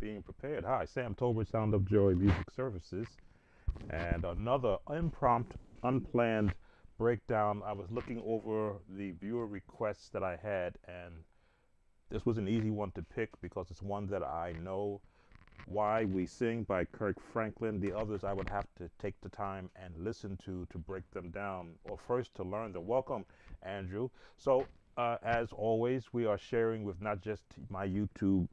being prepared. Hi, Sam Tolbert, Sound of Joy Music Services, and another impromptu, unplanned breakdown. I was looking over the viewer requests that I had, and this was an easy one to pick because it's one that I know. Why We Sing by Kirk Franklin. The others I would have to take the time and listen to break them down, or first to learn them. Welcome, Andrew. So, as always, we are sharing with not just my YouTube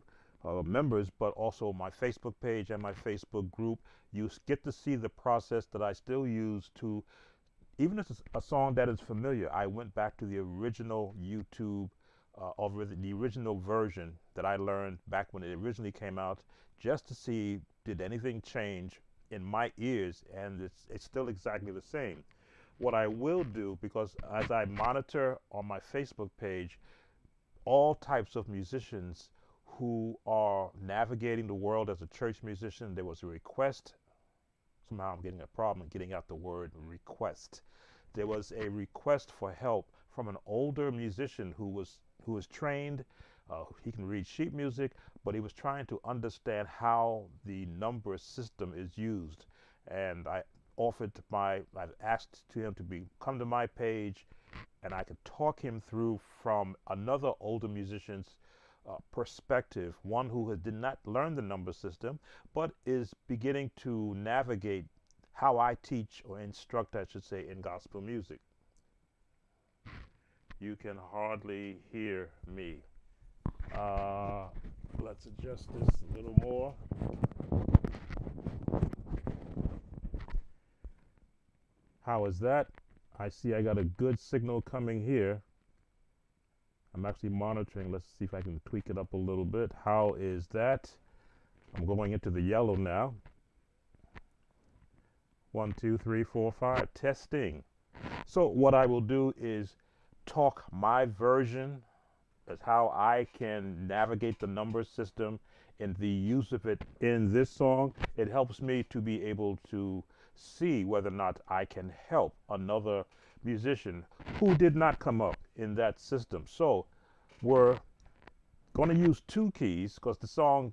members, but also my Facebook page and my Facebook group. You get to see the process that I still use to, even if it's a song that is familiar, I went back to the original YouTube of the original version that I learned back when it originally came out, just to see did anything change in my ears, and it's still exactly the same. What I will do, because as I monitor on my Facebook page all types of musicians who are navigating the world as a church musician, there was a request. Somehow I'm getting a problem getting out the word request. There was a request for help from an older musician who was trained. He can read sheet music, but he was trying to understand how the number system is used. And I asked to him to come to my page, and I could talk him through from another older musician's perspective, one who did not learn the number system, but is beginning to navigate how I teach or instruct, I should say, in gospel music. You can hardly hear me. Let's adjust this a little more. How is that? I see I got a good signal coming here. I'm actually monitoring. Let's see if I can tweak it up a little bit. How is that? I'm going into the yellow now. 1, 2, 3, 4, 5. Testing. So what I will do is talk my version as how I can navigate the number system and the use of it in this song. It helps me to be able to see whether or not I can help another musician who did not come up in that system. So we're going to use two keys because the song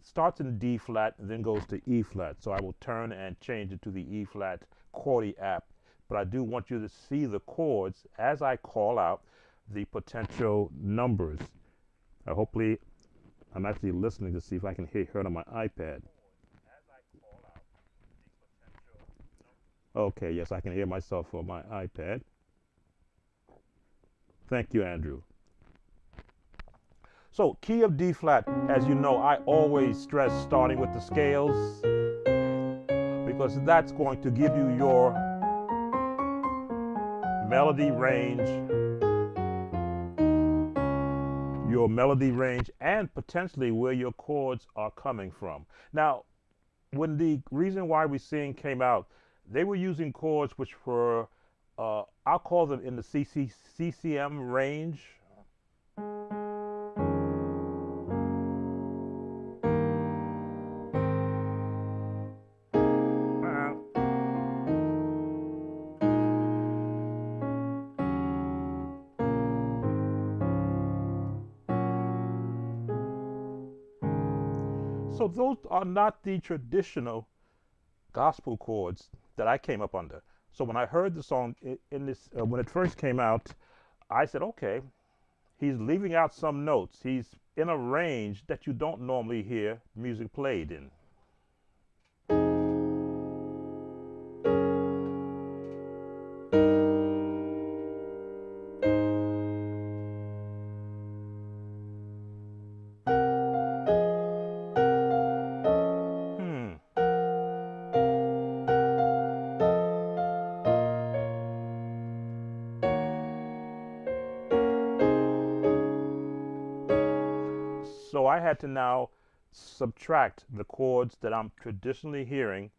starts in D flat and then goes to E flat. So I will turn and change it to the E flat chordy app. But I do want you to see the chords as I call out the potential numbers. Hopefully, I'm actually listening to see if I can hear it on my iPad. Okay, yes, I can hear myself on my iPad. Thank you, Andrew. So, key of D flat, as you know, I always stress starting with the scales because that's going to give you your melody range, and potentially where your chords are coming from. Now, when the reason why we sing came out, they were using chords which were, I'll call them in the CCM range. So those are not the traditional gospel chords that I came up under. So when I heard the song in this, when it first came out, I said, okay, he's leaving out some notes. He's in a range that you don't normally hear music played in. So I had to now subtract the chords that I'm traditionally hearing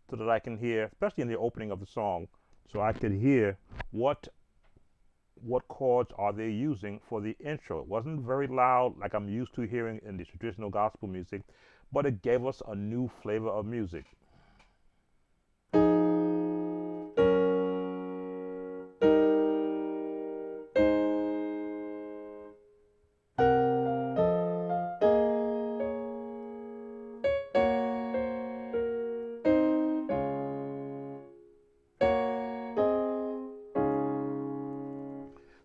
so that I can hear, especially in the opening of the song, so I could hear what chords are they using for the intro. It wasn't very loud like I'm used to hearing in the traditional gospel music, but it gave us a new flavor of music.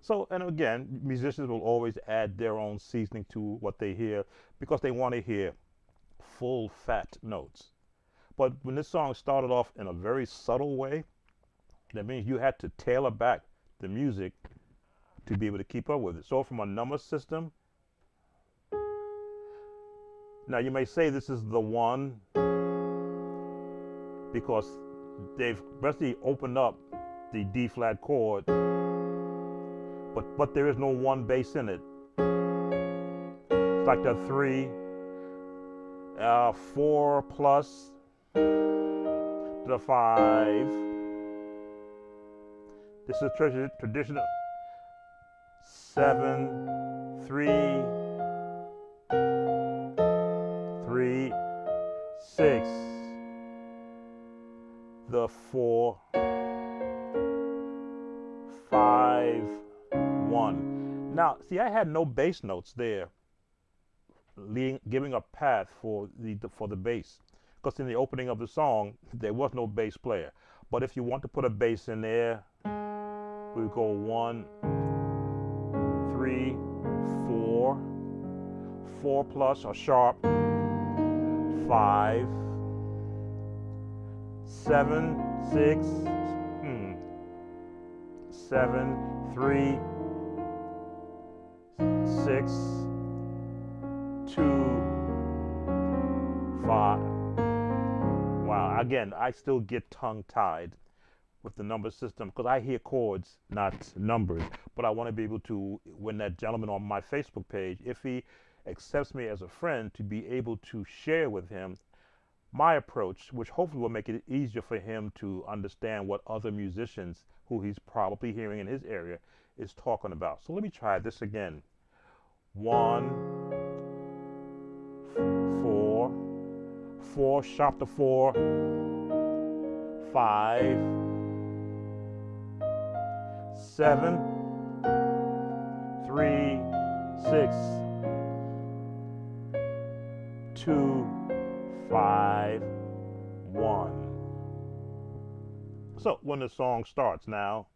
So, and again, musicians will always add their own seasoning to what they hear because they want to hear full fat notes. But when this song started off in a very subtle way, that means you had to tailor back the music to be able to keep up with it. So from a number system, now you may say this is the one because they've basically opened up the D flat chord, but there is no one bass in it. It's like the 3, 4 plus the 5. This is traditional 7, 3, 3, 6, the 4, 5, 1. Now, see, I had no bass notes there, giving a path for the bass, because in the opening of the song there was no bass player. But if you want to put a bass in there, we go 1, 3, 4, 4 plus or sharp, 5, 7, 6, 7, 3, 6, 2, 5. Wow, again, I still get tongue-tied with the number system because I hear chords, not numbers. But I want to be able to, when that gentleman on my Facebook page, if he accepts me as a friend, to be able to share with him my approach, which hopefully will make it easier for him to understand what other musicians who he's probably hearing in his area is talking about. So let me try this again. 1, 4, 4 sharp to 4, 5, 7, 3, 6, 2, 5, 1. So when the song starts now,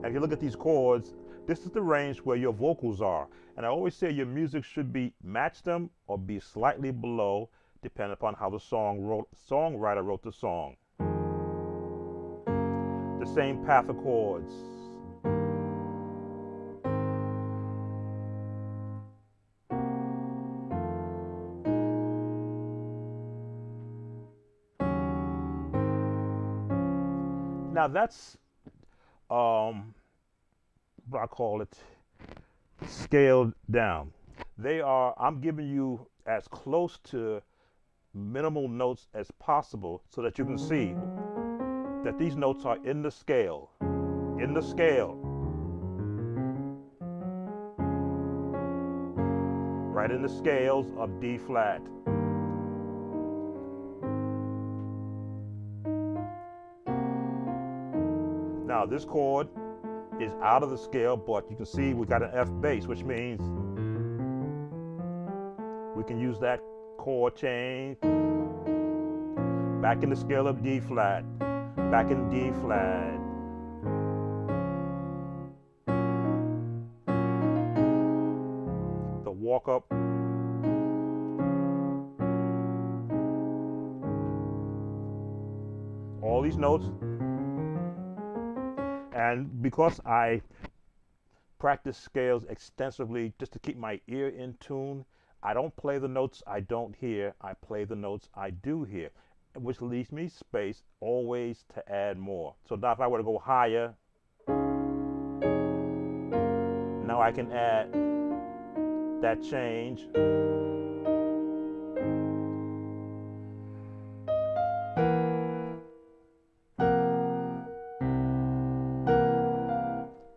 if you look at these chords, this is the range where your vocals are. And I always say your music should be match them or be slightly below, depending upon how the songwriter wrote the song. The same path of chords. Now that's what I call it, scaled down. I'm giving you as close to minimal notes as possible so that you can see that these notes are in the scale. In the scale. Right in the scales of D flat. Now this chord is out of the scale, but you can see we got an F bass, which means we can use that chord change back in the scale of D flat, back in D flat. The walk up. All these notes. And because I practice scales extensively just to keep my ear in tune, I don't play the notes I don't hear, I play the notes I do hear, which leaves me space always to add more. So now if I were to go higher, now I can add that change.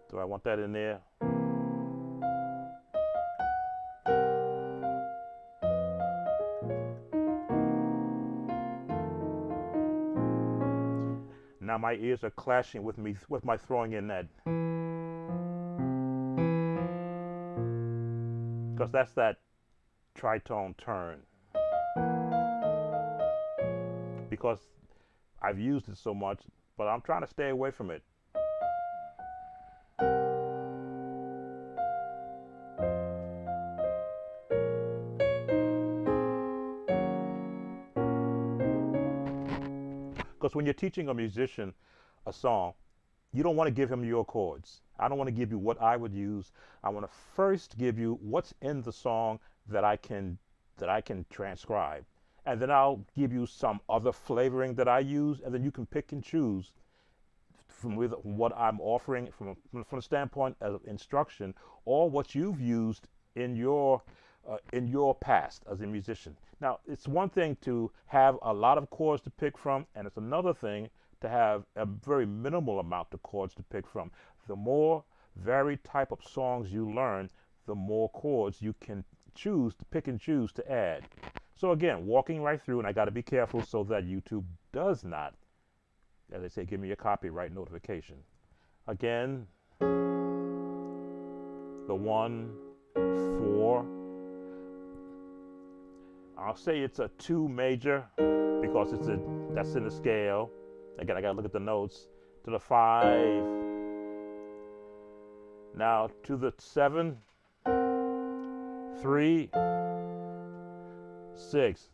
Do I want that in there? Now my ears are clashing with me with my throwing in that. Because that's that tritone turn. Because I've used it so much, but I'm trying to stay away from it. Because when you're teaching a musician a song, you don't want to give him your chords. I don't want to give you what I would use. I want to first give you what's in the song that I can transcribe. And then I'll give you some other flavoring that I use, and then you can pick and choose from with what I'm offering from the standpoint of instruction, or what you've used in your past as a musician. Now, it's one thing to have a lot of chords to pick from, and it's another thing to have a very minimal amount of chords to pick from. The more varied type of songs you learn, the more chords you can choose to pick and choose to add. So again, walking right through, and I got to be careful so that YouTube does not, as they say, give me a copyright notification. Again, the 1, 4. I'll say it's a 2 major because that's in the scale. Again, I gotta look at the notes. To the 5. Now to the 7, 3, 6,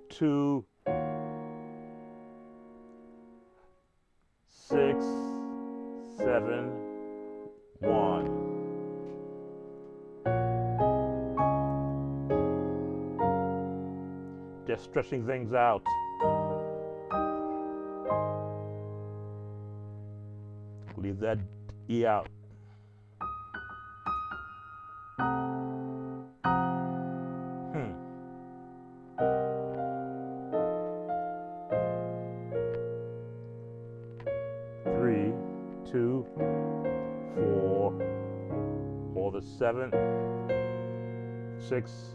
2, 6, 7, 1. Just stretching things out. Leave that E out. Three, 2, 4, or the 7, 6.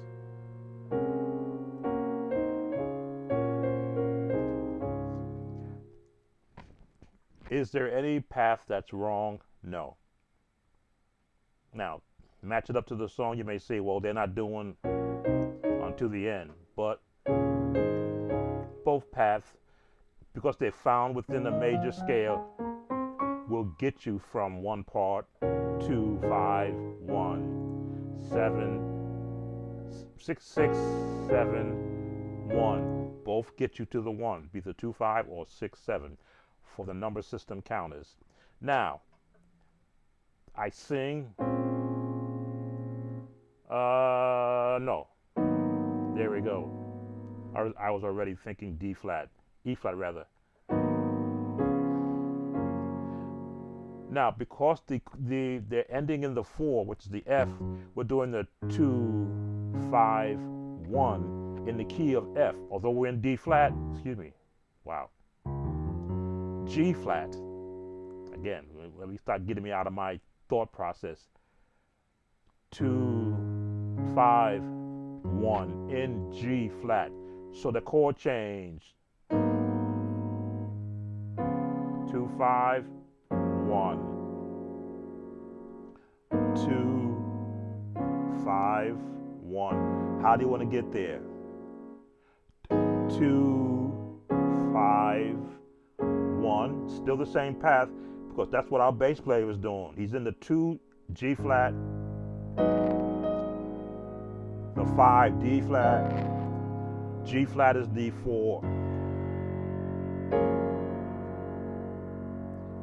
Is there any path that's wrong? No. Now, match it up to the song. You may say, well, they're not doing unto the end. But both paths, because they're found within a major scale, will get you from one part, 2, 5, 1, 7, 6, 6, 7, 1. Both get you to the 1, be the 2, 5 or 6, 7 for the number system counters. Now, I sing, no, there we go. I was already thinking D flat, E flat rather. Now, because they're ending in the 4, which is the F, we're doing the 2, 5, 1 in the key of F. Although we're in D flat, excuse me, wow. G flat. Again, let me start getting me out of my thought process. 2, 5, 1 in G flat. So the chord change. 2, 5, 1. 2, 5, 1. How do you want to get there? 2, 5, 1. Still the same path, because that's what our bass player is doing. He's in the 2, G flat, the 5, D flat, G flat is D4.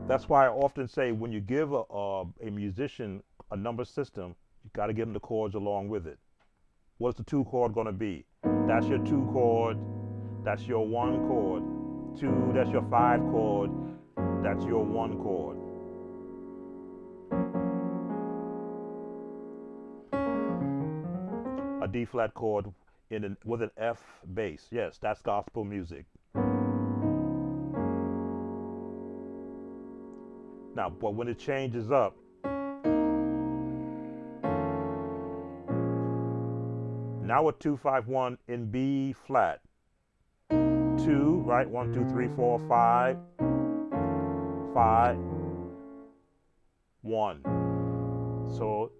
That's why I often say when you give a musician a number system, you got to give them the chords along with it. What's the 2 chord going to be? That's your 2 chord, that's your 1 chord. 2, that's your 5 chord, that's your 1 chord. A D flat chord with an F bass. Yes, that's gospel music. Now, but when it changes up, now a 2, 5, 1 in B flat. 2, right? 1, 2, 3, 4, 5, 5, 1. So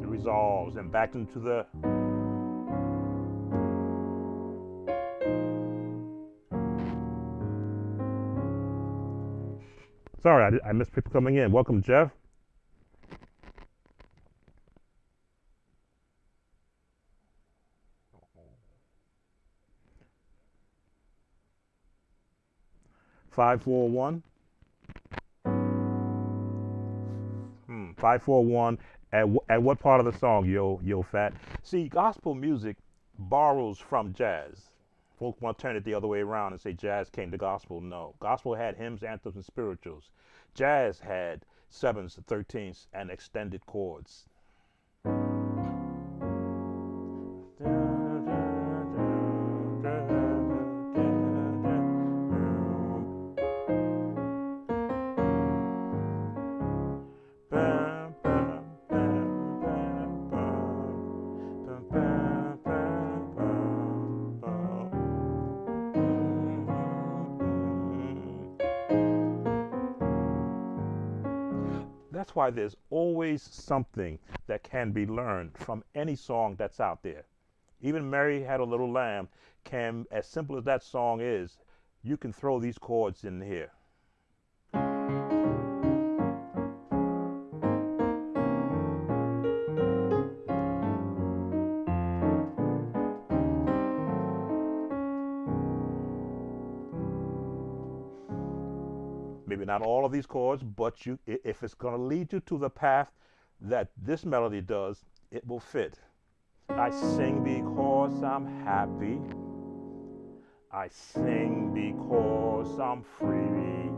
it resolves and back into the Sorry, I missed people coming in. Welcome, Jeff. 541. 541. At what part of the song, yo fat? See, gospel music borrows from jazz. Folks want to turn it the other way around and say jazz came to gospel. No, gospel had hymns, anthems, and spirituals. Jazz had sevens, thirteens, and extended chords. That's why there's always something that can be learned from any song that's out there. Even Mary Had a Little Lamb can, as simple as that song is, you can throw these chords in here. Maybe not all of these chords, but if it's going to lead you to the path that this melody does, it will fit. I sing because I'm happy. I sing because I'm free.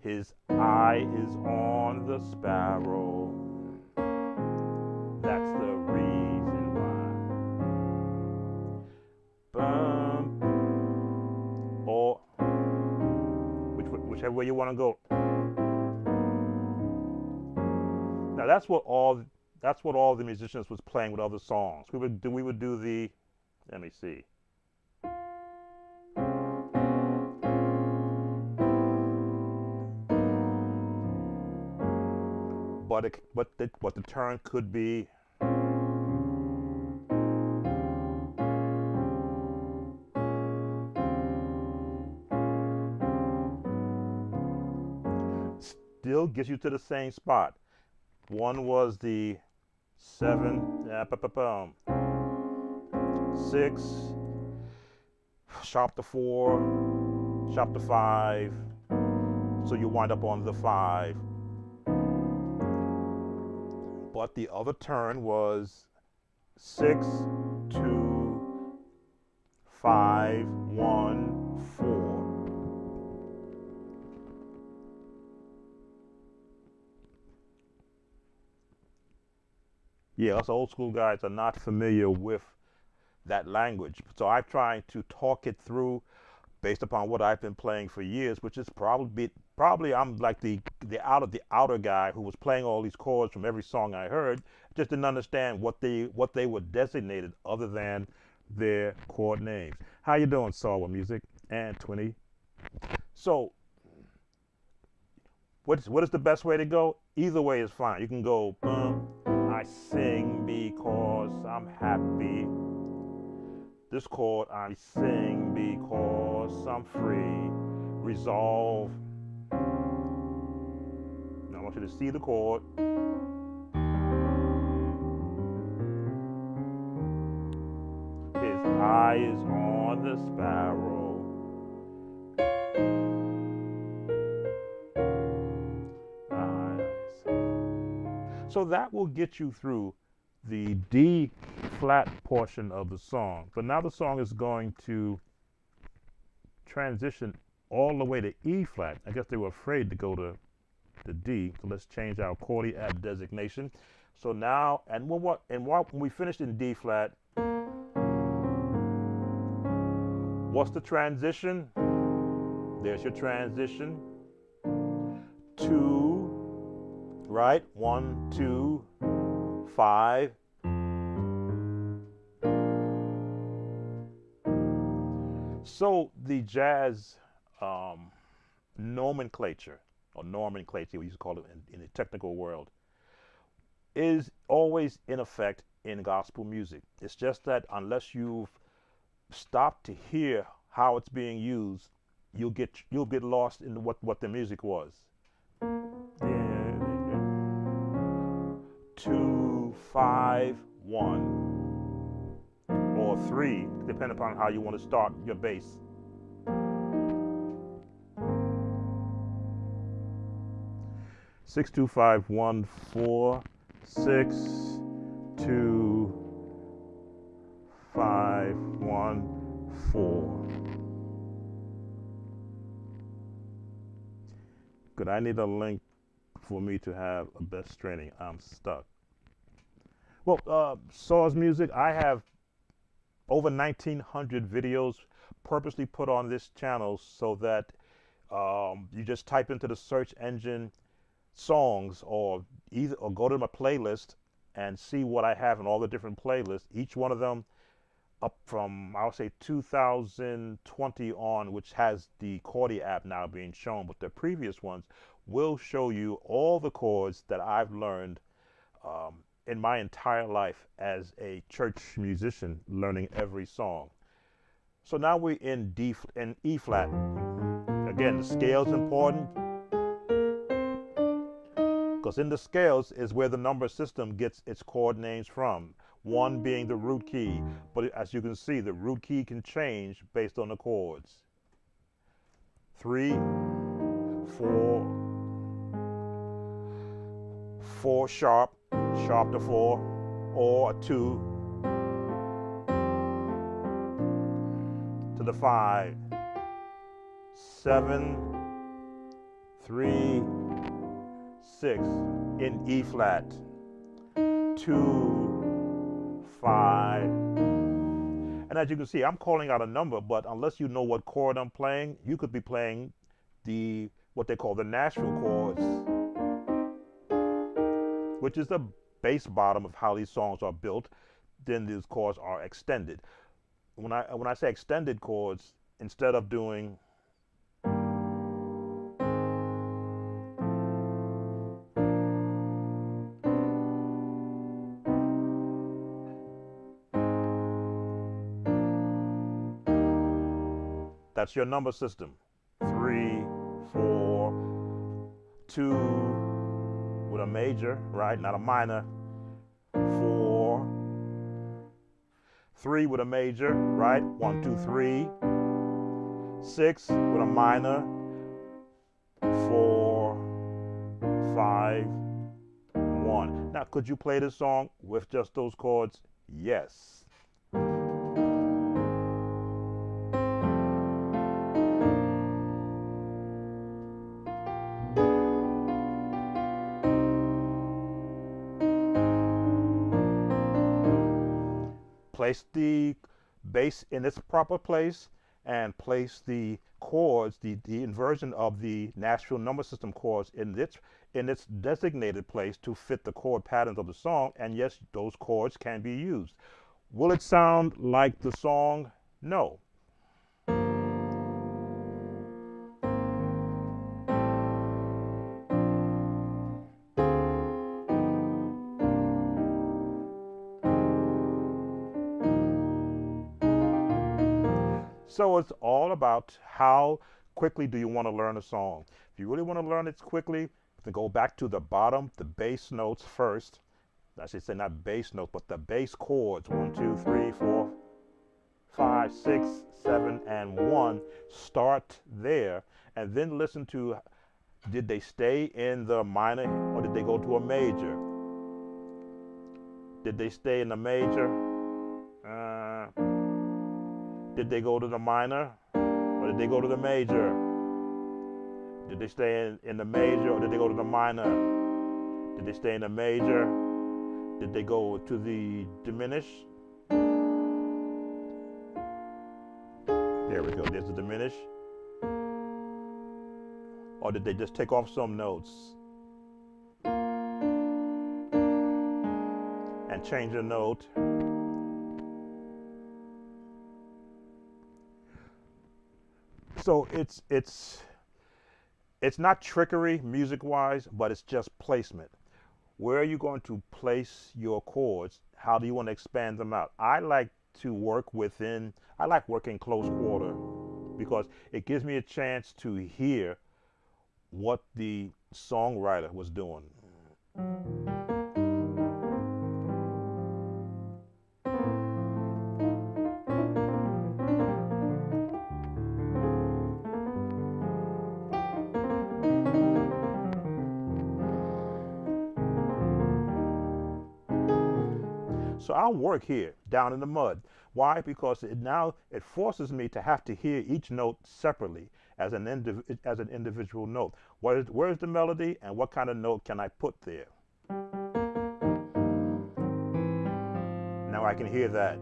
His eye is on the sparrow. That's the reason why. Or whichever way you want to go. Now that's what all the musicians was playing with other songs. We would do the, let me see. But the turn could be. Still gets you to the same spot. One was the 7, 6, sharp to 4, sharp to 5. So you wind up on the 5. But the other turn was 6, 2, 5, 1, 4. Yeah, us old school guys are not familiar with that language. So I've tried to talk it through based upon what I've been playing for years, which is probably I'm like the outer guy who was playing all these chords from every song I heard, just didn't understand what they were designated other than their chord names. How you doing, Sawa Music and 20? So what is the best way to go? Either way is fine. You can go I sing because I'm happy. This chord, I sing because I'm free. Resolve. Now I want you to see the chord. His eye is on the sparrow. So that will get you through the D flat portion of the song. But now the song is going to transition all the way to E flat. I guess they were afraid to go to the D. So let's change our chord add designation. So now, and when we finished in D flat, what's the transition? There's your transition. 2, right? 1, 2, 5. So the jazz nomenclature, or we used to call it in the technical world, is always in effect in gospel music. It's just that unless you've stopped to hear how it's being used, you'll get lost in what the music was. Yeah, 2 5 1 or 3, depending upon how you want to start your bass. 625146251 4. Good. I need a link for me to have a best training. I'm stuck. Well, Saw's Music, I have over 1,900 videos purposely put on this channel so that you just type into the search engine songs, or go to my playlist and see what I have in all the different playlists. Each one of them up from, I'll say, 2020 on, which has the Chordy app now being shown, but the previous ones will show you all the chords that I've learned in my entire life as a church musician, learning every song. So now we're in E flat. Again, the scale's important, because in the scales is where the number system gets its chord names from. 1 being the root key, but as you can see, the root key can change based on the chords. 3, 4 sharp to 4, or a 2 to the 5, 7, 3, 6 in E flat, 2, 5. And as you can see, I'm calling out a number, but unless you know what chord I'm playing, you could be playing what they call the Nashville chords, which is the base bottom of how these songs are built. Then these chords are extended. When I say extended chords, instead of doing that's your number system. 3, 4, 2 with a major, right? Not a minor. 4, 3 with a major, right? 1, 2, 3. 6 with a minor. 4, 5, 1. Now, could you play this song with just those chords? Yes. Place the bass in its proper place and place the chords, the inversion of the Nashville number system chords in its designated place to fit the chord patterns of the song. And yes, those chords can be used. Will it sound like the song? No. So it's all about how quickly do you want to learn a song. If you really want to learn it quickly, then go back to the bottom, the bass notes first. I should say not bass notes, but the bass chords. 1, 2, 3, 4, 5, 6, 7, and 1. Start there, and then listen to, did they stay in the minor or did they go to a major? Did they stay in the major? Did they go to the minor or did they go to the major? Did they stay in the major or did they go to the minor? Did they stay in the major? Did they go to the diminished? There we go, there's the diminish. Or did they just take off some notes and change a note? So it's not trickery music-wise, but it's just placement. Where are you going to place your chords? How do you want to expand them out? I like working close quarter. because it gives me a chance to hear what the songwriter was doing. So I'll work here down in the mud. Why? Because now it forces me to have to hear each note separately as an individual note. Where's the melody and what kind of note can I put there? Now I can hear that.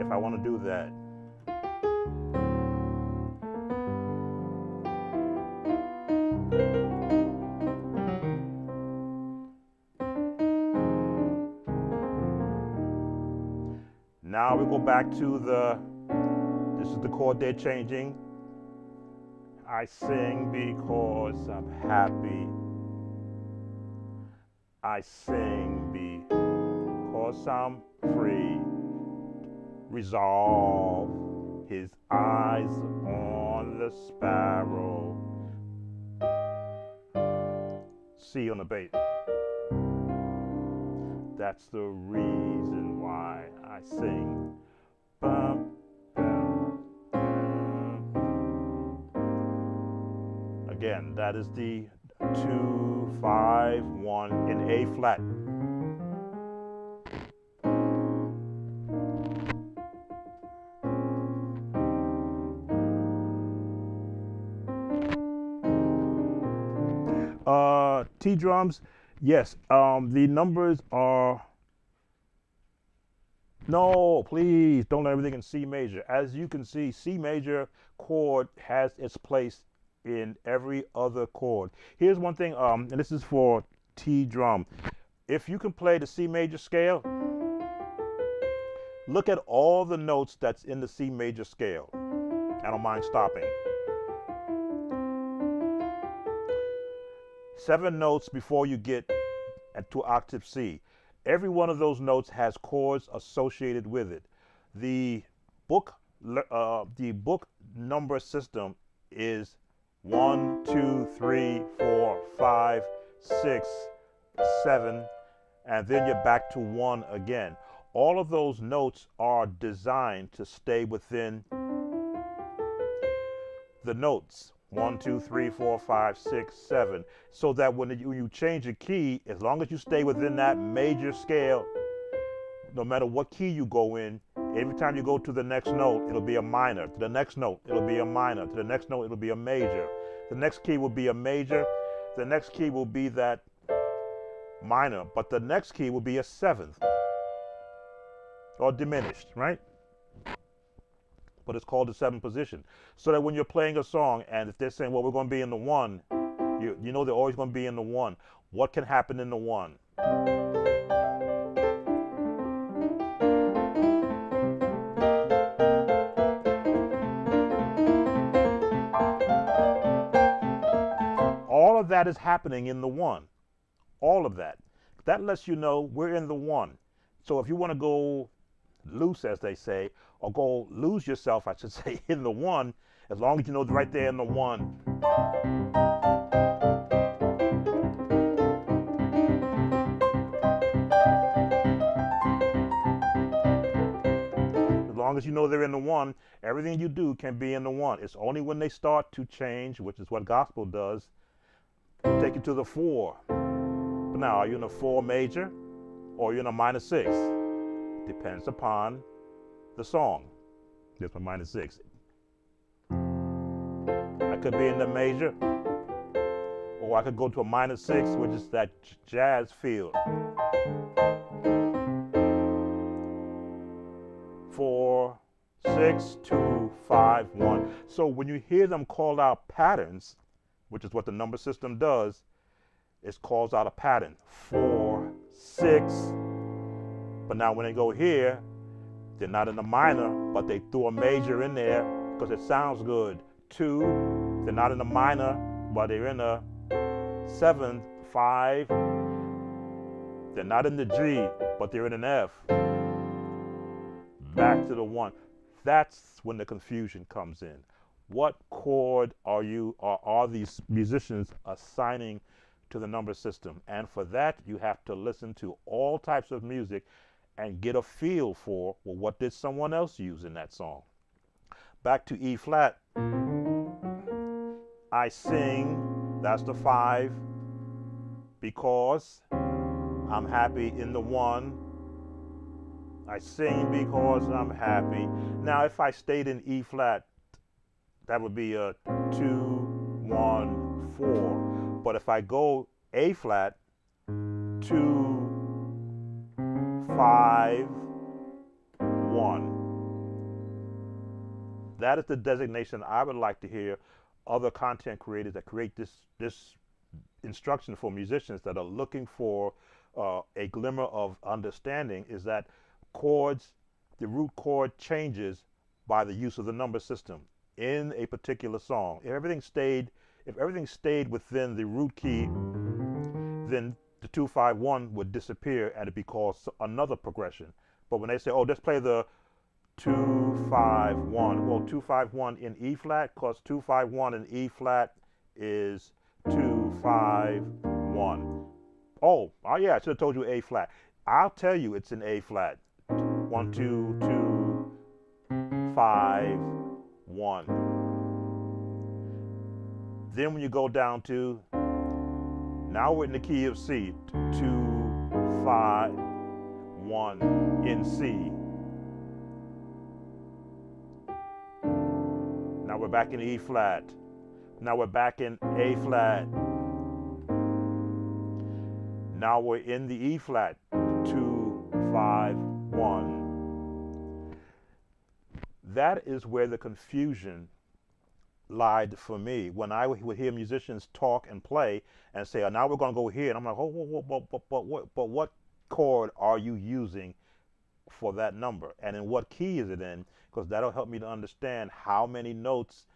If I want to do that. Now we go back to this is the chord they're changing. I sing because I'm happy. I sing because I'm free. Resolve his eyes on the sparrow. C on the bass. That's the reason why I sing. Bum, bum, bum. Again, that is the 2, 5, 1 in A flat. T drums, yes. The numbers are. No, please don't learn everything in C major. As you can see, C major chord has its place in every other chord. Here's one thing, and this is for T drum. If you can play the C major scale, look at all the notes that's in the C major scale. I don't mind stopping. 7 notes before you get to octave C. Every one of those notes has chords associated with it. The book number system is 1, 2, 3, 4, 5, 6, 7, and then you're back to 1 again. All of those notes are designed to stay within the notes. 1, 2, 3, 4, 5, 6, 7. So that when you change a key, as long as you stay within that major scale, no matter what key you go in, every time you go to the next note, it'll be a minor. To the next note, it'll be a minor. To the next note, it'll be a major. The next key will be a major. The next key will be that minor. But the next key will be a 7th. Or diminished, right? But it's called the 7th position. So that when you're playing a song and if they're saying, well, we're going to be in the 1, you know they're always going to be in the 1. What can happen in the 1? All of that is happening in the 1. All of that. That lets you know we're in the 1. So if you want to go loose, as they say, or go lose yourself, I should say, in the 1, as long as you know it's right there in the 1. As long as you know they're in the 1, everything you do can be in the 1. It's only when they start to change, which is what gospel does, take you to the 4. But now, are you in a 4 major or are you in a minor 6? Depends upon the song. There's my minor 6. I could be in the major, or I could go to a minor 6, which is that jazz feel. 4, 6, 2, 5, 1. So when you hear them call out patterns, which is what the number system does, it calls out a pattern. 4, 6. But now when they go here, they're not in the minor, but they threw a major in there because it sounds good. 2, they're not in the minor, but they're in a 7th. 5, they're not in the G, but they're in an F. back to the 1. That's when the confusion comes in. What chord are these musicians assigning to the number system? And for that, you have to listen to all types of music and get a feel for, well, what did someone else use in that song? Back to E flat. I sing, that's the 5, because I'm happy in the 1. I sing because I'm happy. Now, if I stayed in E flat, that would be a 2, 1, 4. But if I go A flat, 2, 5, 1. That is the designation I would like to hear other content creators that create this instruction for musicians that are looking for a glimmer of understanding, is that chords, the root chord changes by the use of the number system in a particular song. If everything stayed within the root key, then the 2, 5, 1 would disappear and it'd be called another progression. But when they say, oh, let's play the 2, 5, 1. Well, 2, 5, 1 in E flat, because 2, 5, 1 in E flat is 2, 5, 1. Oh, yeah, I should have told you A flat. I'll tell you it's in A flat. 1, 2, 2, 5, 1. Then when you go down to, now we're in the key of C. 2, 5, 1 in C. Now we're back in E flat. Now we're back in A flat. Now we're in the E flat. 2, 5, 1. That is where the confusion lied for me. When I would hear musicians talk and play and say, oh, now we're going to go here. And I'm like, oh, but what chord are you using for that number? And in what key is it in? Because that'll help me to understand how many notes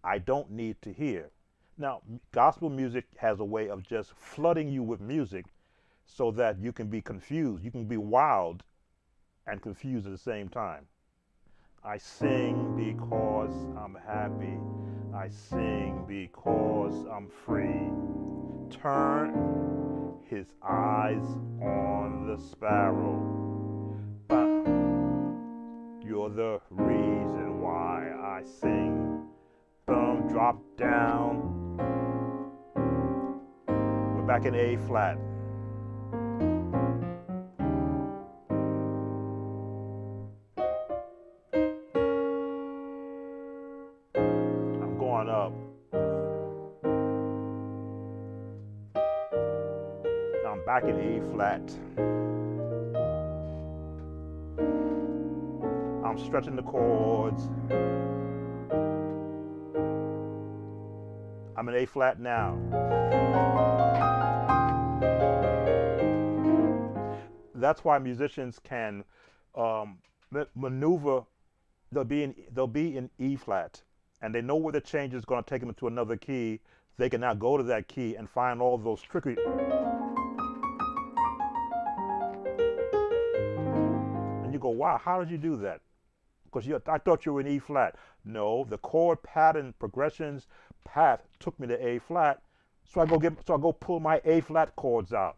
I don't need to hear. Now, gospel music has a way of just flooding you with music so that you can be confused. You can be wild and confused at the same time. I sing because I'm happy. I sing because I'm free. Turn his eyes on the sparrow. You're the reason why I sing. Boom, drop down. We're back in A flat. I'm going up. Now I'm back in E flat. I'm stretching the chords. I'm in A flat now. That's why musicians can maneuver. They'll be in E flat, and they know where the change is going to take them into another key. They can now go to that key and find all those tricky. And you go, wow, how did you do that? Because I thought you were in E flat. No, the chord pattern progressions path took me to A flat, so I go pull my A flat chords out.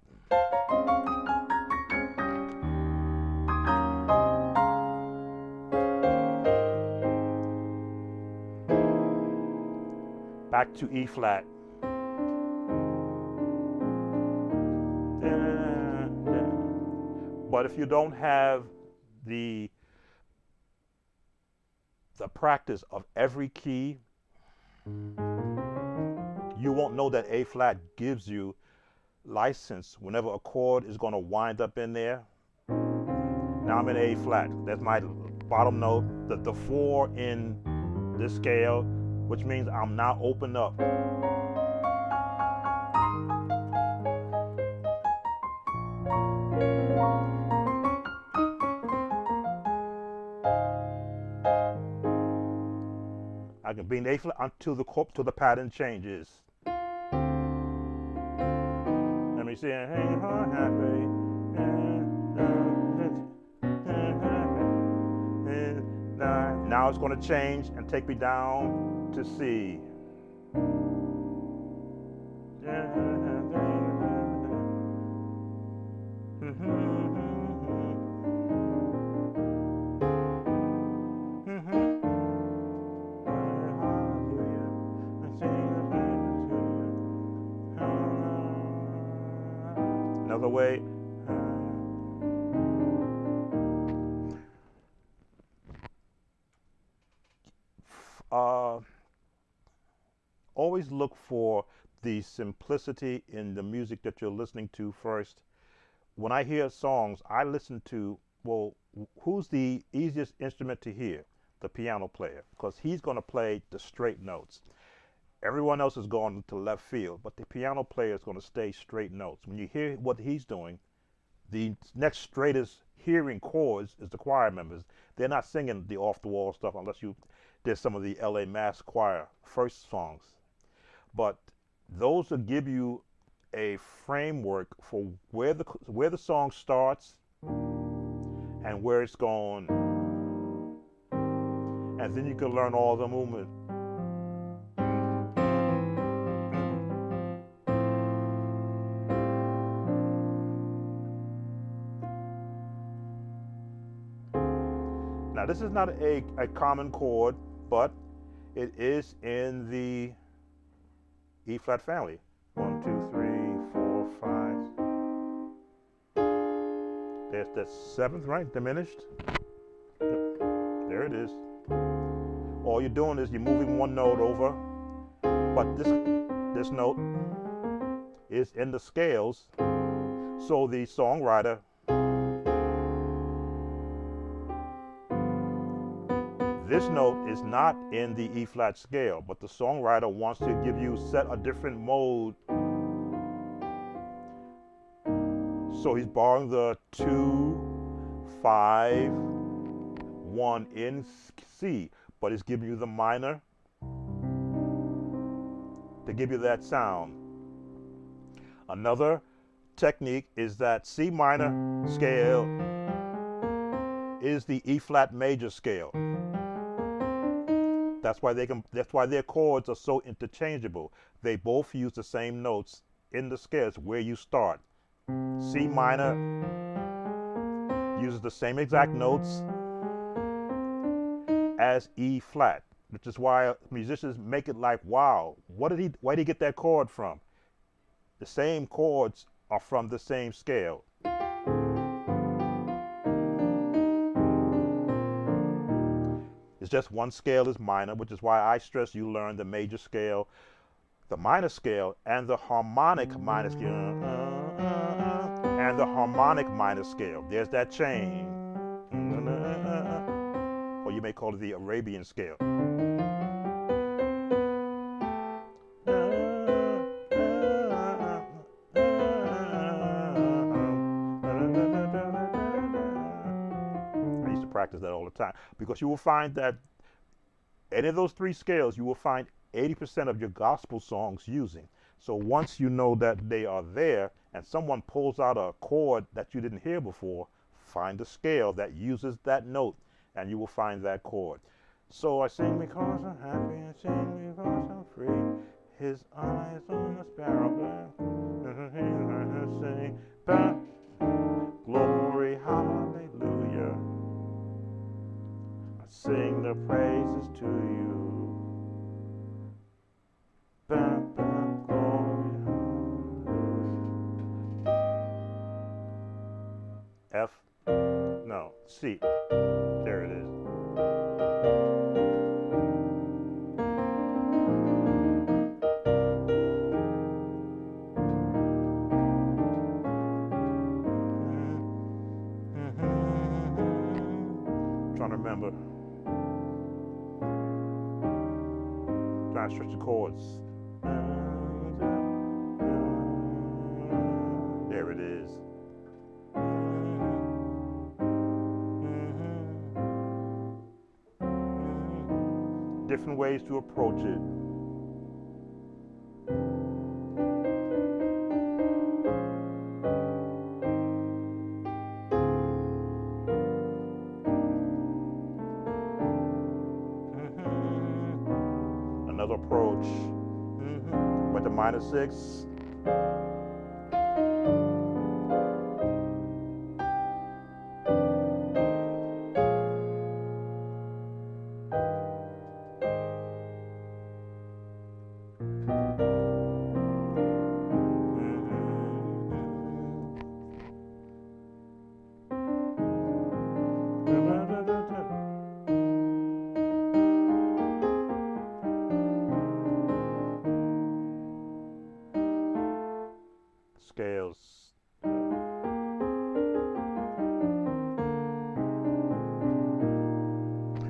Back to E flat. But if you don't have the practice of every key, you won't know that A flat gives you license whenever a chord is going to wind up in there. Now I'm in A flat. That's my bottom note. The 4 in this scale, which means I'm now open up. I can be in A flat until the pattern changes. Let me see. Hey, happy. it's going to change and take me down to C. Another way. Always look for the simplicity in the music that you're listening to first. When I hear songs, I listen to, well, who's the easiest instrument to hear? The piano player, because he's going to play the straight notes. Everyone else is going to left field, but the piano player is going to stay straight notes. When you hear what he's doing, the next straightest hearing chords is the choir members. They're not singing the off-the-wall stuff unless you did some of the LA Mass Choir first songs. But those will give you a framework for where the song starts and where it's going, and then you can learn all the movement. Now this is not a common chord, but it is in the E flat family. 1, 2, 3, 4, 5. There's the seventh, right? Diminished. There it is. All you're doing is you're moving one note over, but this note is in the scales. So the songwriter this note is not in the E flat scale, but the songwriter wants to give you set a different mode. So he's borrowing the 2, 5, 1 in C, but he's giving you the minor to give you that sound. Another technique is that C minor scale is the E flat major scale. That's why their chords are so interchangeable. They both use the same notes in the scales where you start. C minor uses the same exact notes as E flat, which is why musicians make it like, wow, why did he get that chord from? The same chords are from the same scale. It's just one scale is minor, which is why I stress you learn the major scale, the minor scale, and the harmonic minor scale, and the harmonic minor scale. There's that chain. Or you may call it the Arabian scale. Practice that all the time, because you will find that any of those three scales you will find 80% of your gospel songs using. So once you know that they are there and someone pulls out a chord that you didn't hear before, find a scale that uses that note and you will find that chord. So I sing because I'm happy, I sing because I'm free. His eyes on the sparrow, sing, glory, hallelujah. Sing the praises to you. Bam, bam, glory, hallelujah. F, no, C. There it is. Trying to remember. Trying to stretch the chords. There it is. Different ways to approach it. another approach. Went to minor 6. Scales.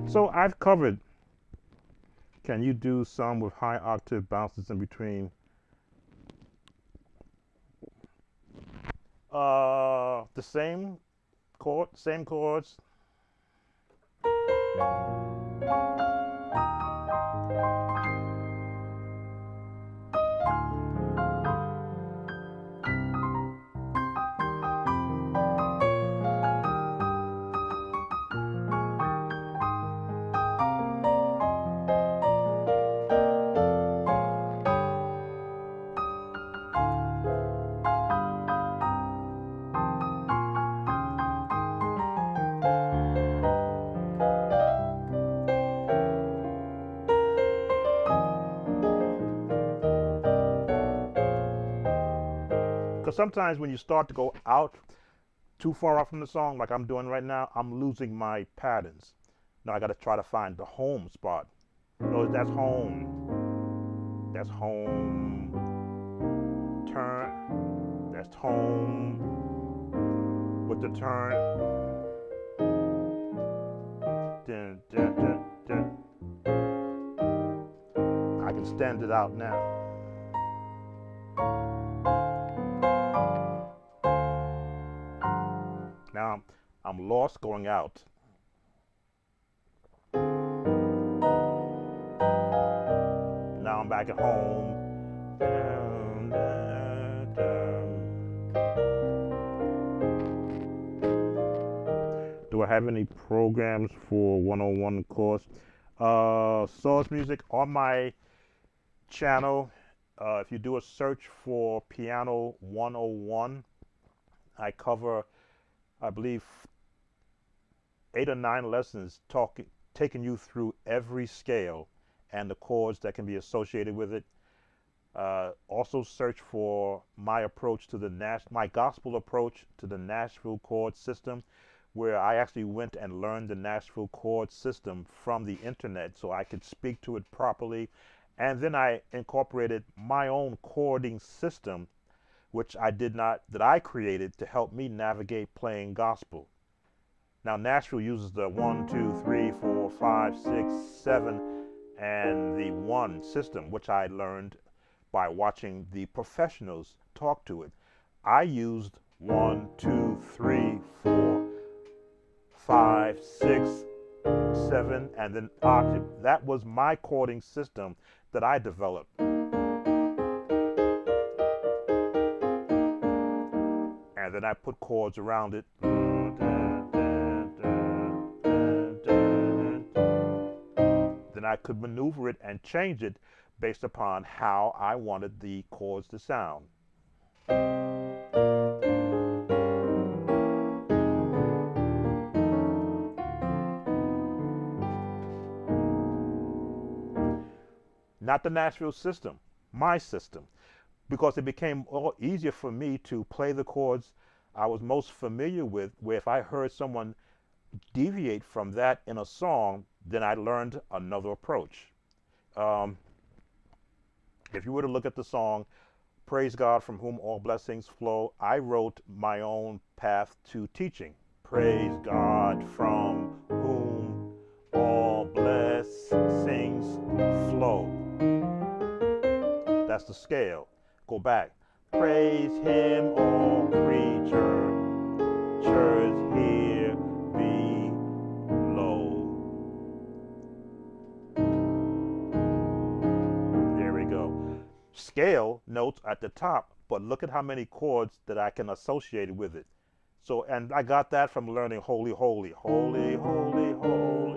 So I've covered. Can you do some with high octave bounces in between? The same chords. Because sometimes when you start to go out too far off from the song, like I'm doing right now, I'm losing my patterns. Now I got to try to find the home spot. Notice that's home. That's home. Turn. That's home. With the turn. Dun, dun, dun, dun. I can stand it out now. Now I'm lost going out. Now I'm back at home. Do I have any programs for 101 course? Source music on my channel. If you do a search for Piano 101, I cover, I believe, 8 or 9 lessons taking you through every scale and the chords that can be associated with it. Also search for my approach to my gospel approach to the Nashville chord system, where I actually went and learned the Nashville chord system from the internet so I could speak to it properly. And then I incorporated my own chording system, which that I created to help me navigate playing gospel. Now Nashville uses the 1, 2, 3, 4, 5, 6, 7, and the 1 system, which I learned by watching the professionals talk to it. I used 1, 2, 3, 4, 5, 6, 7, and then octave. That was my chording system that I developed. And then I put chords around it. Then I could maneuver it and change it based upon how I wanted the chords to sound. Not the Nashville system, my system, because it became all easier for me to play the chords I was most familiar with, where if I heard someone deviate from that in a song, then I learned another approach. If you were to look at the song, Praise God from whom all blessings flow, I wrote my own path to teaching. Praise God from whom all blessings flow. That's the scale. Go back. Praise him, all creatures here below. There we go. Scale notes at the top, but look at how many chords that I can associate with it. So, and I got that from learning Holy, Holy, Holy, Holy, Holy,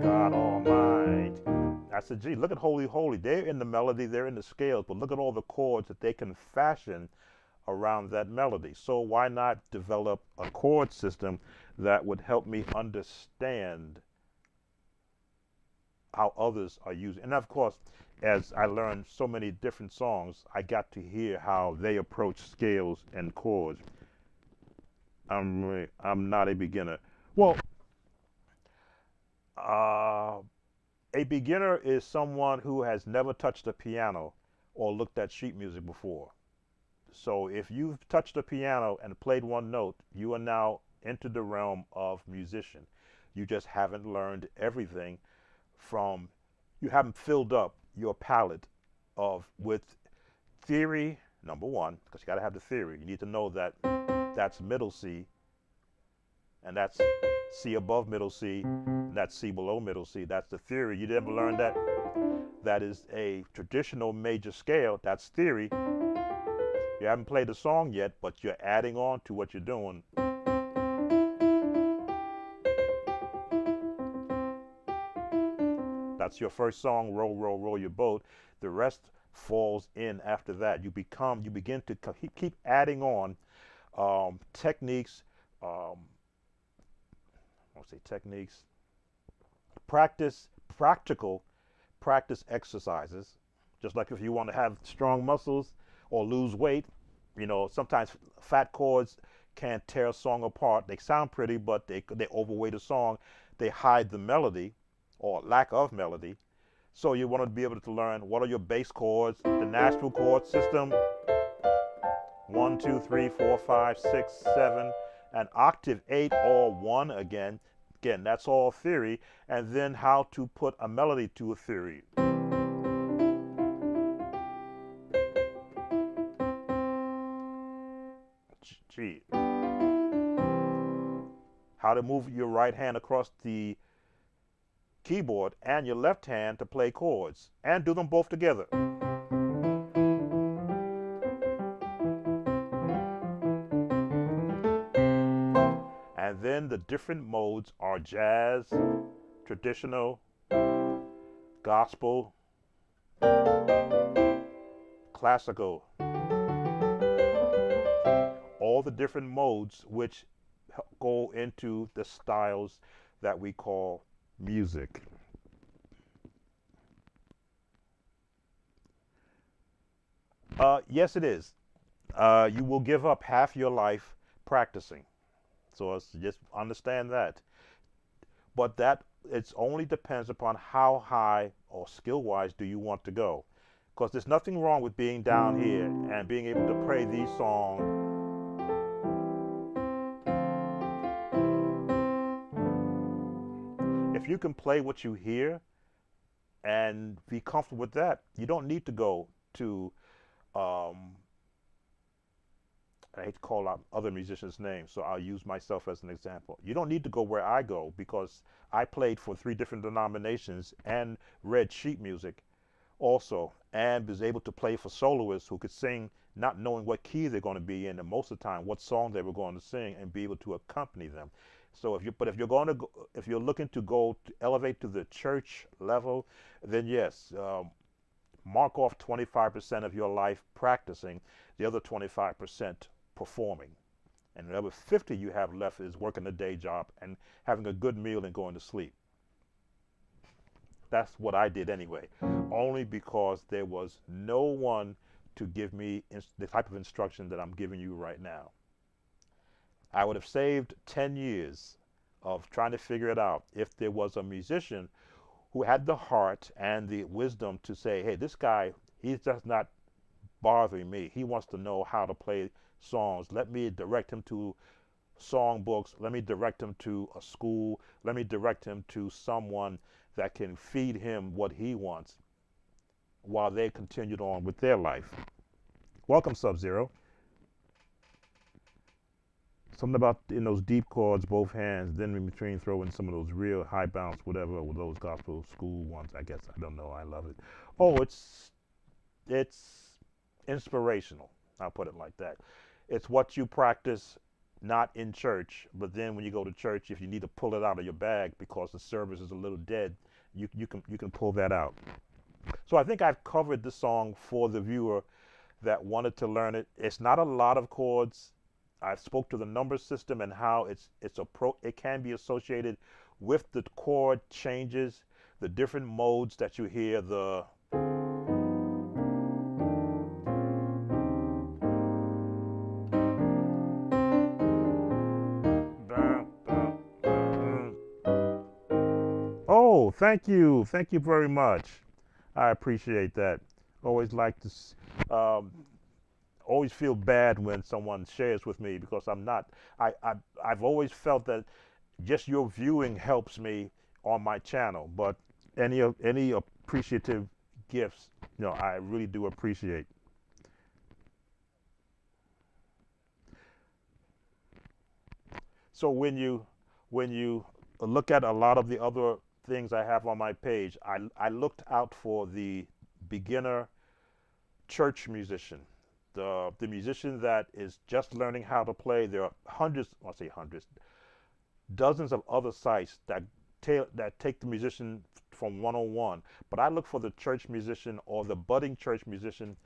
God Almighty. That's a G. Look at Holy Holy. They're in the melody, they're in the scales, but look at all the chords that they can fashion around that melody. So why not develop a chord system that would help me understand how others are using? And of course, as I learned so many different songs, I got to hear how they approach scales and chords. I'm not a beginner. Well, uh, a beginner is someone who has never touched a piano or looked at sheet music before. So if you've touched a piano and played one note, you are now into the realm of musician. You just haven't learned everything from, you haven't filled up your palette of with theory, number one, because you got to have the theory. You need to know that that's middle C, and that's C above middle C, and that's C below middle C. That's the theory. You never learned that. That is a traditional major scale. That's theory. You haven't played the song yet, but you're adding on to what you're doing. That's your first song, Roll, Roll, Roll Your Boat. The rest falls in after that. You begin to keep adding on techniques, I won't say techniques, practical practice exercises. Just like if you want to have strong muscles or lose weight, sometimes fat chords can tear a song apart. They sound pretty, but they overweight a song. They hide the melody or lack of melody. So you want to be able to learn what are your bass chords, the Nashville chord system, 1, 2, 3, 4, 5, 6, 7, and octave 8, all 1 again. Again, that's all theory. And then how to put a melody to a theory. Gee. How to move your right hand across the keyboard and your left hand to play chords and do them both together. And then the different modes are jazz, traditional, gospel, classical. All the different modes which go into the styles that we call music. Yes, it is. You will give up half your life practicing. So just understand that. But that it only depends upon how high or skill-wise do you want to go. Because there's nothing wrong with being down here and being able to play these songs. If you can play what you hear and be comfortable with that, you don't need to go to I hate to call out other musicians' names, so I'll use myself as an example. You don't need to go where I go because I played for 3 different denominations and read sheet music also, and was able to play for soloists who could sing not knowing what key they're going to be in, and most of the time what song they were going to sing, and be able to accompany them. So if you're going to go, if you're looking to go to elevate to the church level, then yes, mark off 25% of your life practicing, the other 25% performing. And the other 50 you have left is working a day job and having a good meal and going to sleep. That's what I did anyway, only because there was no one to give me the type of instruction that I'm giving you right now. I would have saved 10 years of trying to figure it out if there was a musician who had the heart and the wisdom to say, hey, this guy, he's just not bothering me. He wants to know how to play songs. Let me direct him to song books. Let me direct him to a school. Let me direct him to someone that can feed him what he wants while they continued on with their life. Welcome, Sub-Zero. Something about in those deep chords, both hands, then in between throw in some of those real high bounce, whatever, with those gospel school ones, I guess. I don't know. I love it. Oh, it's inspirational. I'll put it like that. It's what you practice not in church, but then when you go to church, if you need to pull it out of your bag because the service is a little dead, you can pull that out. So I think I've covered the song for the viewer that wanted to learn it. It's not a lot of chords. I spoke to the number system and how it can be associated with the chord changes, the different modes that you hear, the oh, thank you very much. I appreciate that. Always like to always feel bad when someone shares with me because I'm not. I've always felt that just your viewing helps me on my channel. But any appreciative gifts, I really do appreciate. So when you look at a lot of the other things I have on my page, I looked out for the beginner church musician, the musician that is just learning how to play. There are hundreds, I'll say hundreds, dozens of other sites that take the musician from 101. But I look for the church musician or the budding church musician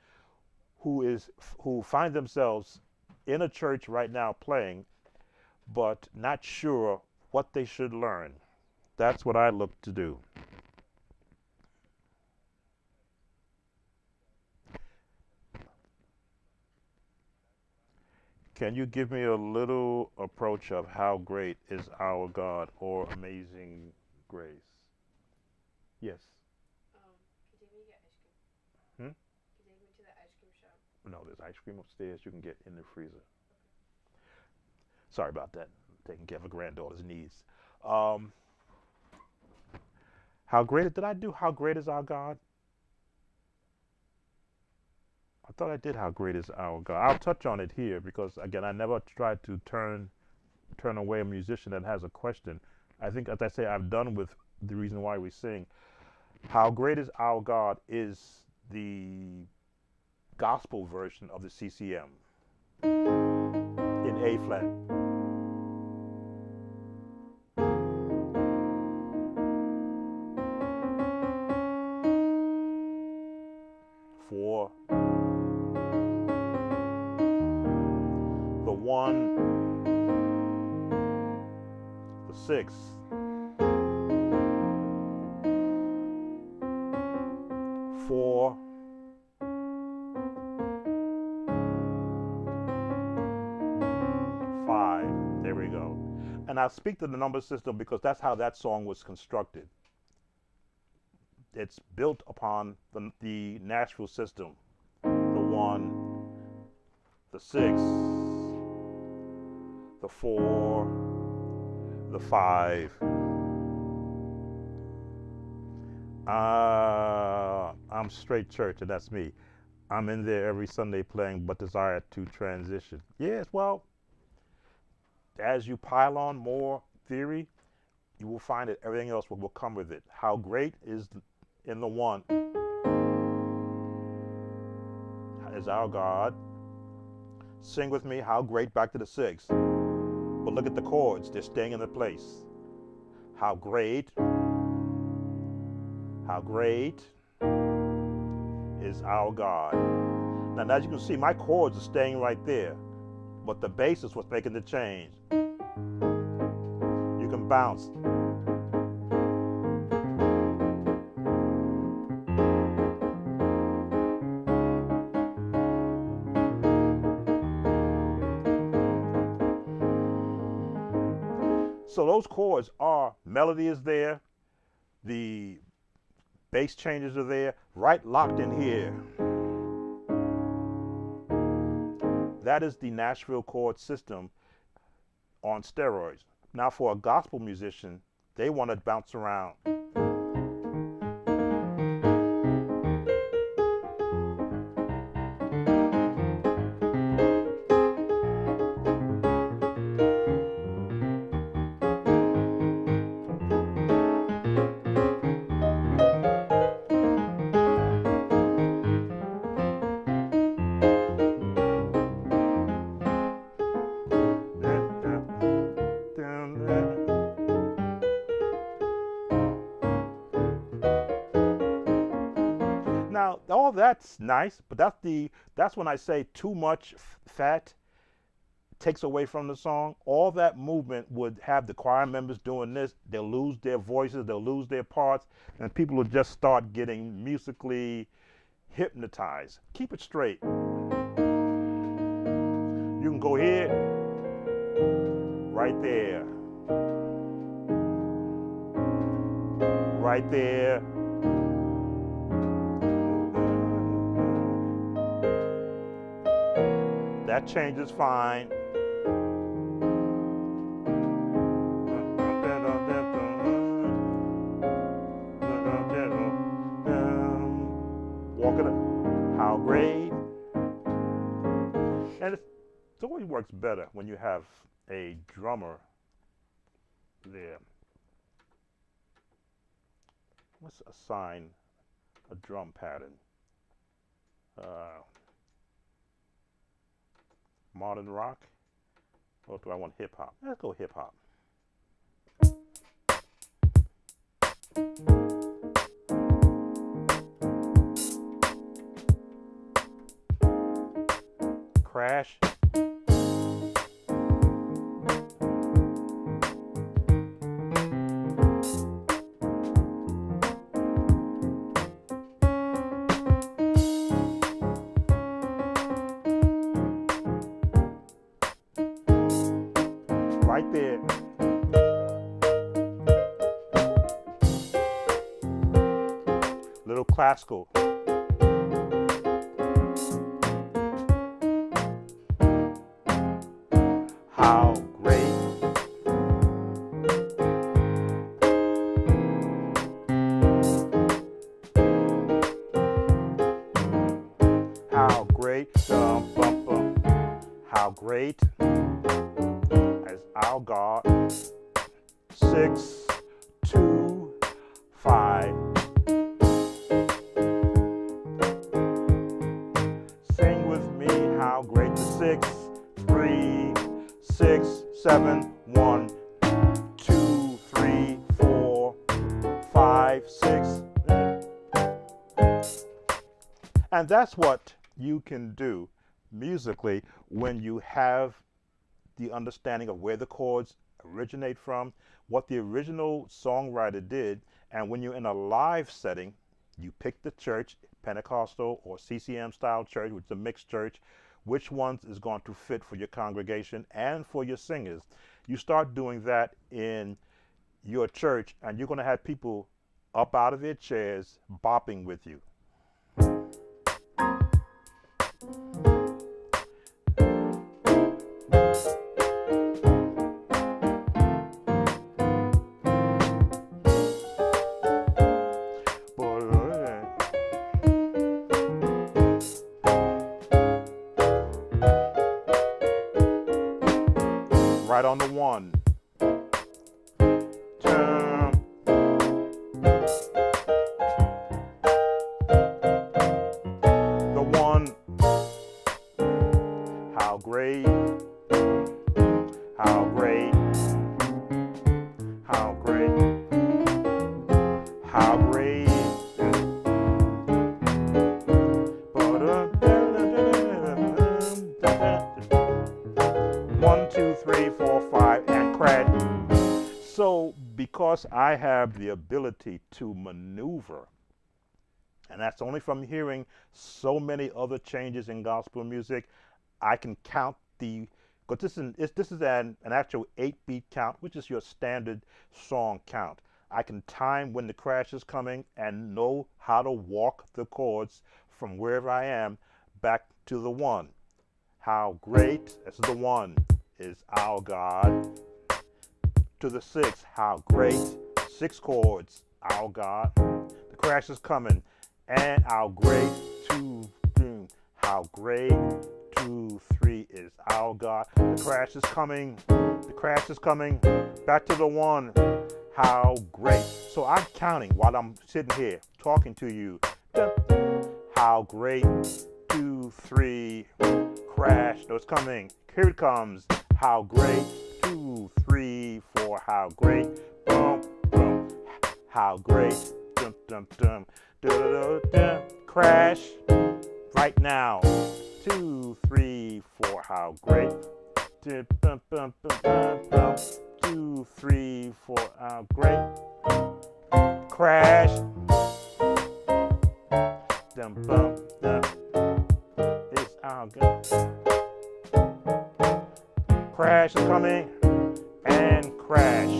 who find themselves in a church right now playing, but not sure what they should learn. That's what I look to do. Can you give me a little approach of how great is our God or amazing grace? Yes. Hmm? No, there's ice cream upstairs you can get in the freezer. Sorry about that. Taking care of a granddaughter's needs. Um, how great did I do? How great is our God? I thought I did. How great is our God? I'll touch on it here because again, I never tried to turn away a musician that has a question. I think, as I say, I've done with the reason why we sing. How great is our God is the gospel version of the CCM in A flat. 4, the 1, the 6, 4, 5. There we go. And I speak to the number system because that's how that song was constructed. It's built upon the Nashville system. The 1, the 6, the 4, the 5. I'm straight church, and that's me. I'm in there every Sunday playing, but desire to transition. Yes, well, as you pile on more theory, you will find that everything else will come with it. How great is in the 1 is our God. Sing with me, how great, back to the 6. But look at the chords, they're staying in the place. How great is our God. Now, as you can see, my chords are staying right there, but the bass is what's making the change. You can bounce. So those chords are, melody is there, the bass changes are there, right locked in here. That is the Nashville chord system on steroids. Now for a gospel musician, they want to bounce around. Now, all that's nice, but that's when I say too much fat takes away from the song. All that movement would have the choir members doing this. They'll lose their voices, they'll lose their parts, and people will just start getting musically hypnotized. Keep it straight. You can go here, right there, right there. That change is fine. Walk it up. How great. And it always works better when you have a drummer there. Let's assign a drum pattern. Modern rock, or do I want hip hop? Let's go hip hop. Crash. Right there. Little classical. How great. How great. How great is our God. 6, 2, 5. Sing with me, how great the 6, 3, 6, 7, 1, 2, 3, 4, 5, 6. And that's what you can do musically when you have the understanding of where the chords originate from, what the original songwriter did, and when you're in a live setting, you pick the church, Pentecostal or CCM style church, which is a mixed church, which ones is going to fit for your congregation and for your singers. You start doing that in your church, and you're going to have people up out of their chairs bopping with you. Right on the 1. Turn. The 1. How great. How great. How great. How great. 1, 2, 3, 4, 5, and crash. So, because I have the ability to maneuver, and that's only from hearing so many other changes in gospel music, I can count because this is an actual 8-beat count, which is your standard song count. I can time when the crash is coming and know how to walk the chords from wherever I am back to the 1. How great, this is the 1, is our God. To the 6, how great, 6 chords, our God. The crash is coming, and how great, 2, 3, how great, 2, 3 is our God. The crash is coming, back to the 1, how great. So I'm counting while I'm sitting here talking to you. How great, 2, 3, crash, no, it's coming, here it comes, how great, 2, 3, 4, how great, boom, boom, how great, dum, dum, dum, da, da, da, da. Crash right now. 2, 3, 4, how great. 2, 3, 4, how great. Crash. Dum, bum, dum. It's how good. Crash is coming and crash.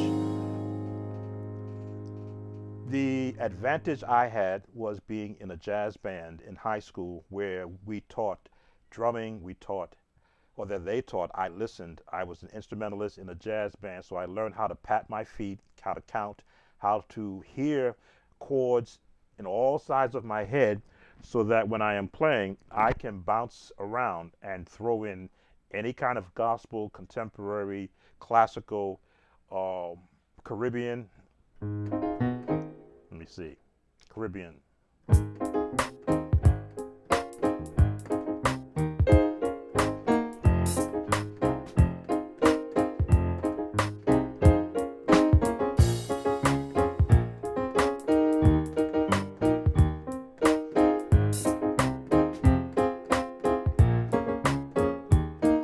The advantage I had was being in a jazz band in high school where we taught drumming, they taught, I listened. I was an instrumentalist in a jazz band, so I learned how to pat my feet, how to count, how to hear chords in all sides of my head so that when I am playing, I can bounce around and throw in any kind of gospel, contemporary, classical, Caribbean. Let me see. Caribbean.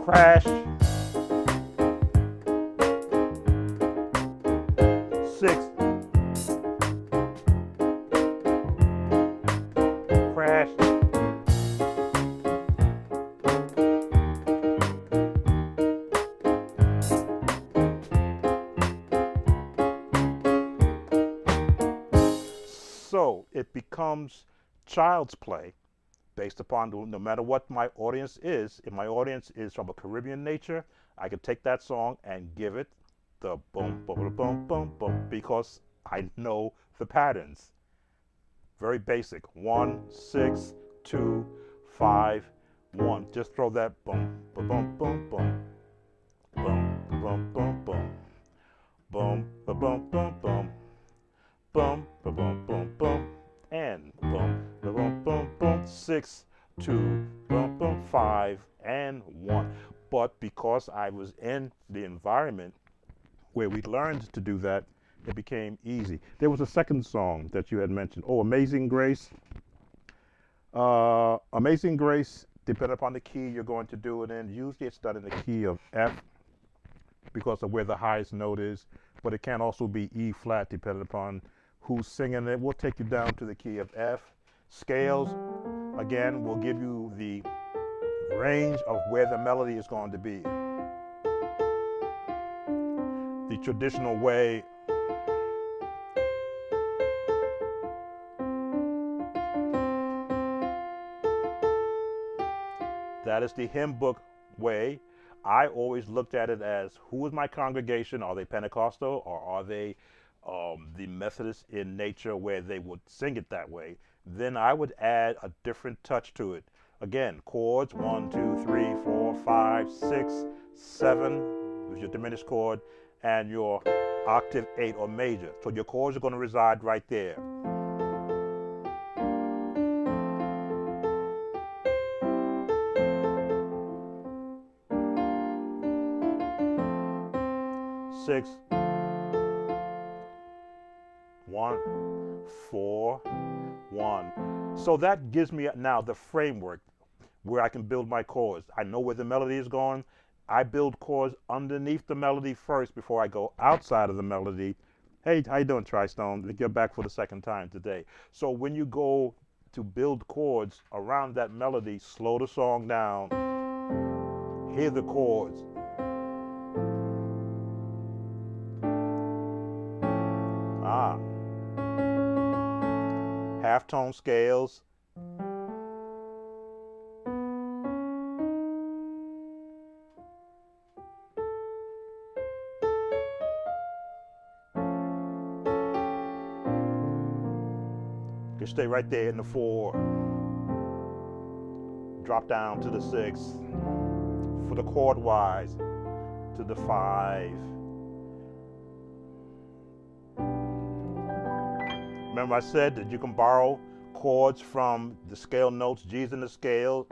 Crash. 6. Crash. So it becomes child's play based upon no matter what my audience is. If my audience is from a Caribbean nature, I can take that song and give it the boom, boom, boom, boom, boom, because I know the patterns. Very basic. 1, 6, 2, 5, 1. Just throw that boom, boom, boom, boom, boom, boom, boom, boom, boom, boom, boom, boom, boom, boom, boom, boom, boom, boom, and boom, boom, boom, boom. 6, 2, boom, boom, 5, and 1. But because I was in the environment where we learned to do that, it became easy. There was a second song that you had mentioned. Oh, Amazing Grace. Amazing Grace, depending upon the key you're going to do it in. Usually it's done in the key of F because of where the highest note is, but it can also be E flat depending upon who's singing it. We'll take you down to the key of F. Scales, again, will give you the range of where the melody is going to be. The traditional way that is the hymn book way. I always looked at it as, who is my congregation? Are they Pentecostal or are they the Methodist in nature where they would sing it that way? Then I would add a different touch to it. Again, chords, 1, 2, 3, 4, 5, 6, 7, with your diminished chord, and your octave 8 or major. So your chords are going to reside right there. Six, 1, 4, 1. So that gives me now the framework where I can build my chords. I know where the melody is going. I build chords underneath the melody first before I go outside of the melody. Hey, how you doing, Tristone? You're back for the second time today. So when you go to build chords around that melody, slow the song down, hear the chords. Halftone scales. You stay right there in the 4. Drop down to the 6. For the chord wise, to the 5. Remember I said that you can borrow chords from the scale notes, G's in the scale.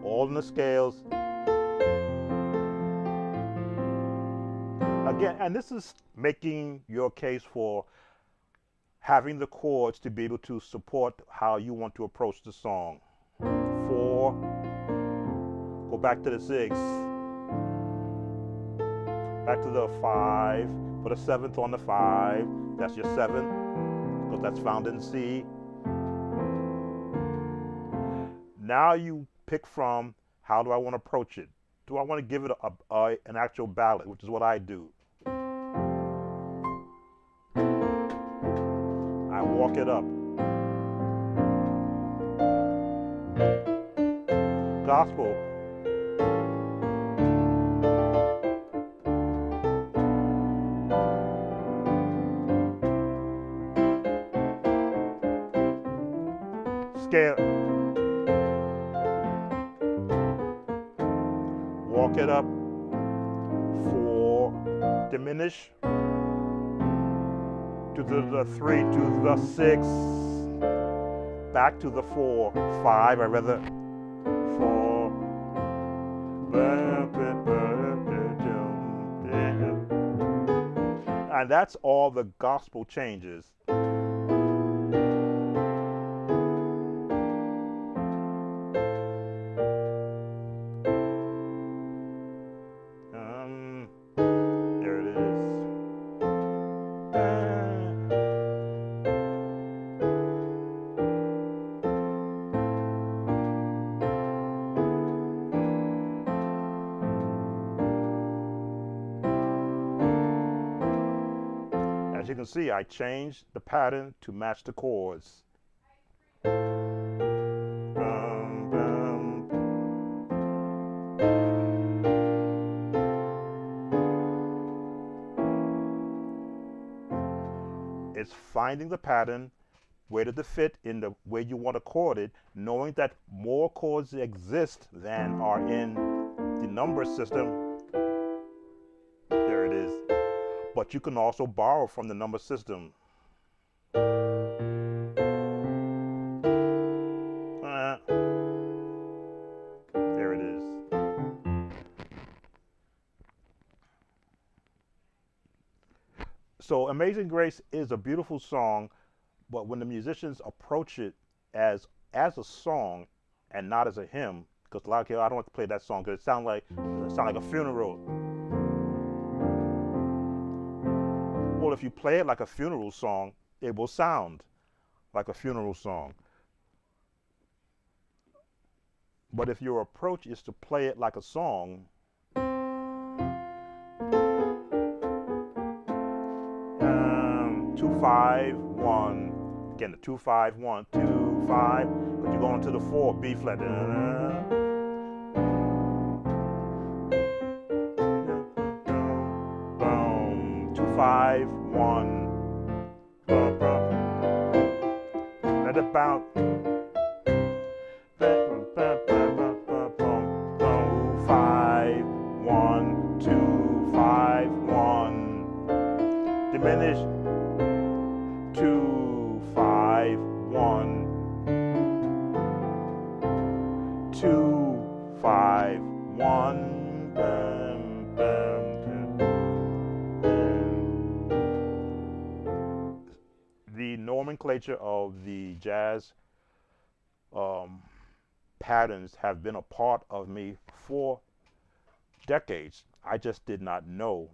All in the scales. again, and this is making your case for having the chords to be able to support how you want to approach the song. 4, go back to the 6, back to the 5, put a 7th on the 5, that's your 7th, because that's found in C. Now you pick from, how do I want to approach it? Do I want to give it an actual ballad, which is what I do. I walk it up. Gospel. Scale. Walk it up. 4, diminish. To the 3, to the 6. Back to the 4, 5, I rather 4. And that's all the gospel changes. There it is. As you can see, I changed the pattern to match the chords. It's finding the pattern, where did it fit in the way you want to chord it, knowing that more chords exist than are in the number system. There it is. But you can also borrow from the number system. There it is. So Amazing Grace is a beautiful song, but when the musicians approach it as a song and not as a hymn, because a lot of people, I don't want to play that song because it sounds like a funeral. Well, if you play it like a funeral song, it will sound like a funeral song. But if your approach is to play it like a song, 2, 5, 1. Again, the 2, 5, 1, 2, 5. But you're going to the 4, B flat. 2, 5, 1. Let it bounce. 5, 1, 2, 5, 1. Diminish. 2, 5, 1. 2, 5, 1. Bam, bam, the nomenclature of the jazz patterns have been a part of me for decades. I just did not know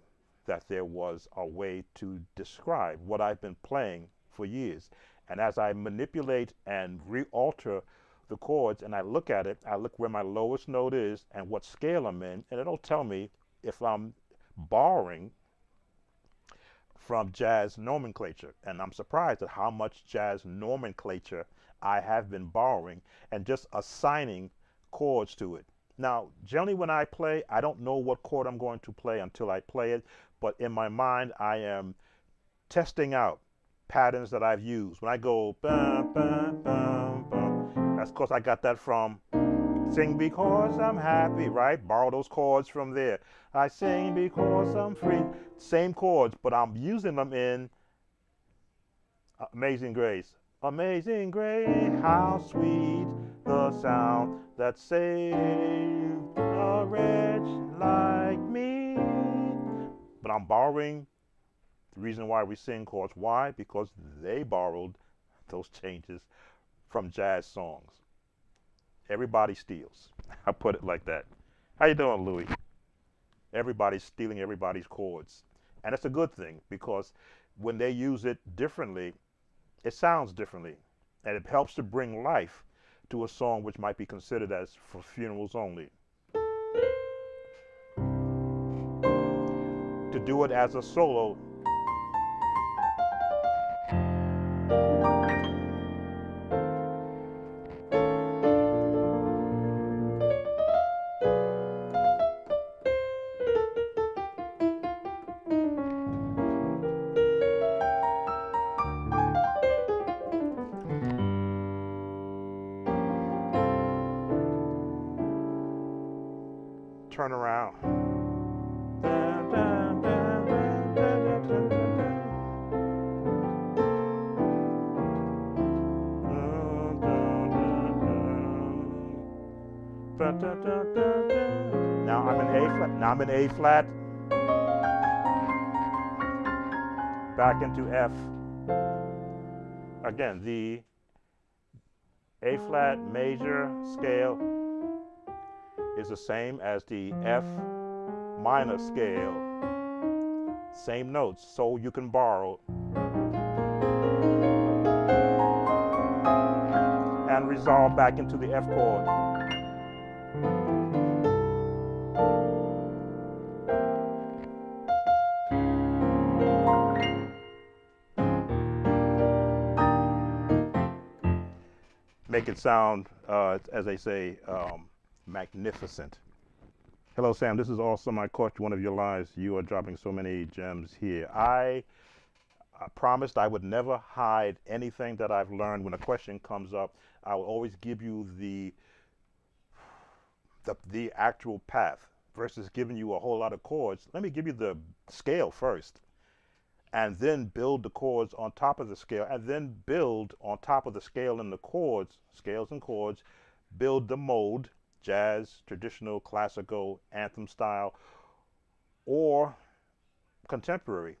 that there was a way to describe what I've been playing for years. And as I manipulate and re-alter the chords and I look at it, I look where my lowest note is and what scale I'm in, and it'll tell me if I'm borrowing from jazz nomenclature. And I'm surprised at how much jazz nomenclature I have been borrowing and just assigning chords to it. Now, generally when I play, I don't know what chord I'm going to play until I play it, but in my mind, I am testing out patterns that I've used. When I go, bum, bum, bum, bum, that's because I got that from Sing Because I'm Happy, right? Borrow those chords from there. I sing because I'm free. Same chords, but I'm using them in Amazing Grace. Amazing Grace, how sweet the sound that saved a wretch like me. But I'm borrowing the reason why we sing chords. Why? Because they borrowed those changes from jazz songs. Everybody steals. I put it like that. How you doing, Louis? Everybody's stealing everybody's chords. And it's a good thing because when they use it differently, it sounds differently. And it helps to bring life to a song which might be considered as for funerals only. To do it as a solo, turn around. Now I'm in A flat. Now I'm in A flat. Back into F. Again, the A flat major scale is the same as the F minor scale. Same notes, so you can borrow and resolve back into the F chord. Make it sound, as they say, magnificent. Hello, Sam. This is awesome. I caught one of your lives. You are dropping so many gems here. I promised I would never hide anything that I've learned. When a question comes up, I will always give you the actual path versus giving you a whole lot of chords. Let me give you the scale first, and then build the chords on top of the scale, and then build on top of the scale and the chords, scales and chords, build the mode, jazz, traditional, classical, anthem style, or contemporary,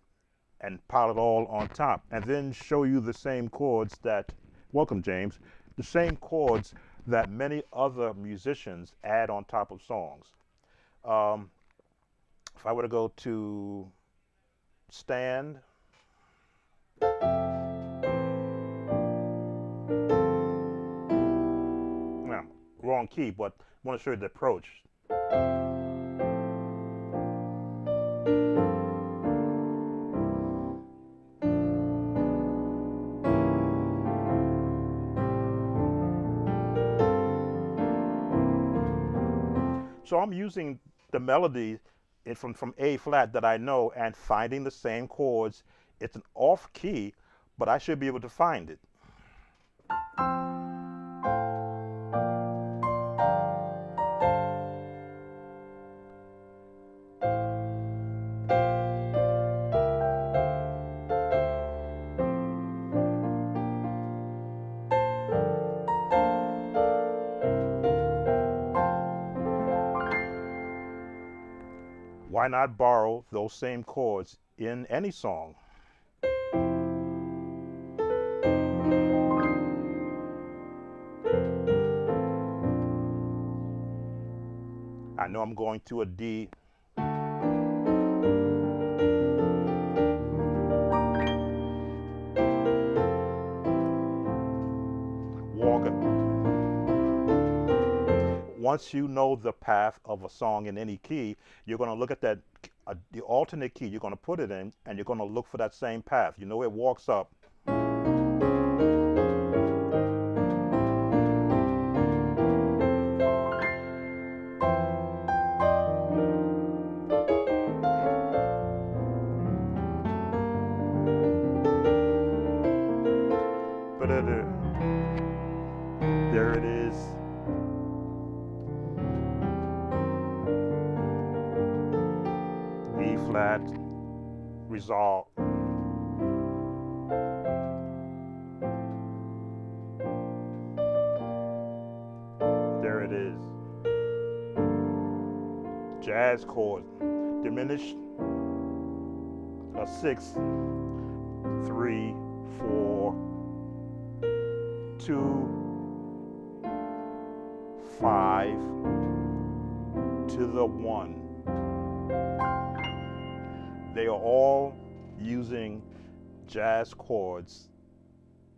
and pile it all on top, and then show you the same chords that, welcome James, the same chords that many other musicians add on top of songs. If I were to go to stand, well, wrong key, but I want to show you the approach. So I'm using the melody from A flat that I know and finding the same chords. It's an off key, but I should be able to find it. Why not borrow those same chords in any song? I know I'm going to a D. Walk it. Once you know the path of a song in any key, you're going to look at that, the alternate key you're going to put it in, and you're going to look for that same path. You know it walks up. There it is. E flat, resolve. There it is. Jazz chord, diminished, a 6, 3, 4, 2, 5 to the 1. They are all using jazz chords,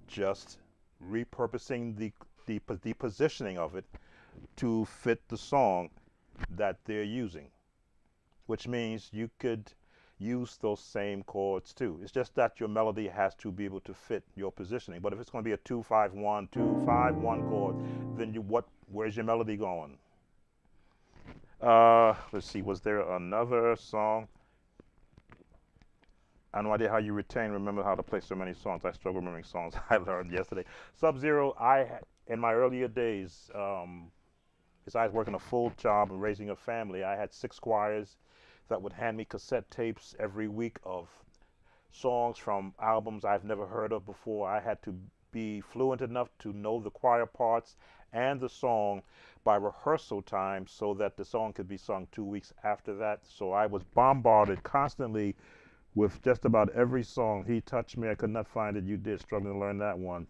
just repurposing the positioning of it to fit the song that they're using, which means you could use those same chords too. It's just that your melody has to be able to fit your positioning. But if it's going to be a 2-5-1, 2-5-1 chord, then where's your melody going? Let's see, was there another song? I have no idea how you remember how to play so many songs. I struggle remembering songs I learned yesterday. Sub-Zero, in my earlier days, besides working a full job and raising a family, I had 6 choirs that would hand me cassette tapes every week of songs from albums I've never heard of before. I had to be fluent enough to know the choir parts and the song by rehearsal time so that the song could be sung 2 weeks after that. So I was bombarded constantly with just about every song. He Touched Me, I Could Not Find It, You Did, struggling to learn that one.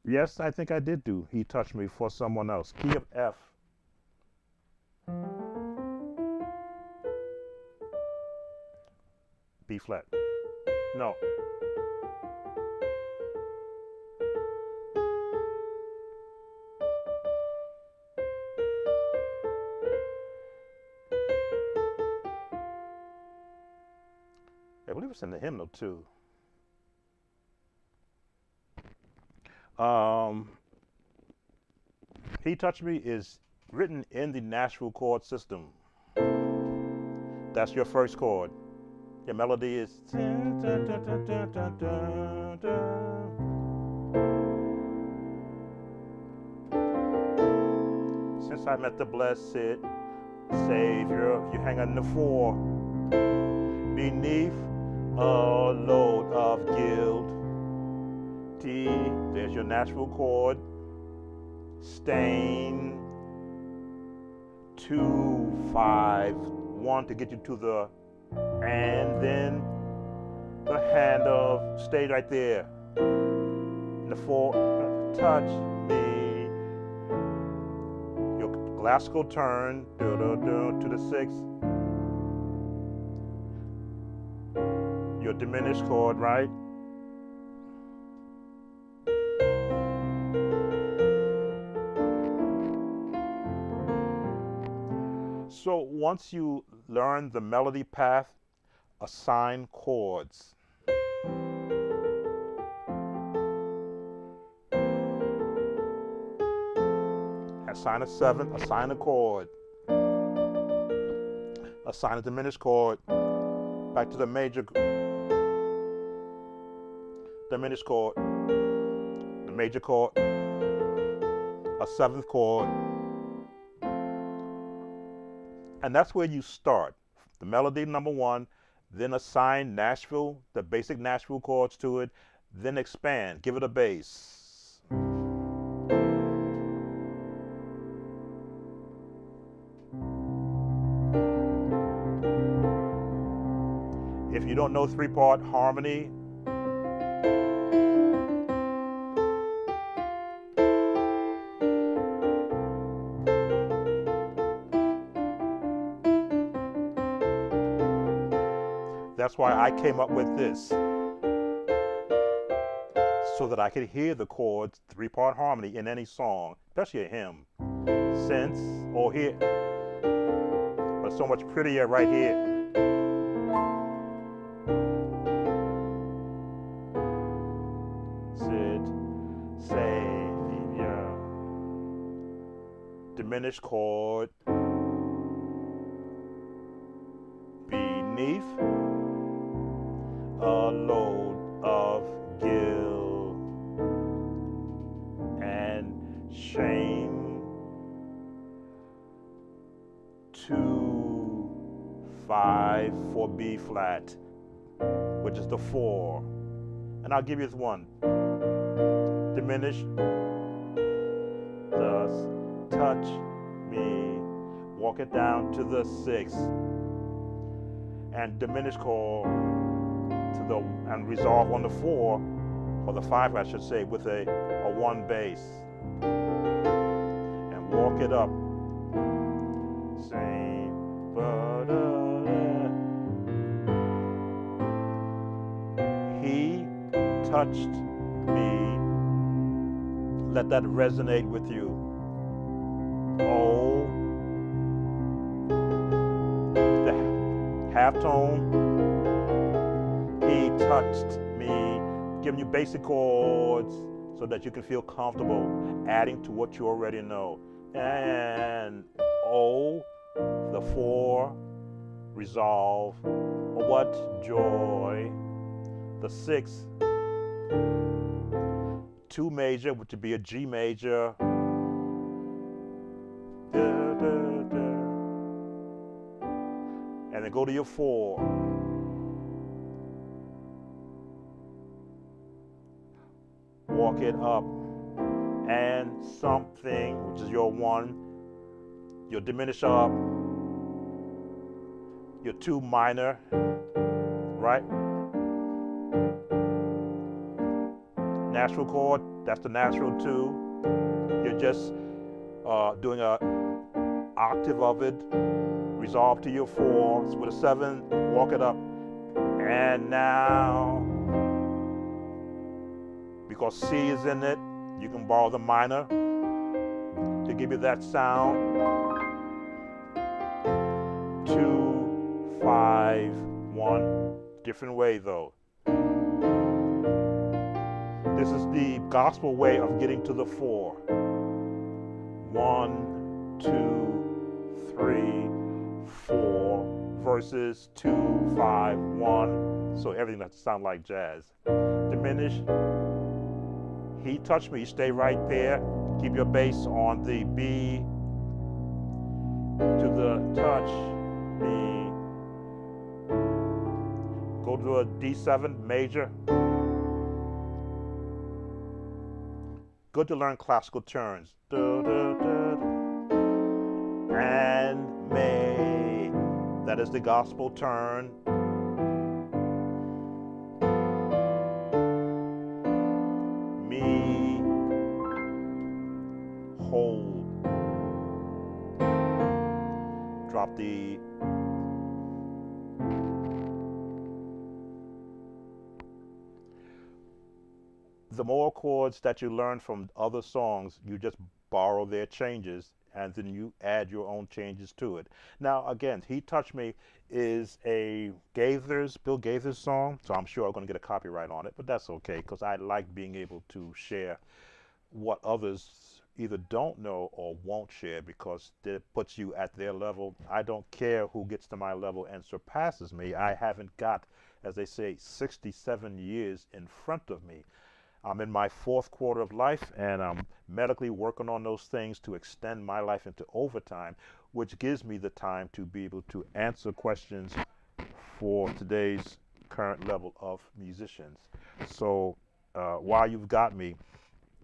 Yes, I think I did do He Touched Me for someone else. Key of F. B flat. No. I believe it's in the hymnal too. He Touched Me is written in the Nashville chord system. That's your first chord. Your melody is. Since I met the blessed Savior, you hang on the 4. Beneath a load of guilt. T, there's your Nashville chord. Stain. 2, 5, 1 to get you to the, and then the hand of, stay right there. And the 4, touch me. Your classical turn, to the 6. Your diminished chord, right? So once you learn the melody path, assign chords. Assign a 7, assign a chord. Assign a diminished chord. Back to the major, diminished chord, the major chord, a 7th chord. And that's where you start. The melody, number 1, then assign Nashville, the basic Nashville chords to it, then expand, give it a bass. If you don't know 3-part harmony, that's why I came up with this, so that I could hear the chords, 3-part harmony in any song, especially a hymn. Since, or here, but so much prettier right here. Savior, diminished chord, beneath a load of guilt and shame. 2, 5 for B flat, which is the 4. And I'll give you this one. Diminish, thus, touch me, walk it down to the 6. and diminished chord to the and resolve on the 4 or the 5 I should say with a 1 bass and walk it up. Sing, he touched me. Let that resonate with you. Oh, the half tone. He touched me, giving you basic chords so that you can feel comfortable adding to what you already know. And oh, the 4, resolve. Oh, what joy. The 6, 2 major, which would be a G major. Da, da, da. And then go to your 4. Walk it up. And something, which is your 1. Your diminish up. Your 2 minor, right? Natural chord, that's the natural 2. You're just doing a octave of it. Resolve to your 4 with a 7. Walk it up. And now, because C is in it, you can borrow the minor to give you that sound. 2, 5, 1. Different way though. This is the gospel way of getting to the 4. 1, 2, 3, 4 versus 2, 5, 1. So everything that sounds like jazz. Diminish. He touched me. Stay right there. Keep your bass on the B to the touch me. Go to a D7 major. Good to learn classical turns. And may. That is the gospel turn. Me. Hold. Drop the more chords that you learn from other songs, you just borrow their changes and then you add your own changes to it. Now, again, He Touched Me is a Bill Gaither's song, so I'm sure I'm going to get a copyright on it, but that's okay because I like being able to share what others either don't know or won't share because it puts you at their level. I don't care who gets to my level and surpasses me. I haven't got, as they say, 67 years in front of me. I'm in my 4th quarter of life and I'm medically working on those things to extend my life into overtime, which gives me the time to be able to answer questions for today's current level of musicians. So while you've got me,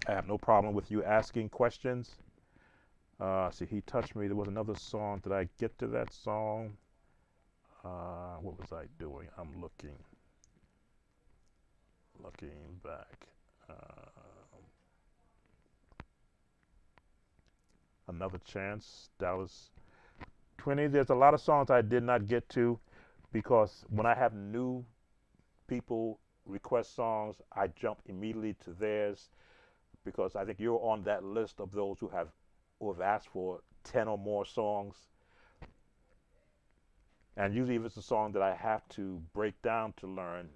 I have no problem with you asking questions. See, He Touched Me. There was another song. Did I get to that song? What was I doing? I'm looking back. Another Chance, Dallas 20. There's a lot of songs I did not get to because when I have new people request songs, I jump immediately to theirs because I think you're on that list of those who have asked for 10 or more songs. And usually if it's a song that I have to break down to learn,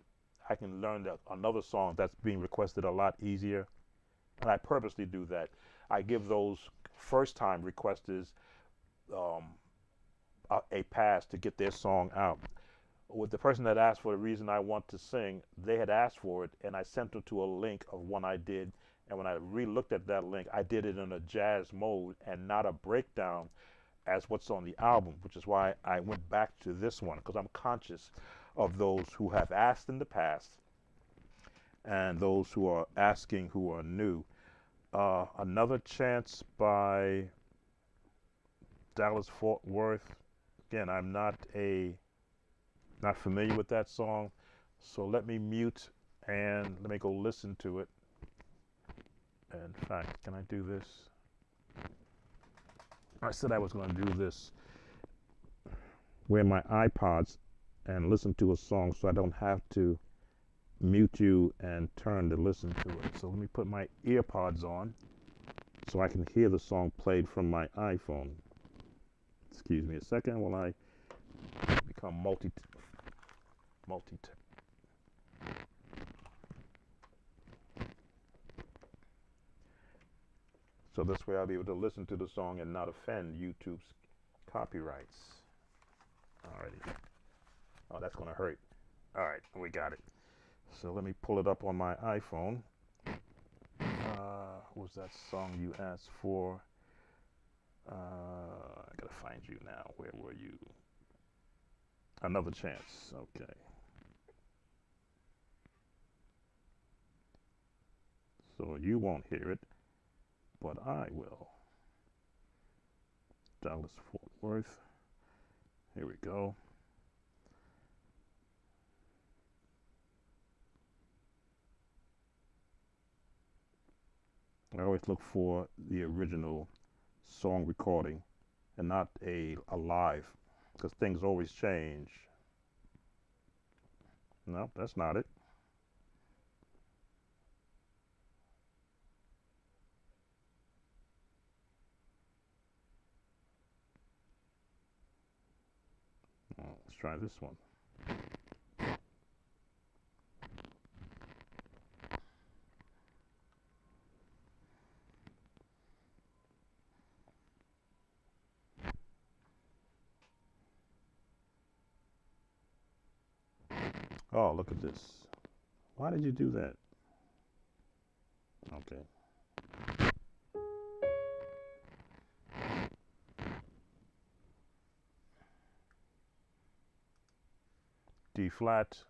I can learn another song that's being requested a lot easier. And I purposely do that. I give those first-time requesters a pass to get their song out. With the person that asked for the reason I want to sing, they had asked for it, and I sent them to a link of one I did. And when I re-looked at that link, I did it in a jazz mode and not a breakdown as what's on the album, which is why I went back to this one, because I'm conscious of those who have asked in the past and those who are asking who are new. Another Chance by Dallas Fort Worth. Again, I'm not Not familiar with that song, so let me mute and let me go listen to it. In fact, can I do this? I said I was going to do this. Wear my iPods and listen to a song so I don't have to mute you and turn to listen to it. So let me put my earpods on so I can hear the song played from my iPhone. Excuse me a second while I become multi. So this way I'll be able to listen to the song and not offend YouTube's copyrights. Alrighty. Oh, that's gonna hurt. All right, we got it. So let me pull it up on my iPhone. What was that song you asked for? I gotta find you now. Where were you? Another Chance. Okay. So you won't hear it, but I will. Dallas Fort Worth. Here we go. I always look for the original song recording and not a live, because things always change. No, that's not it. Let's try this one. Oh, look at this. Why did you do that? Okay. D flat.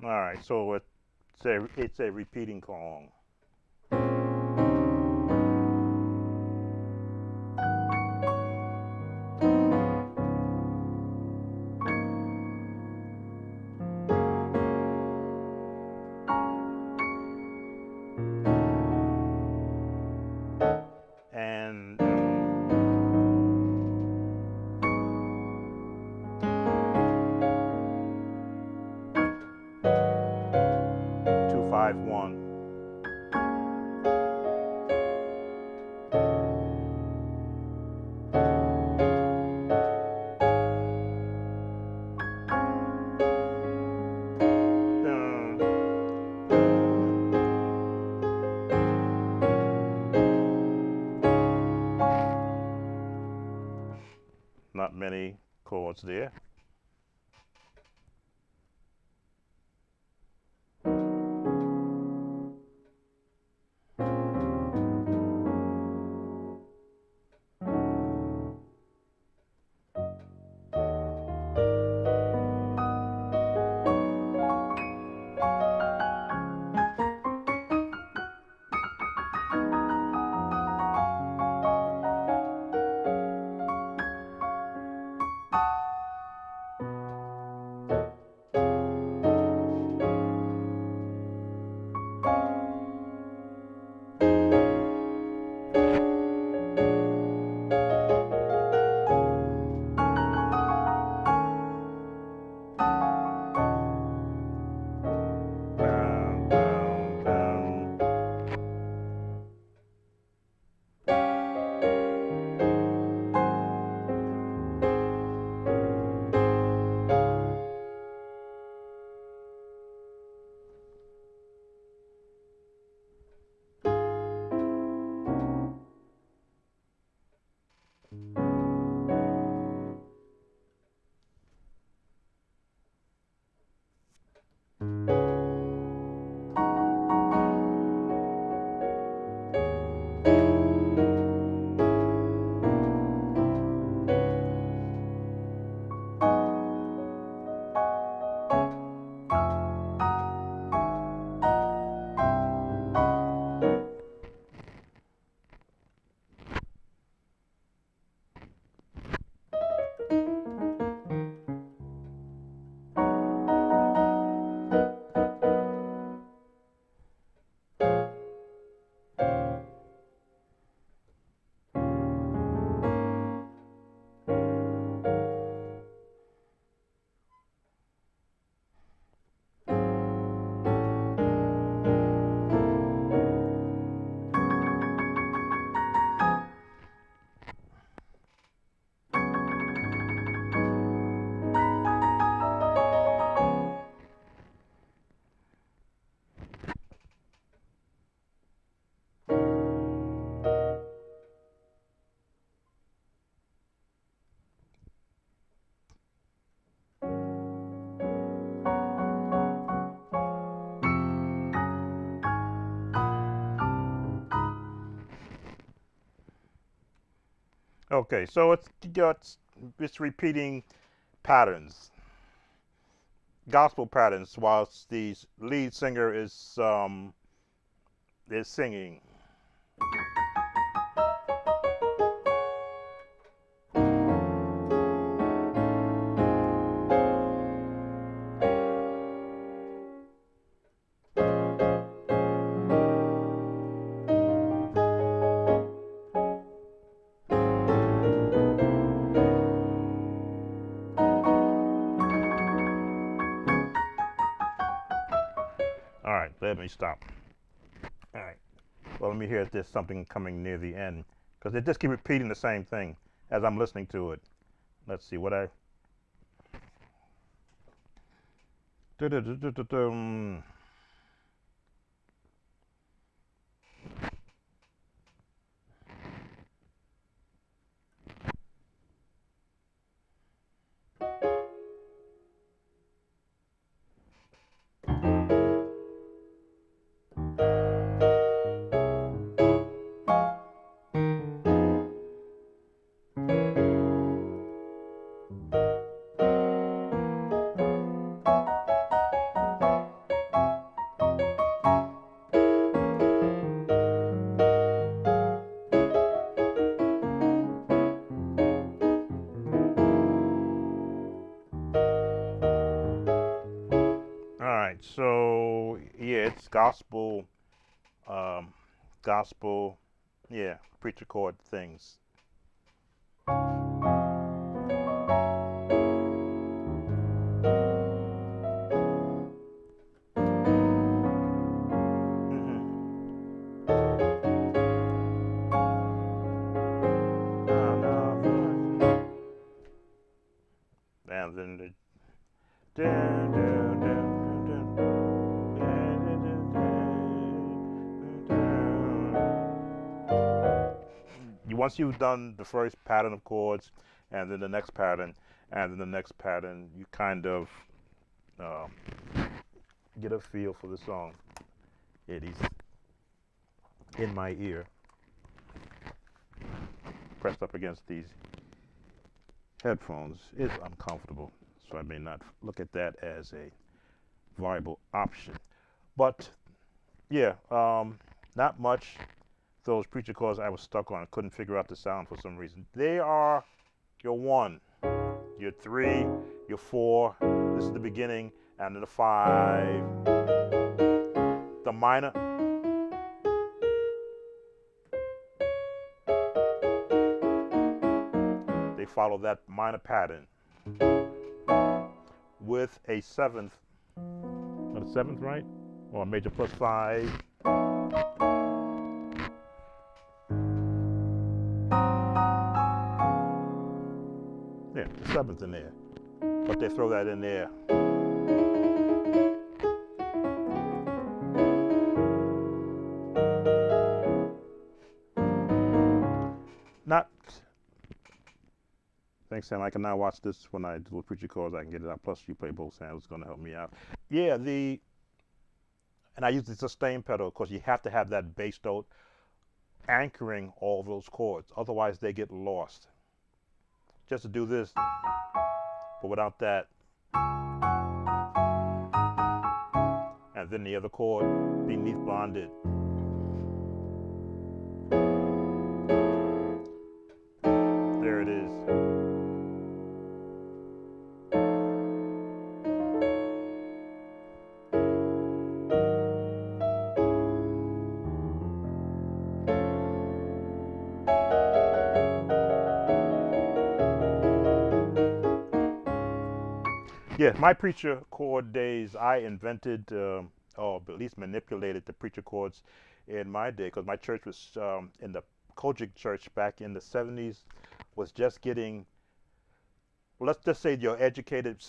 All right, so it's a repeating song. And 251. Not many chords there. Okay, so it's repeating patterns, gospel patterns, whilst the lead singer is singing. All right, let me stop. All right. Well, let me hear if there's something coming near the end, because they just keep repeating the same thing as I'm listening to it. Let's see what I. Du-du-du-du-du-dum. All right, so yeah, it's gospel, um, gospel, yeah, preacher chord things. Hmm. And then the. Dun, dun, dun, dun, once you've done the first pattern of chords, and then the next pattern, and then the next pattern, you kind of um, get a feel for the song. It is in my ear, pressed up against these headphones, is uncomfortable, so I may not look at that as a viable option. But yeah, not much. Those preacher chords I was stuck on, I couldn't figure out the sound for some reason. They are your 1, your 3, your 4. This is the beginning, and then the 5. The minor. They follow that minor pattern with a 7th. Not a 7th, right? Or a major plus 5. Yeah, the 7th in there. But they throw that in there. Not. Thanks, Sam. I can now watch this when I do preacher chords. I can get it out. Plus, you play both sounds. It's going to help me out. Yeah, and I use the sustain pedal because you have to have that bass note anchoring all those chords. Otherwise, they get lost. Just to do this, but without that. And then the other chord beneath blonded. There it is. Yeah, my preacher chord days, I invented, or at least manipulated the preacher chords in my day, because my church was in the Kojic church back in the 70s, was just getting, well, let's just say your educated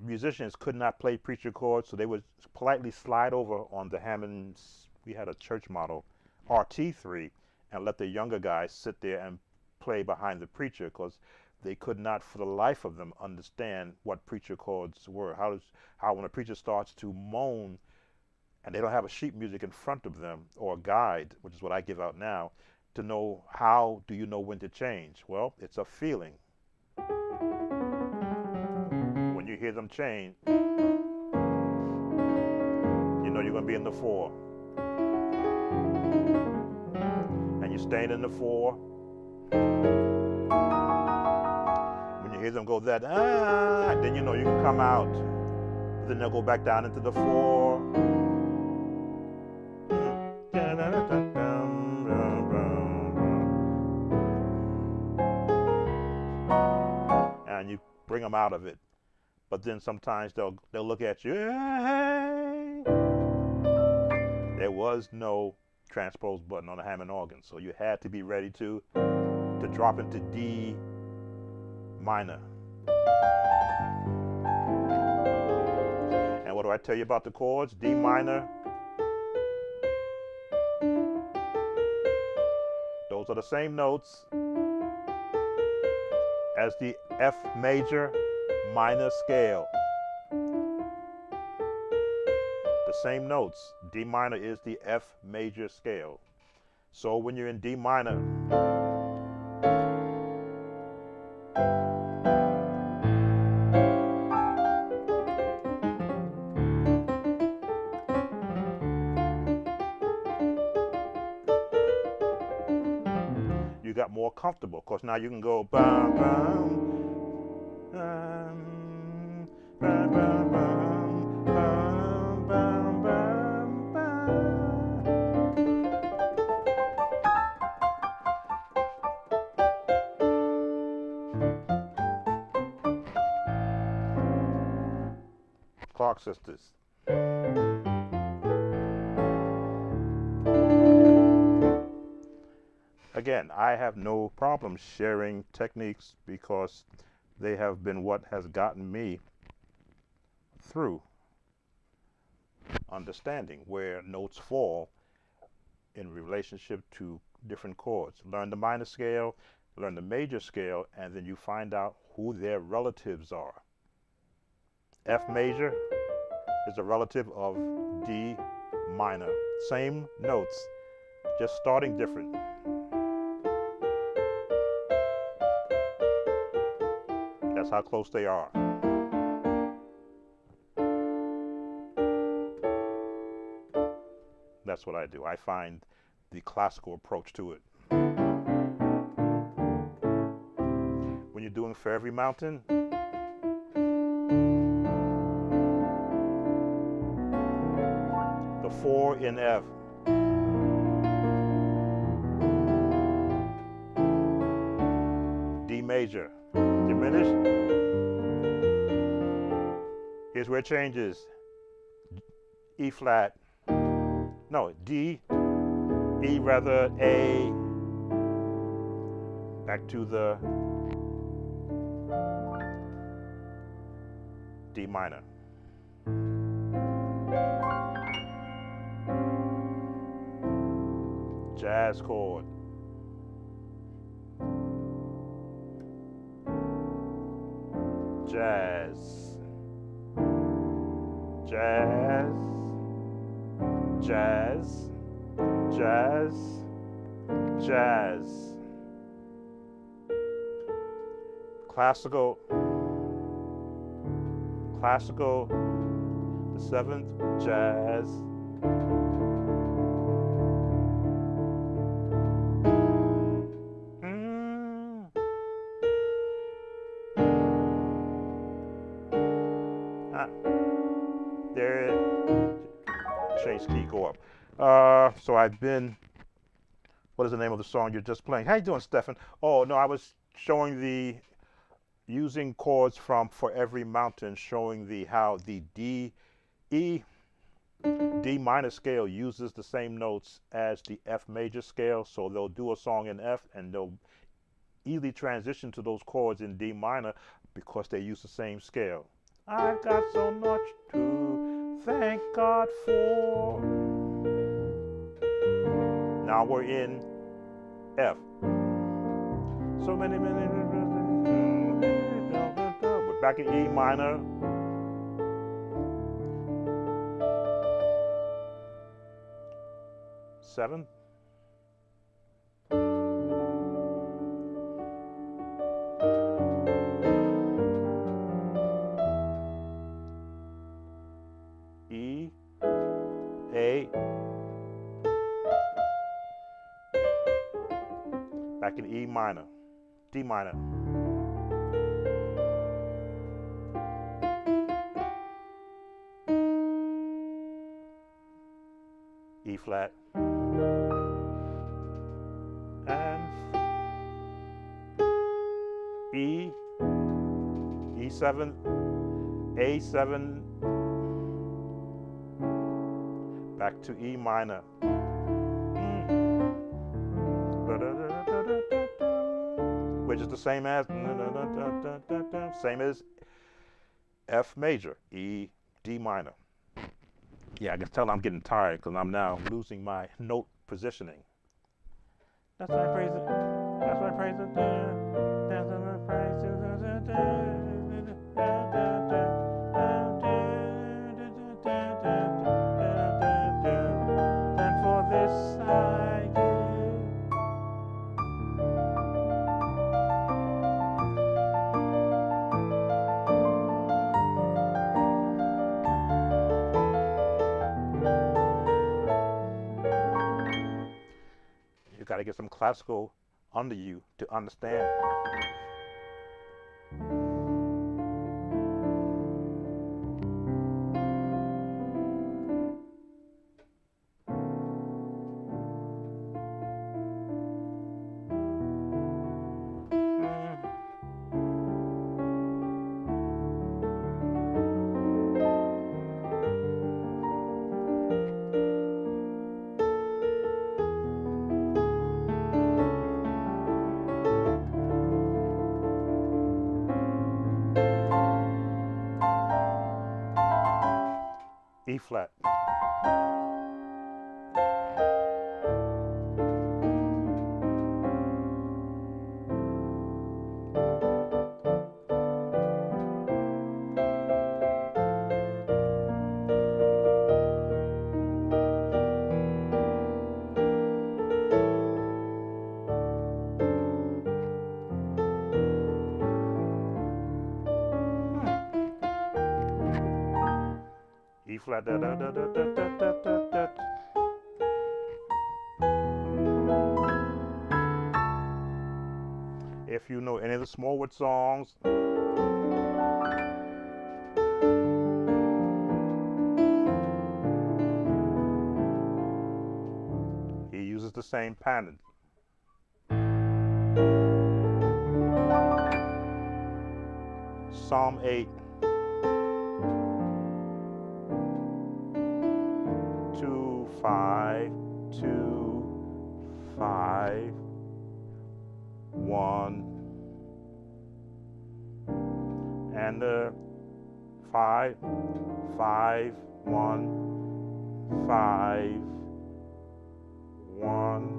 musicians could not play preacher chords, so they would politely slide over on the Hammonds. We had a church model, RT3, and let the younger guys sit there and play behind the preacher, because they could not for the life of them understand what preacher chords were. How when a preacher starts to moan and they don't have a sheet music in front of them or a guide, which is what I give out now, to know how do you know when to change? Well, it's a feeling. When you hear them change, you know you're going to be in the 4. And you're staying in the 4. When you hear them go that, then you know you can come out. Then they'll go back down into the 4. And you bring them out of it. But then sometimes they'll look at you. Hey. There was no transpose button on a Hammond organ, so you had to be ready to drop into D minor. And what do I tell you about the chords? D minor. Those are the same notes as the F major minor scale. The same notes. D minor is the F major scale. So when you're in D minor, you got more comfortable, because now you can go bum, bum, bum, bum, bum, bum, bum, bum, bum. Clark sisters. Again, I have no problem sharing techniques because they have been what has gotten me through understanding where notes fall in relationship to different chords. Learn the minor scale, learn the major scale, and then you find out who their relatives are. F major is a relative of D minor. Same notes, just starting different. That's how close they are. That's what I do. I find the classical approach to it. When you're doing For Every Mountain, the 4 in F. D major, diminished. Here's where it changes. E flat. No, D, E rather, A, back to the D minor. Jazz chord. Jazz. Jazz. Jazz. Jazz. Jazz. Classical. Classical. The 7th. Jazz. There it change key, go up. So I've been, what is the name of the song you're just playing? How you doing, Stefan? Oh no, I was showing the using chords from For Every Mountain, showing the how the D minor scale uses the same notes as the F major scale. So they'll do a song in F and they'll easily transition to those chords in D minor because they use the same scale. I've got so much to thank God for. Now we're in F. So many. We're back in E minor. Seven. E, A, back in E minor, D minor, E flat, and E, E7, A7, back to E minor, which is the same as F major, E, D minor. Yeah, I can tell I'm getting tired because I'm now losing my note positioning. That's why I praise it. That's why I praise it. That's why I praise it. And for this I give. You got to get some classical under you to understand. E flat. E flat. Da, da, da, da, da, da, da, da. If you know any of the Smallwood songs, he uses the same pattern. Psalm 8, 2, 5, 2, 5, 1, and 5, 5, 1, 5, 1.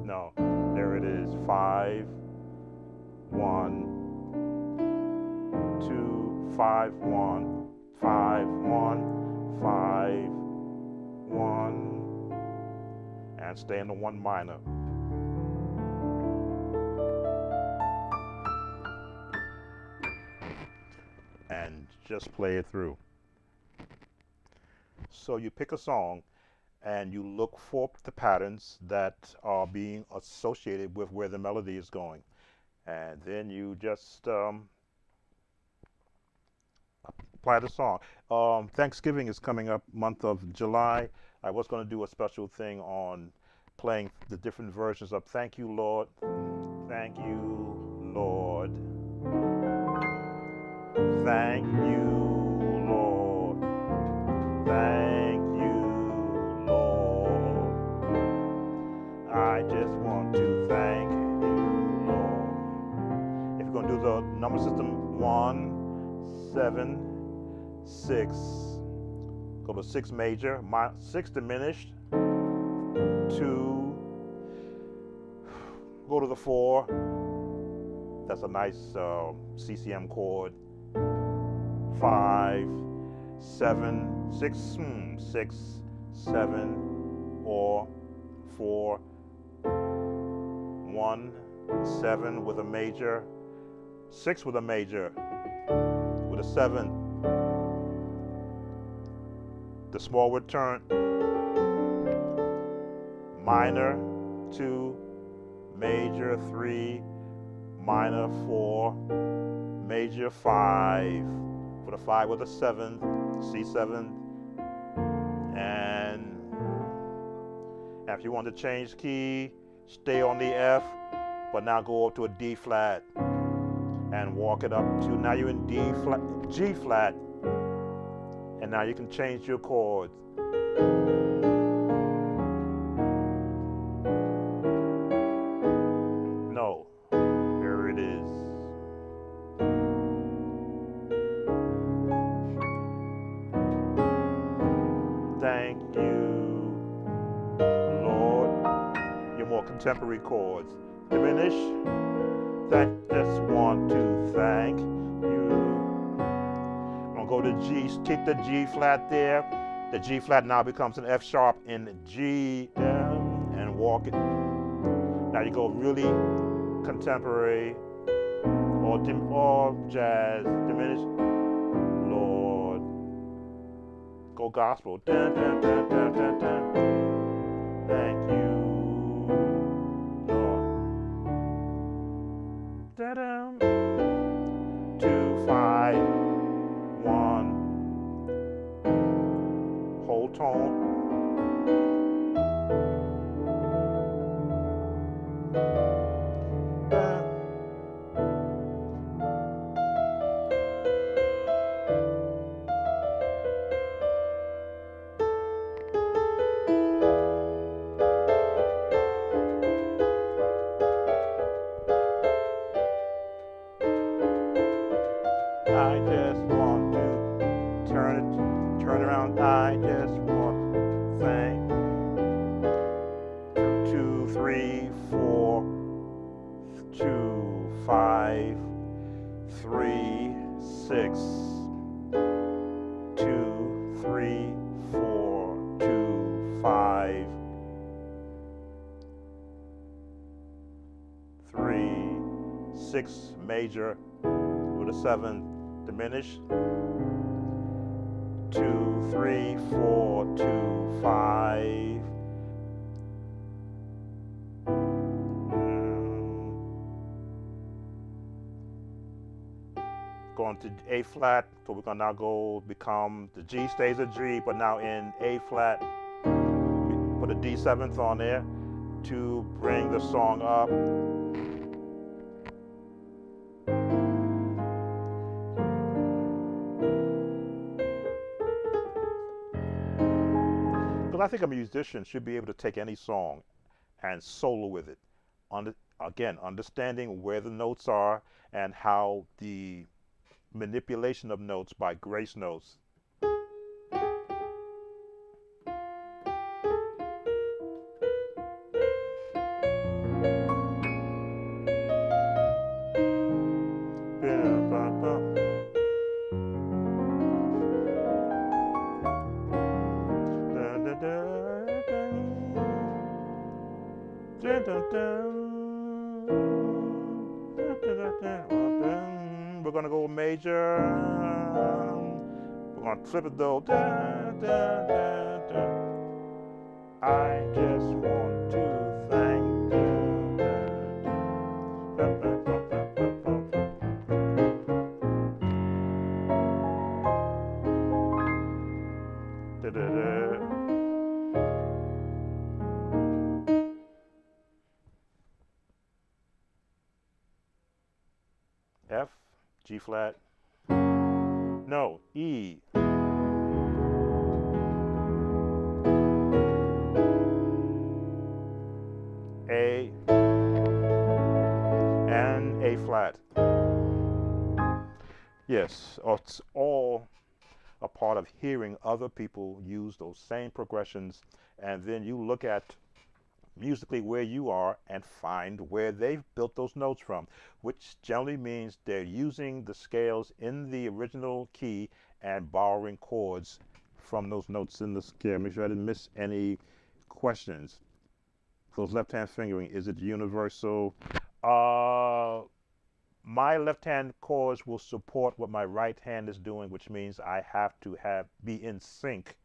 No, there it is. 5, 1, 2, 5, 1, 5, 1, 5, 1, and stay in the 1 minor. And just play it through. So you pick a song and you look for the patterns that are being associated with where the melody is going. And then you just apply the song. Thanksgiving is coming up, month of July. I was going to do a special thing on playing the different versions of Thank You, Lord. Thank you, Lord. Thank you, Lord. Thank you, Lord. I just want to thank you, Lord. If you're going to do the number system, 1, 7, 6. Go to 6 major, 6 diminished, 2. Go to the 4. That's a nice CCM chord. 5, 7, 6, 6, 7, or 4, 1, 7 with a major, 6 with a major, 7th, the small return, minor 2, major 3, minor 4, major 5, for the 5 with the 7th, C7, and if you want to change key, stay on the F, but now go up to a D flat and walk it up to, now you're in D flat, G flat, and now you can change your chords. No, here it is. Thank you, Lord. Your more contemporary chords. Diminish. Just want to thank you. I'm gonna go to G, keep the G flat there. The G flat now becomes an F sharp in G, and walk it. Now you go really contemporary or jazz, diminish. Lord, go gospel. Dun, dun, dun, dun, dun, dun. Thank you, Lord. 2, 5, 1. Whole tone. I just want to turn around. I just want to thank 2, 3, 4, 2, 5, 3, 6, 2, 3, 4, 2, 5, 3, 6 major with a 7. Diminish. 2, 3, 4, 2, 5. Going to A flat, so we're gonna now go become, the G stays a G, but now in A flat. We put a D7th on there to bring the song up. Because I think a musician should be able to take any song and solo with it. Again, understanding where the notes are and how the manipulation of notes by grace notes. We're gonna go major. We're gonna flip it though. I just want to thank you. F, G flat, no, E, A, and A flat. Yes, it's all a part of hearing other people use those same progressions, and then you look at musically where you are and find where they've built those notes from, which generally means they're using the scales in the original key and borrowing chords from those notes in the scale. Make sure I didn't miss any questions. Those left hand fingering, is it universal? my left hand chords will support what my right hand is doing, which means I have to be in sync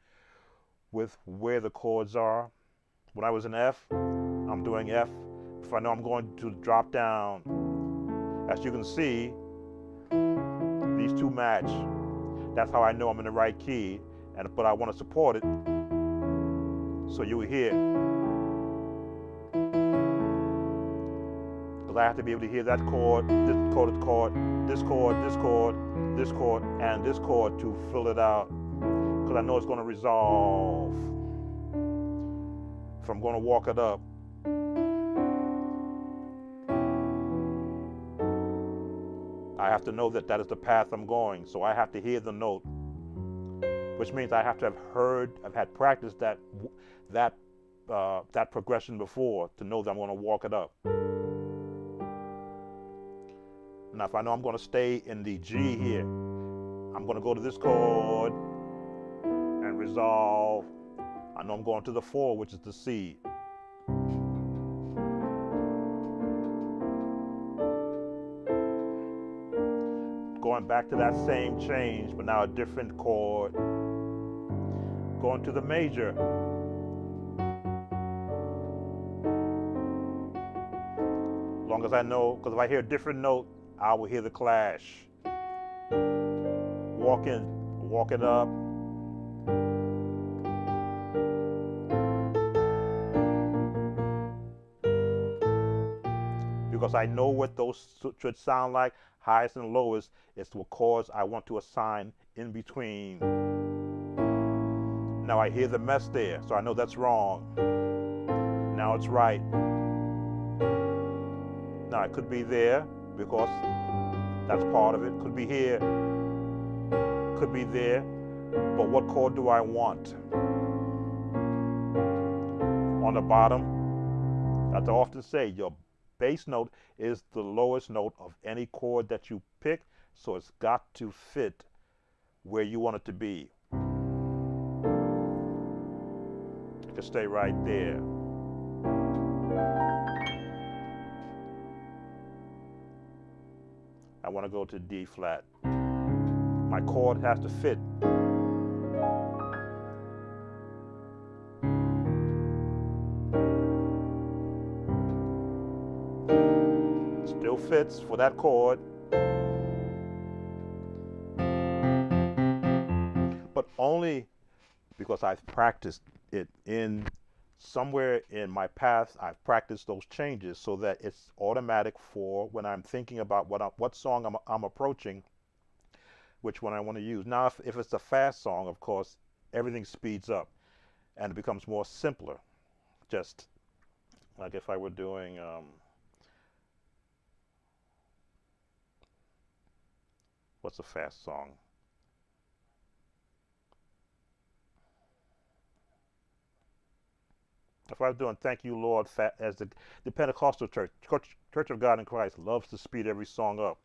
with where the chords are. When I was in F, I'm doing F. If I know I'm going to drop down, as you can see, these two match. That's how I know I'm in the right key, but I want to support it. So you will hear, because I have to be able to hear that chord, this chord, this chord, this chord, this chord, this chord, and this chord to fill it out, because I know it's going to resolve. If I'm going to walk it up, I have to know that that is the path I'm going. So I have to hear the note, which means I have to I've had practice that progression before to know that I'm going to walk it up. Now, if I know I'm going to stay in the G here, I'm going to go to this chord and resolve. I know I'm going to the 4, which is the C. Going back to that same change, but now a different chord. Going to the major. As long as I know, because if I hear a different note, I will hear the clash. Walk it up. Because I know what those should sound like, highest and lowest, is the chords I want to assign in between. Now I hear the mess there, so I know that's wrong. Now it's right. Now it could be there, because that's part of it. Could be here, could be there, but what chord do I want? On the bottom, as I often say, your bass note is the lowest note of any chord that you pick, so it's got to fit where you want it to be. It can stay right there. I want to go to D flat. My chord has to fit. Still fits for that chord. But only because I've practiced it in somewhere in my path. I've practiced those changes so that it's automatic for when I'm thinking about what song I'm approaching, which one I want to use. Now, if it's a fast song, of course, everything speeds up and it becomes more simpler. Just like if I were doing what's a fast song? If I was doing Thank You, Lord, as the Pentecostal Church of God in Christ loves to speed every song up.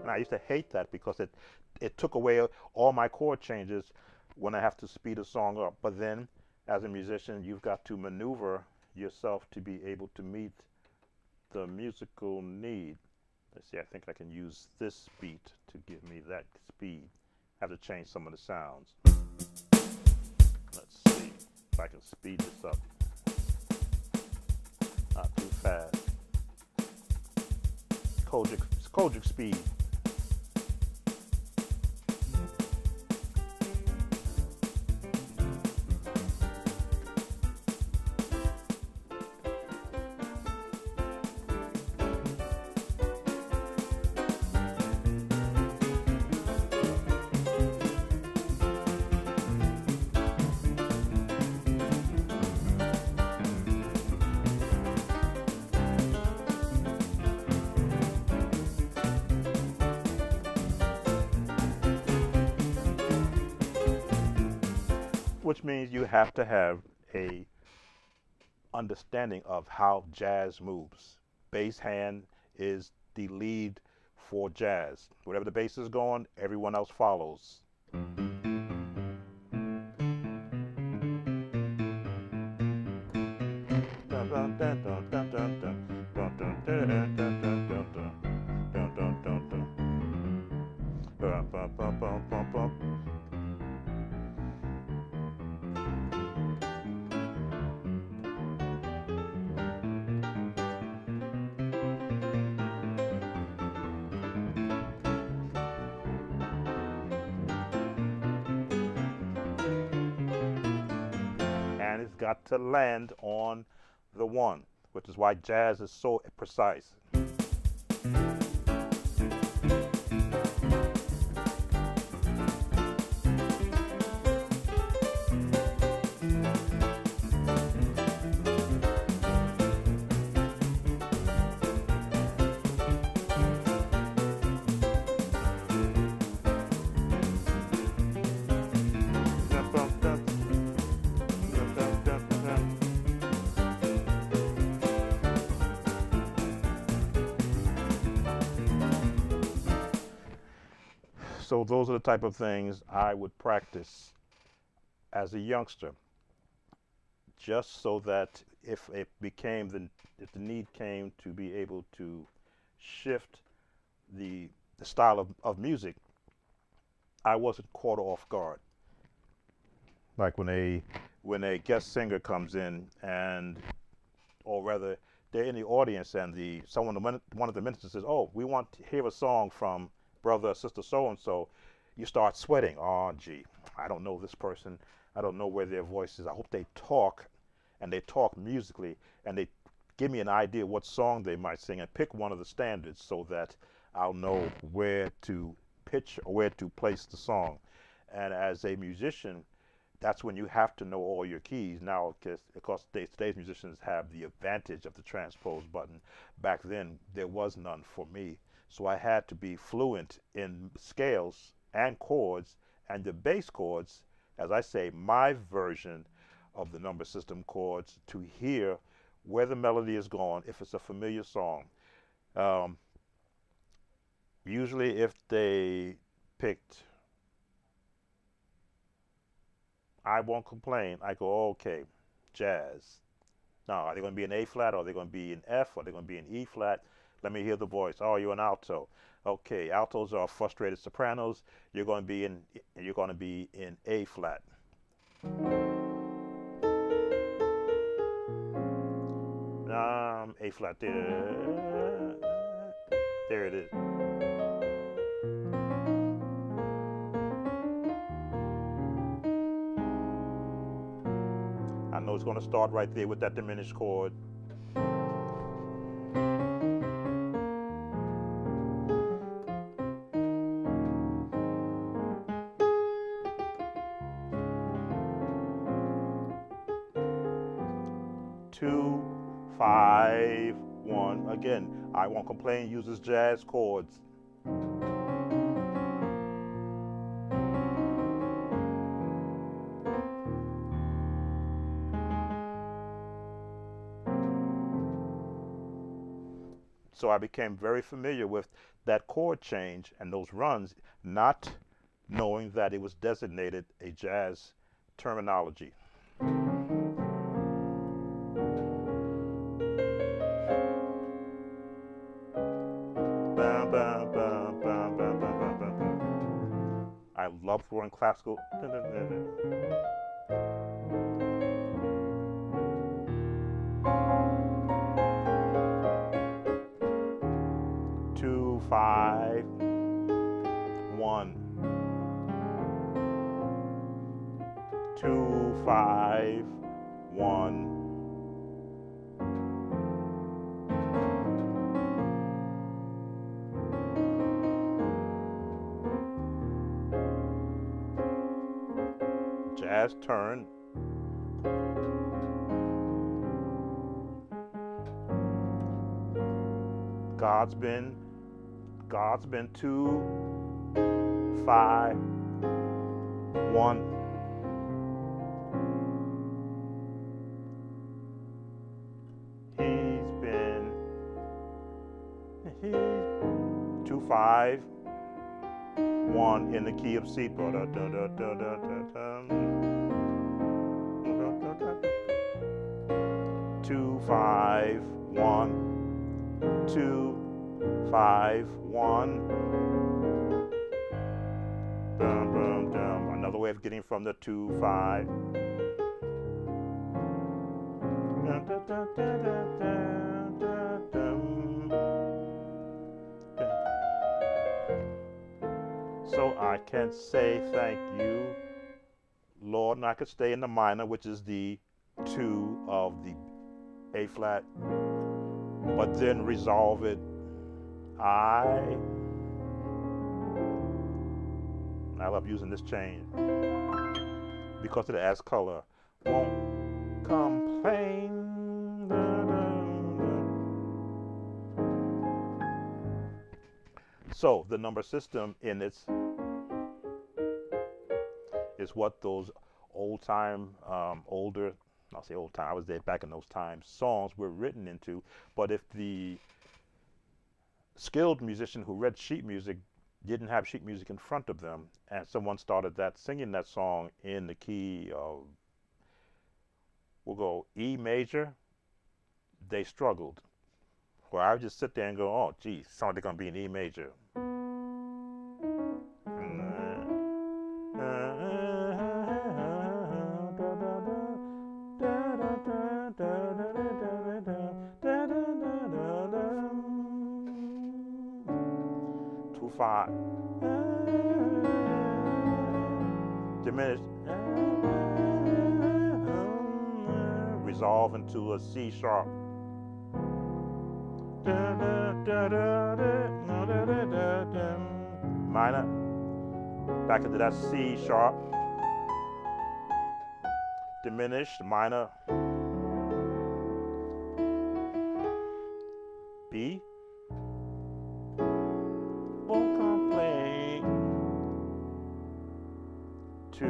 And I used to hate that because it took away all my chord changes when I have to speed a song up. But then, as a musician, you've got to maneuver yourself to be able to meet the musical need. Let's see, I think I can use this beat to give me that speed. I have to change some of the sounds. Let's see if I can speed this up. Not too fast. Kojic speed. Which means you have to have a understanding of how jazz moves. Bass hand is the lead for jazz. Whatever the bass is going, everyone else follows. And it's got to land on the one, which is why jazz is so precise. So those are the type of things I would practice as a youngster, just so that if the need came to be able to shift the style of music, I wasn't caught off guard. Like when a guest singer comes in, and or rather they're in the audience, and one of the ministers says, "Oh, we want to hear a song from brother or sister so and so," you start sweating. Oh, gee, I don't know this person. I don't know where their voice is. I hope they talk, and they talk musically, and they give me an idea what song they might sing, and pick one of the standards so that I'll know where to pitch or where to place the song. And as a musician, that's when you have to know all your keys. Now, because today's musicians have the advantage of the transpose button. Back then, there was none for me. So I had to be fluent in scales and chords, and the bass chords, as I say, my version of the number system chords, to hear where the melody is going if it's a familiar song. Um, Usually if they picked I Won't Complain, I go, oh, okay, jazz. Now, are they going to be in A flat, or are they going to be in F, or are they going to be in E flat? Let me hear the voice. Oh, you're an alto. Okay, altos are frustrated sopranos. You're going to be in A flat. A flat there. There it is. I know it's going to start right there with that diminished chord. Two, 5, 1. Again, I Won't Complain uses jazz chords. So I became very familiar with that chord change and those runs, not knowing that it was designated a jazz terminology. I love throwing classical. 2, 5, 1. 2, 5, 1. Jazz turn. God's been 2, 5, 1. He's 2, 5. 5, 1 in the key of C. 2, 5, 1, 2, 5, 1. Dum, dum, dum. Another way of getting from the 2, 5. So I can say thank you, Lord, and I could stay in the minor, which is the 2 of the A flat, but then resolve it. I love using this chain because of the as color. Won't complain. So the number system in its is what those old time, older, I'll say old time, I was there back in those times, songs were written into. But if the skilled musician who read sheet music didn't have sheet music in front of them, and someone started singing that song in the key of, we'll go E major, they struggled. Where I would just sit there and go, oh, geez, somebody's gonna be in E major. Two, 5. Diminished. Resolve into a C sharp. Minor. Back into that C sharp. Diminished. Minor. B. Won't complain. 2.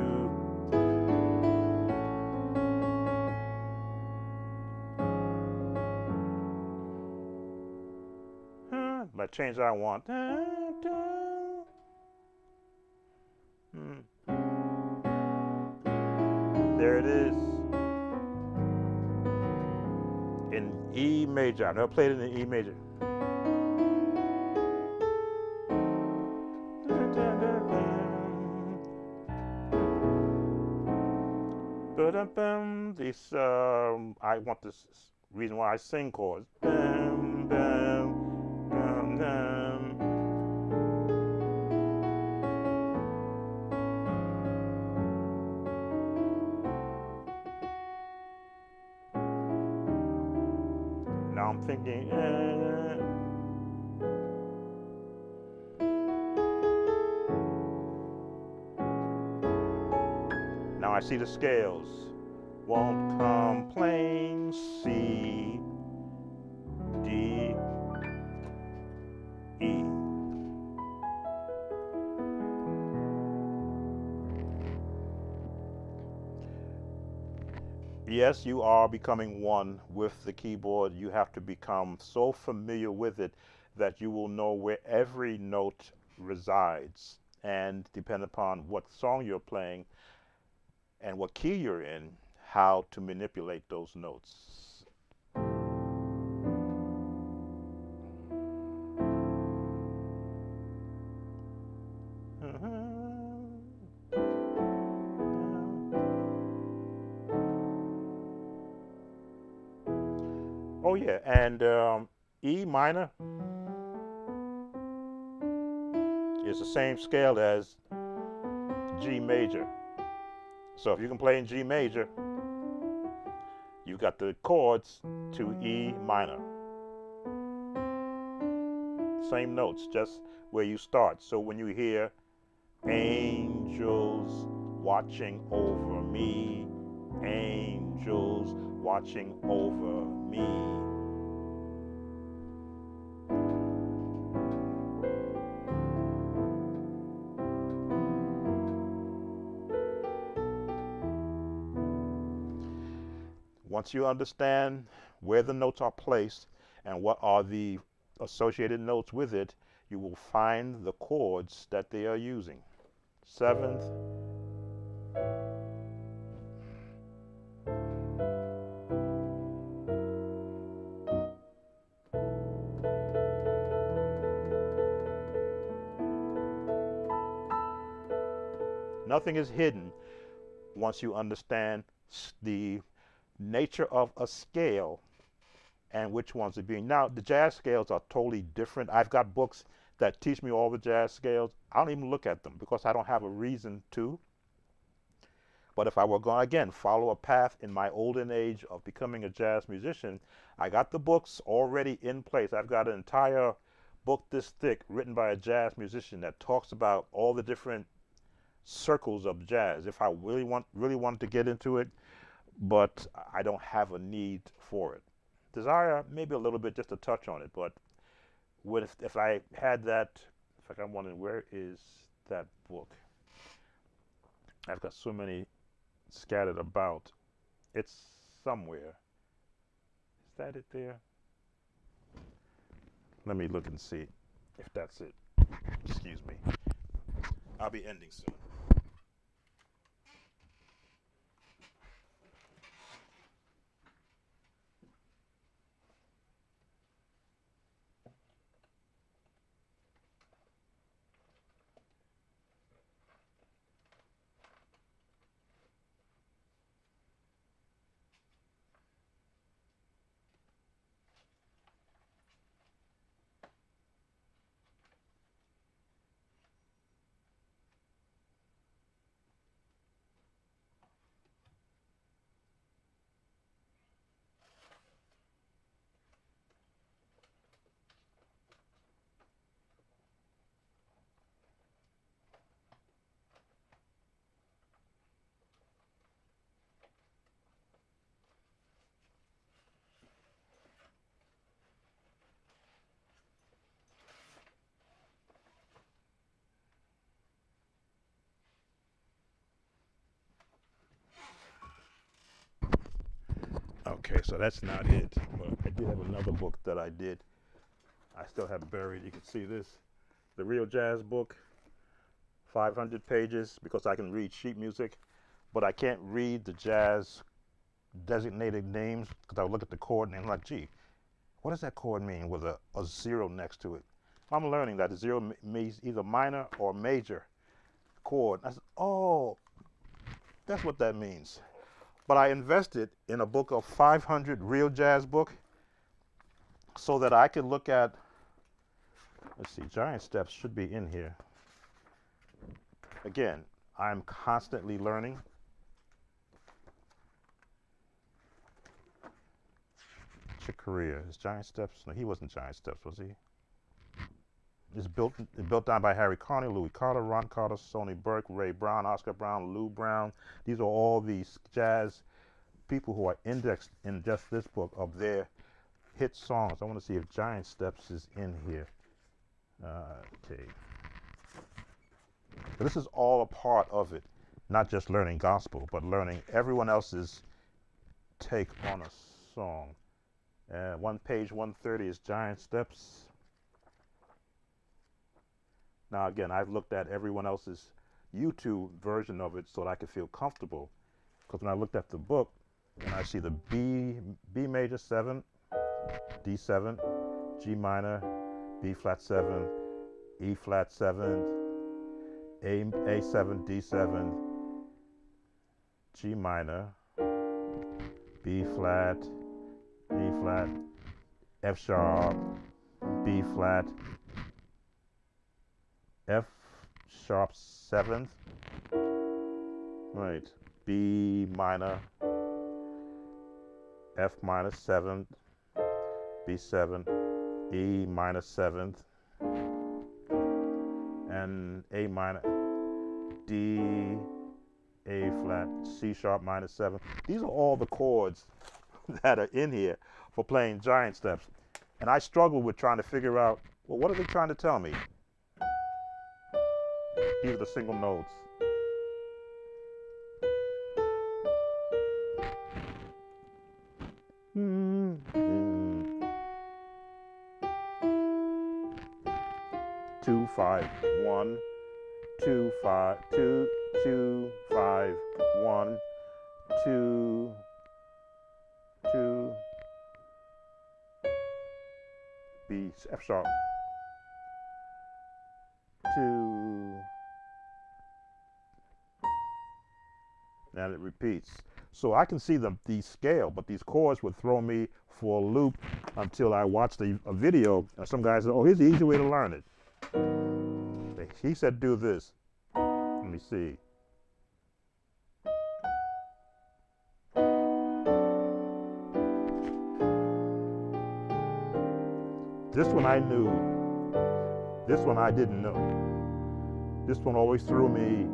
But change I want. There it is. In E major. I never played it in E major. This I want this reason why I sing chords. Now I'm thinking. Now I see the scales. Won't complain. C, D, E. Yes, you are becoming one with the keyboard. You have to become so familiar with it that you will know where every note resides. And depending upon what song you're playing and what key you're in, how to manipulate those notes. Oh yeah, and E minor is the same scale as G major. So if you can play in G major, you've got the chords to E minor. Same notes, just where you start. So when you hear angels watching over me, angels watching over me. Once you understand where the notes are placed and what are the associated notes with it, you will find the chords that they are using. Seventh, nothing is hidden once you understand the nature of a scale and which ones are being. Now, the jazz scales are totally different. I've got books that teach me all the jazz scales. I don't even look at them because I don't have a reason to. But if I were going to, again, follow a path in my olden age of becoming a jazz musician, I got the books already in place. I've got an entire book this thick written by a jazz musician that talks about all the different circles of jazz if I really wanted to get into it, but I don't have a need for it. Desire, maybe a little bit, just to touch on it, but if I had that, in fact, I'm wondering, where is that book? I've got so many scattered about. It's somewhere. Is that it there? Let me look and see if that's it. Excuse me. I'll be ending soon. Okay, so that's not it, but I did have another book that I still have buried. You can see this, the Real Jazz book, 500 pages, because I can read sheet music, but I can't read the jazz designated names because I would look at the chord and I'm like, gee, what does that chord mean with a zero next to it? I'm learning that the zero means either minor or major chord. I said, oh, that's what that means. But I invested in a book of 500 real jazz book so that I could look at, let's see, Giant Steps should be in here. Again, I'm constantly learning. Chick Corea, is Giant Steps? No, he wasn't Giant Steps, was he? It's built down by Harry Carney, Louis Carter, Ron Carter, Sonny Burke, Ray Brown, Oscar Brown, Lou Brown. These are all these jazz people who are indexed in just this book of their hit songs. I want to see if Giant Steps is in here. Okay. But this is all a part of it, not just learning gospel, but learning everyone else's take on a song. Page 130 is Giant Steps. Now again, I've looked at everyone else's YouTube version of it so that I could feel comfortable. Because when I looked at the book, and I see the B major 7, D7, G minor, B flat 7, E flat 7, A7, D7, G minor, B flat, E flat, F sharp, B flat, F sharp 7th, right, B minor, F minor 7th, B7, E minor 7th, and A minor, D, A flat, C sharp minor 7. These are all the chords that are in here for playing Giant Steps. And I struggle with trying to figure out, well, what are they trying to tell me? These are the single notes. 5 1 2 5 2 2 5 1 2 2 B F sharp 2, and it repeats. So I can see the scale, but these chords would throw me for a loop until I watched a video. And some guy said, "Oh, here's the easy way to learn it." He said, "Do this." Let me see. This one I knew. This one I didn't know. This one always threw me.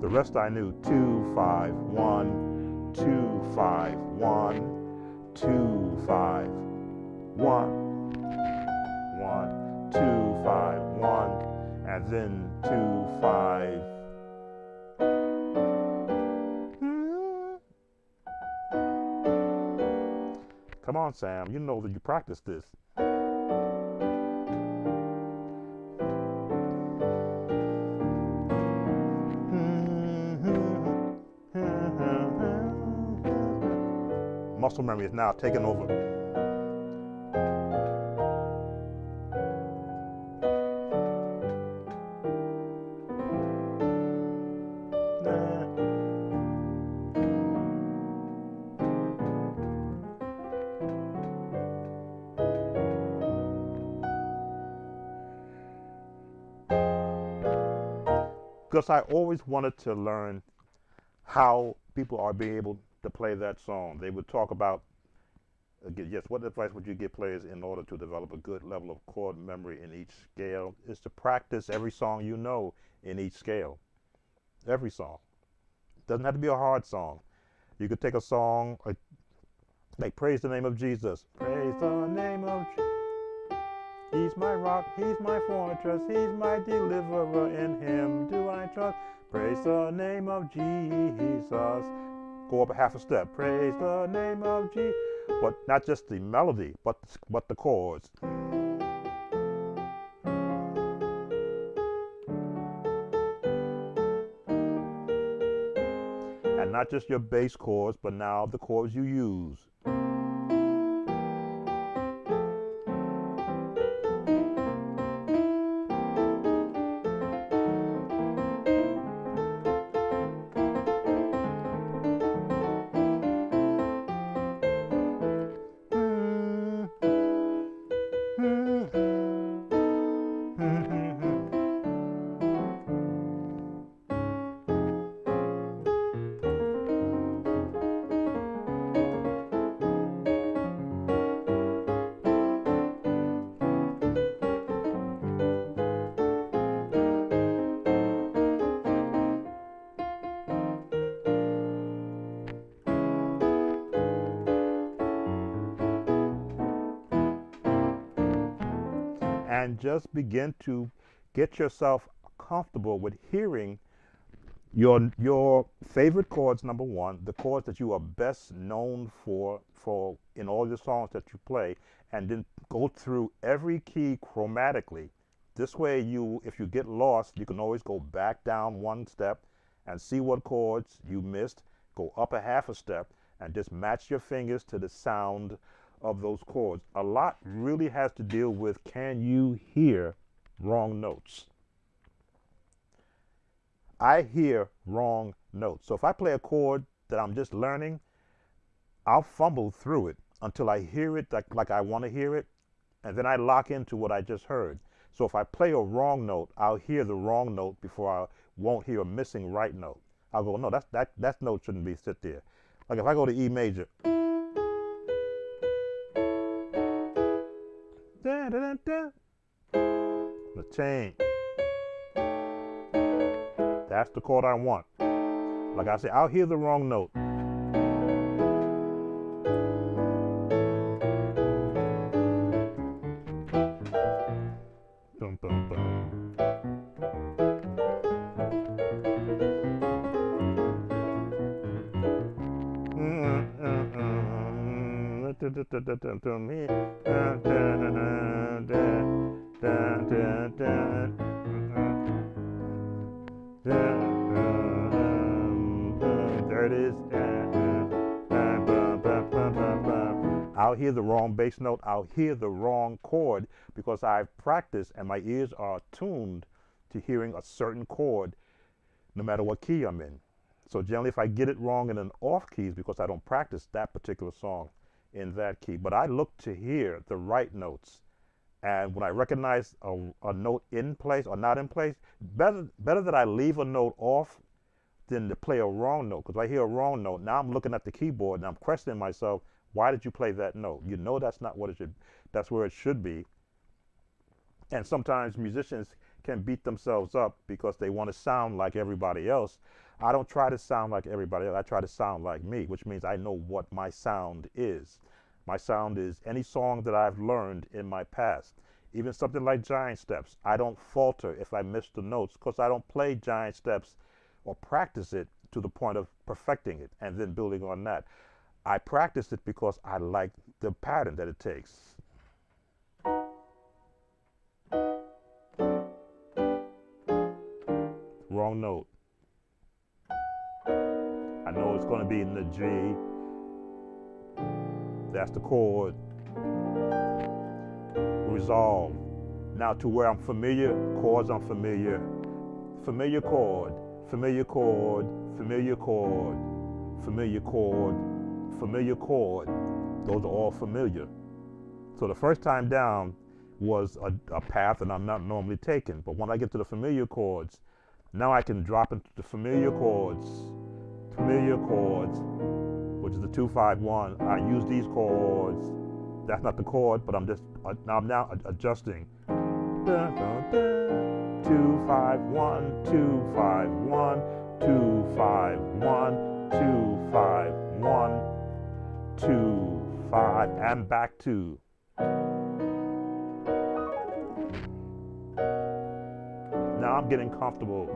The rest I knew. 2 5 1 2 5 1 2 5 1 1 2 5 1, and then 2 5. Come on, Sam. You know that you practiced this. Muscle memory is now taking over. Because I always wanted to learn how people are being able to play that song. They would talk about, yes, what advice would you give players in order to develop a good level of chord memory in each scale? Is to practice every song you know in each scale. Every song. Doesn't have to be a hard song. You could take a song like Praise the Name of Jesus. Praise the name of Jesus. He's my rock, he's my fortress, he's my deliverer, in him do I trust. Praise the name of Jesus. Go up a half a step. Praise the name of Jesus. But not just the melody, but the chords. And not just your bass chords, but now the chords you use. And just begin to get yourself comfortable with hearing your favorite chords, number one, the chords that you are best known for in all the songs that you play, and then go through every key chromatically. This way, if you get lost, you can always go back down one step and see what chords you missed, go up a half a step, and just match your fingers to the sound of those chords. A lot really has to deal with, can you hear wrong notes? I hear wrong notes. So if I play a chord that I'm just learning, I'll fumble through it until I hear it like I want to hear it, and then I lock into what I just heard. So if I play a wrong note, I'll hear the wrong note before I won't hear a missing right note. I'll go, no, that note shouldn't be sit there. Like if I go to E major, da, da, da, da, the change. That's the chord I want. Like I say, I'll hear the wrong note. Dum, dum, dum. Dun, dun, dun, there it is. I'll hear the wrong bass note. I'll hear the wrong chord because I've practiced and my ears are tuned to hearing a certain chord no matter what key I'm in. So generally, if I get it wrong in an off key, it's because I don't practice that particular song in that key. But I look to hear the right notes. And when I recognize a note in place or not in place, better that I leave a note off than to play a wrong note. Because if I hear a wrong note, now I'm looking at the keyboard and I'm questioning myself, why did you play that note? You know that's not what it should, that's where it should be. And sometimes musicians can beat themselves up because they want to sound like everybody else. I don't try to sound like everybody else. I try to sound like me, which means I know what my sound is. My sound is any song that I've learned in my past. Even something like Giant Steps. I don't falter if I miss the notes because I don't play Giant Steps or practice it to the point of perfecting it and then building on that. I practice it because I like the pattern that it takes. Wrong note. I know it's going to be in the G. That's the chord. Resolve. Now to where I'm familiar, chords I'm familiar. Familiar chord, familiar chord, familiar chord, familiar chord, familiar chord. Those are all familiar. So the first time down was a path that I'm not normally taking. But when I get to the familiar chords, now I can drop into the familiar chords, which is the 2-5-1. I use these chords. That's not the chord, but I'm now adjusting. 2-5-1, 2-5-1, 2-5-1, 2-5-1, 2-5, and back to. Now I'm getting comfortable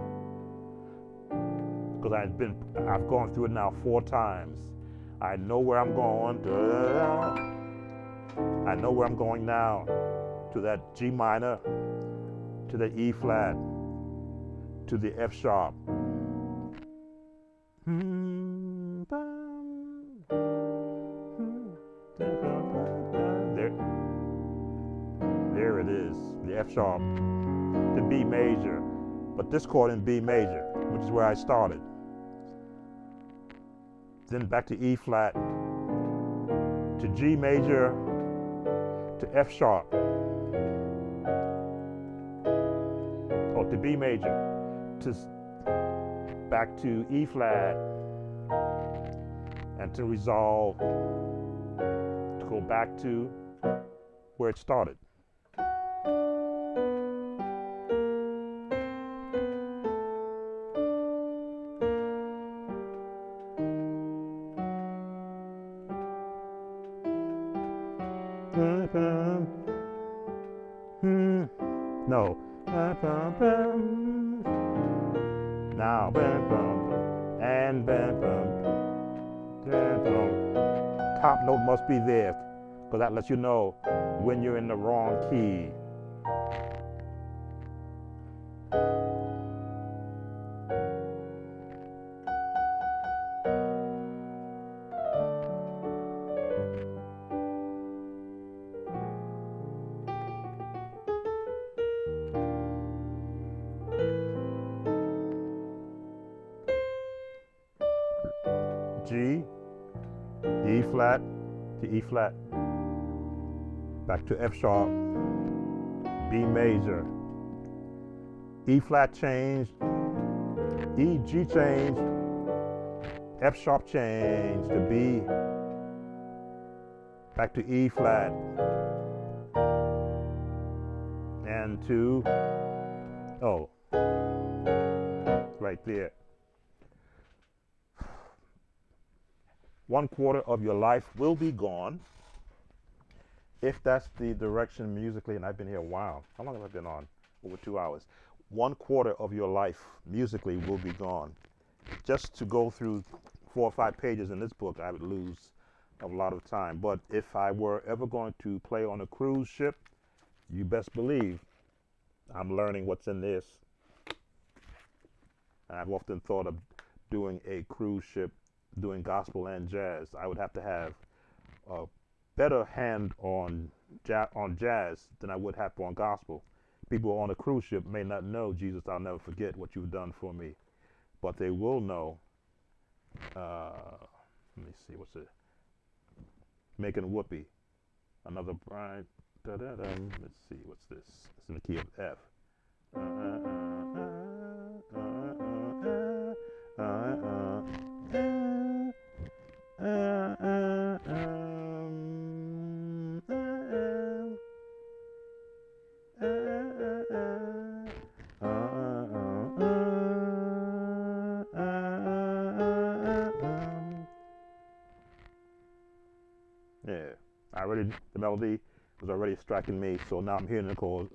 because I've gone through it now 4 times. I know where I'm going. I know where I'm going now. To that G minor, to the E flat, to the F sharp. There it is, the F sharp, the B major, but this chord in B major, which is where I started. Then back to E flat, to G major, to F sharp, or to B major, to back to E flat, and to resolve, to go back to where it started. No. Now, and top note must be there, because that lets you know when you're in the wrong key. G, E flat to E flat, back to F sharp, B major, E flat change, E, G change, F sharp change to B, back to E flat, and to, oh, right there. 1/4 of your life will be gone if that's the direction musically, and I've been here a while. How long have I been on? Over 2 hours. 1/4 of your life musically will be gone. Just to go through 4 or 5 pages in this book, I would lose a lot of time. But if I were ever going to play on a cruise ship, you best believe I'm learning what's in this. I've often thought of doing a cruise ship, doing gospel and jazz. I would have to have a better hand on jazz than I would have on gospel. People on a cruise ship may not know, Jesus, I'll never forget what you've done for me, but they will know. Let me see, what's it? Making Whoopee, another bride. Let's see, what's this? It's in the key of F. Yeah, the melody was already striking me, so now I'm hearing the chords.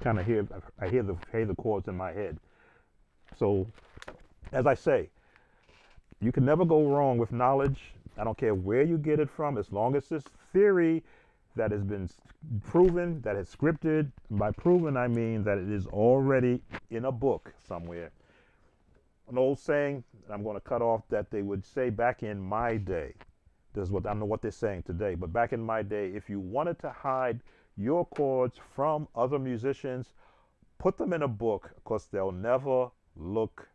Kind of hear the chords in my head. So, as I say, you can never go wrong with knowledge. I don't care where you get it from, as long as it's theory that has been proven, that is scripted. By proven, I mean that it is already in a book somewhere. An old saying, I'm going to cut off, that they would say back in my day. This is what I don't know what they're saying today, but back in my day, if you wanted to hide your chords from other musicians, put them in a book, because they'll never look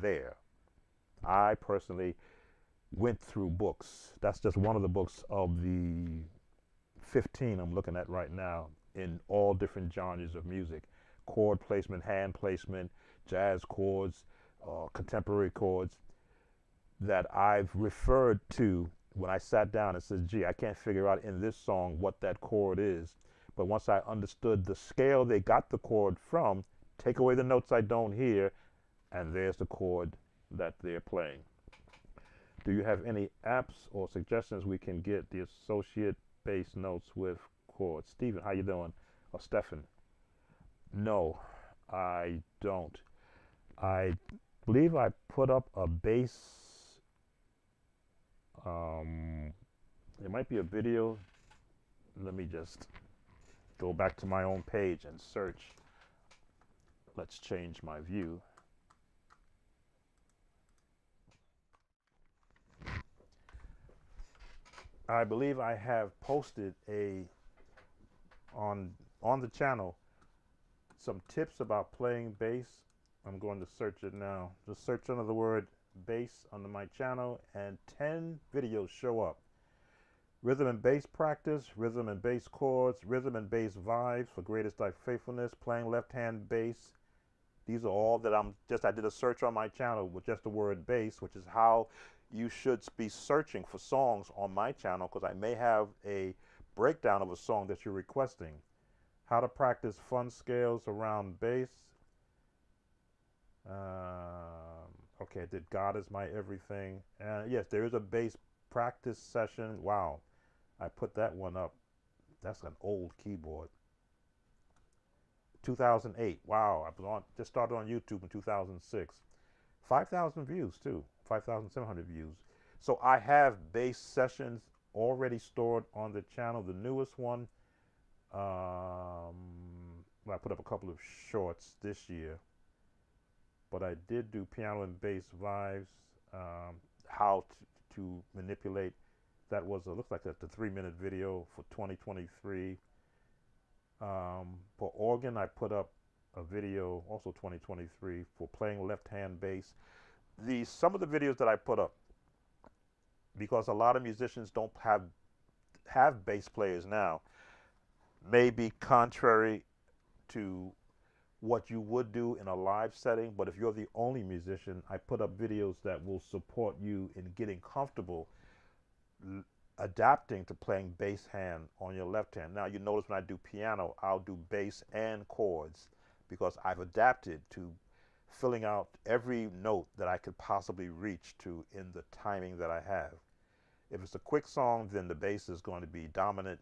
there. I personally went through books. That's just one of the books of the 15 I'm looking at right now, in all different genres of music: chord placement, hand placement, jazz chords, contemporary chords, that I've referred to when I sat down and said, gee, I can't figure out in this song what that chord is. But once I understood the scale they got the chord from, take away the notes I don't hear, and there's the chord that they're playing. Do you have any apps or suggestions we can get the associate bass notes with chords? Stephen, how you doing? Or Stephen? No, I don't. I believe I put up a bass. It might be a video. Let me just go back to my own page and search. Let's change my view. I believe I have posted on the channel some tips about playing bass. I'm going to search it now. Just search under the word bass under my channel, and 10 videos show up. Rhythm and bass practice, rhythm and bass chords, rhythm and bass vibes for greatest thy faithfulness, playing left hand bass. These are all that I did a search on my channel with just the word bass, which is how you should be searching for songs on my channel, because I may have a breakdown of a song that you're requesting. How to practice fun scales around bass. Okay, I did God is my everything. Yes, there is a bass practice session. Wow, I put that one up. That's an old keyboard. 2008. Wow, just started on YouTube in 2006. 5,000 views too, 5,700 views. So I have bass sessions already stored on the channel. The newest one, well, I put up a couple of shorts this year, but I did do piano and bass vibes, how to manipulate. That was looks like that's the 3-minute video for 2023. For organ, I put up a video, also 2023, for playing left-hand bass. Some of the videos that I put up, because a lot of musicians don't have bass players now, may be contrary to what you would do in a live setting. But if you're the only musician, I put up videos that will support you in getting comfortable adapting to playing bass hand on your left hand. Now, you notice when I do piano, I'll do bass and chords, because I've adapted to filling out every note that I could possibly reach to in the timing that I have. If it's a quick song, then the bass is going to be dominant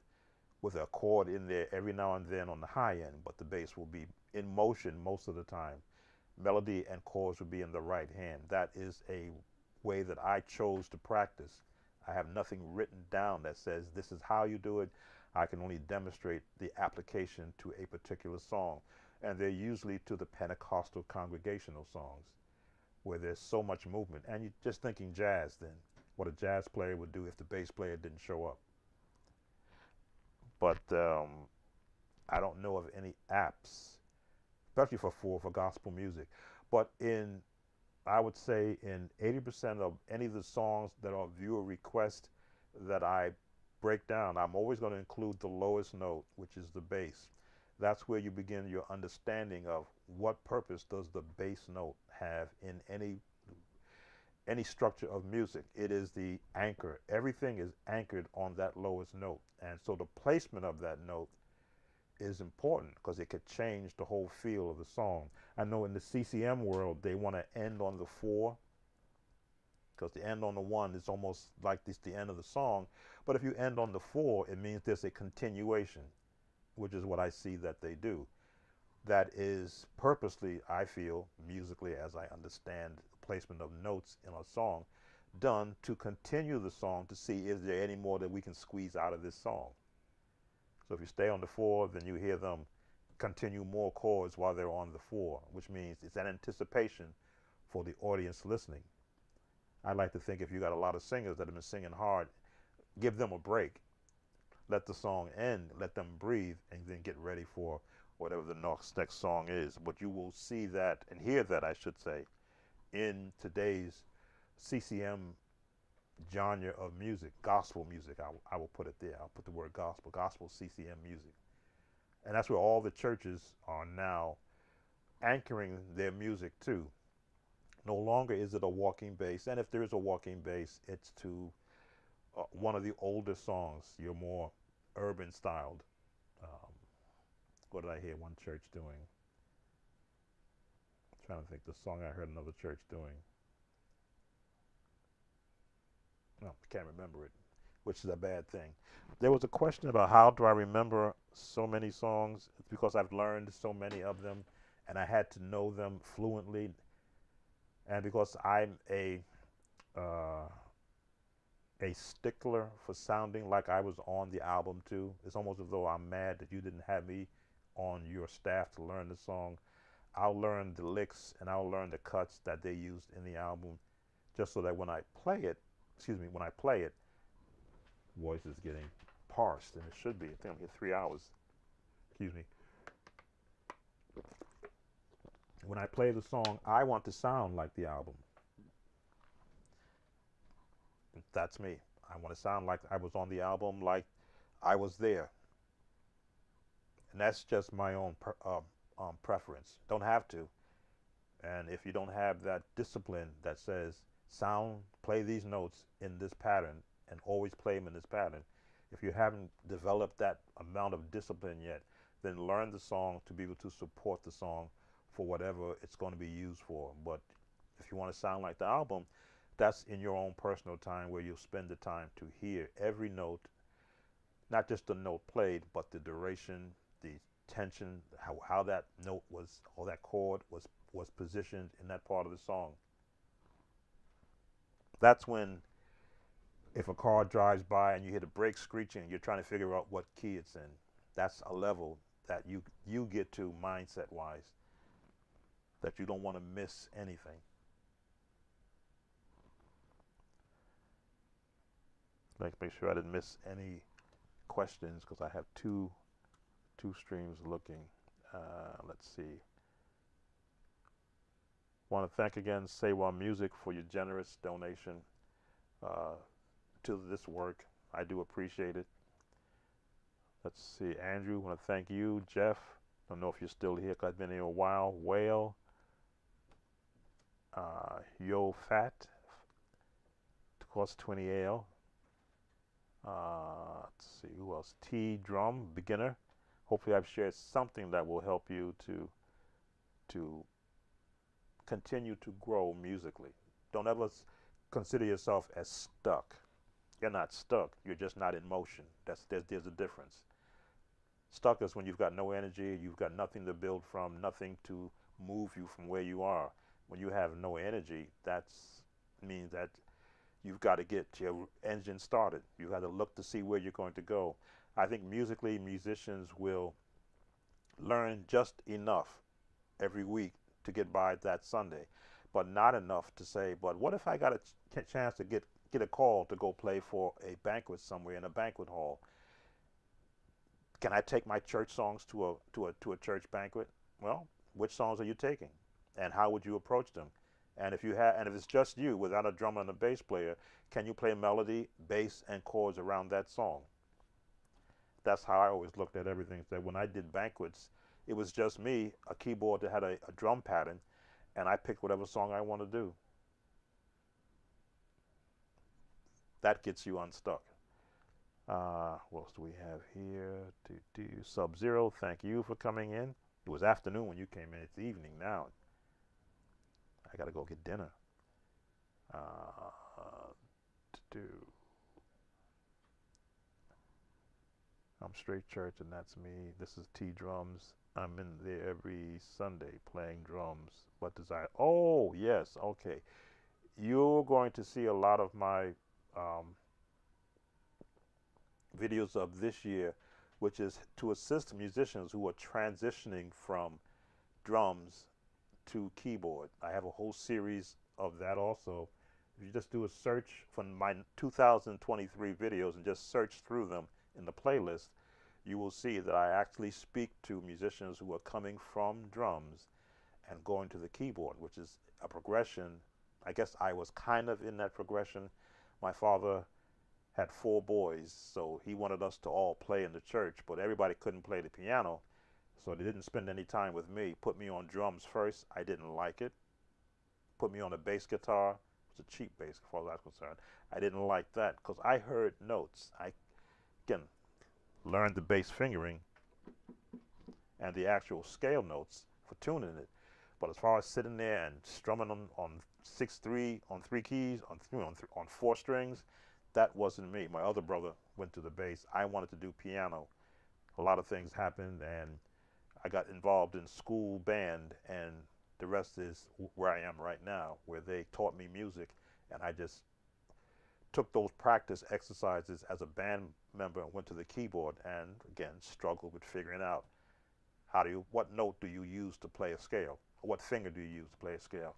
with a chord in there every now and then on the high end, but the bass will be in motion most of the time. Melody and chords will be in the right hand. That is a way that I chose to practice. I have nothing written down that says this is how you do it. I can only demonstrate the application to a particular song. And they're usually to the Pentecostal congregational songs where there's so much movement. And you're just thinking jazz then, what a jazz player would do if the bass player didn't show up. But I don't know of any apps, especially for gospel music. But I would say in 80% of any of the songs that are viewer request that I break down, I'm always going to include the lowest note, which is the bass. That's where you begin your understanding of what purpose does the bass note have in any structure of music. It is the anchor. Everything is anchored on that lowest note. And so the placement of that note is important because it could change the whole feel of the song. I know in the CCM world, they want to end on the 4 because the end on the 1 is almost like it's the end of the song. But if you end on the 4, it means there's a continuation, which is what I see that they do. That is purposely, I feel, musically, as I understand the placement of notes in a song, done to continue the song to see is there any more that we can squeeze out of this song. So if you stay on the 4, then you hear them continue more chords while they're on the 4, which means it's an anticipation for the audience listening. I like to think if you got a lot of singers that have been singing hard, give them a break. Let the song end, let them breathe, and then get ready for whatever the next song is. But you will see that and hear that, I should say, in today's CCM genre of music, gospel music. I will put it there. I'll put the word gospel CCM music. And that's where all the churches are now anchoring their music to. No longer is it a walking bass. And if there is a walking bass, it's to one of the older songs, your more urban styled. Um, what did I hear one church doing? I'm trying to think the song I heard another church doing. No, I can't remember it, which is a bad thing. There was a question about how do I remember so many songs? It's because I've learned so many of them and I had to know them fluently. And because I'm a stickler for sounding like I was on the album too. It's almost as though I'm mad that you didn't have me on your staff to learn the song. I'll learn the licks and I'll learn the cuts that they used in the album just so that when I play it, voice is getting parsed and it should be. I think I'm here 3 hours. Excuse me. When I play the song, I want to sound like the album. That's me. I want to sound like I was on the album, like I was there. And that's just my own preference. Don't have to. And if you don't have that discipline that says play these notes in this pattern and always play them in this pattern, if you haven't developed that amount of discipline yet, then learn the song to be able to support the song for whatever it's going to be used for. But if you want to sound like the album, that's in your own personal time where you'll spend the time to hear every note, not just the note played, but the duration, the tension, how that note was, or that chord was positioned in that part of the song. That's when, if a car drives by and you hear the brakes screeching and you're trying to figure out what key it's in, that's a level that you get to mindset wise, that you don't want to miss anything. Let's make sure I didn't miss any questions because I have two streams looking. Let's see. Want to thank again Sewa Music for your generous donation to this work. I do appreciate it. Let's see. Andrew, want to thank you. Jeff, don't know if you're still here because I've been here a while. Whale. Yo Fat. Of course, 20L. Let's see, who else? T Drum, beginner. Hopefully I've shared something that will help you to continue to grow musically. Don't ever consider yourself as stuck. You're not stuck. You're just not in motion. There's a difference. Stuck is when you've got no energy, you've got nothing to build from, nothing to move you from where you are. When you have no energy, that means that you've got to get your engine started. You got to look to see where you're going to go. I think musically, musicians will learn just enough every week to get by that Sunday, but not enough to say, but what if I got a chance to get a call to go play for a banquet somewhere in a banquet hall? Can I take my church songs to a church banquet? Well, which songs are you taking, and how would you approach them? And if it's just you without a drummer and a bass player, can you play melody, bass, and chords around that song? That's how I always looked at everything. So when I did banquets, it was just me, a keyboard that had a drum pattern, and I picked whatever song I want to do. That gets you unstuck. What else do we have here? Sub Zero, thank you for coming in. It was afternoon when you came in. It's evening now. I gotta go get dinner. Do I'm straight church and that's me. This is T drums. I'm in there every Sunday playing drums. What desire? Oh yes, okay. You're going to see a lot of my um, videos of this year, which is to assist musicians who are transitioning from drums to keyboard. I have a whole series of that also. If you just do a search for my 2023 videos and just search through them in the playlist, you will see that I actually speak to musicians who are coming from drums and going to the keyboard, which is a progression. I guess I was kind of in that progression. My father had 4 boys, so he wanted us to all play in the church, but everybody couldn't play the piano, so they didn't spend any time with me. Put me on drums first. I didn't like it. Put me on a bass guitar. It was a cheap bass, as far as I was concerned. I didn't like that because I heard notes. I, again, learned the bass fingering and the actual scale notes for tuning it. But as far as sitting there and strumming on 6/3 on 3 keys on 4 strings, that wasn't me. My other brother went to the bass. I wanted to do piano. A lot of things happened, and I got involved in school band, and the rest is where I am right now, where they taught me music, and I just took those practice exercises as a band member and went to the keyboard, and again struggled with figuring out what note do you use to play a scale, or what finger do you use to play a scale.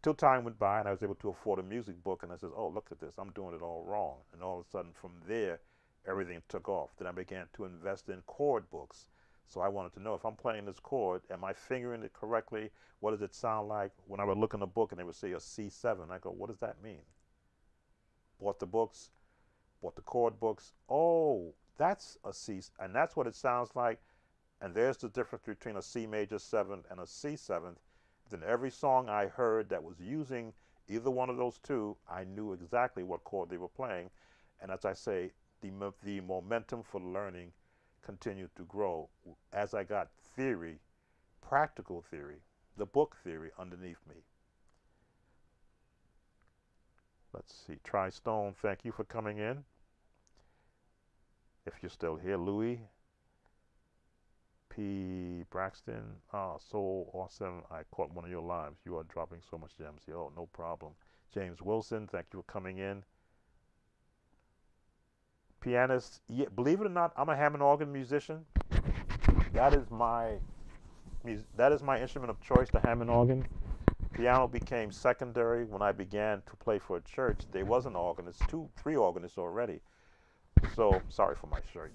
Till time went by and I was able to afford a music book, and I said, oh, look at this, I'm doing it all wrong. And all of a sudden from there, everything took off. Then I began to invest in chord books. So I wanted to know, if I'm playing this chord, am I fingering it correctly? What does it sound like? When I would look in a book and they would say a C7, I go, what does that mean? Bought the books, bought the chord books. Oh, that's a C, and that's what it sounds like. And there's the difference between a C major 7th and a C7th. Then every song I heard that was using either one of those two, I knew exactly what chord they were playing. And as I say, the momentum for learning continued to grow as I got theory, practical theory, the book theory underneath me. Let's see, Tri Stone, thank you for coming in. If you're still here, Louis P. Braxton, so awesome. I caught one of your lives. You are dropping so much gems here. Oh, no problem. James Wilson, thank you for coming in. Pianist, yeah, believe it or not, I'm a Hammond organ musician. That is my instrument of choice, the Hammond organ. Piano became secondary when I began to play for a church. There was an organist, 3 organists already. So, sorry for my shirt.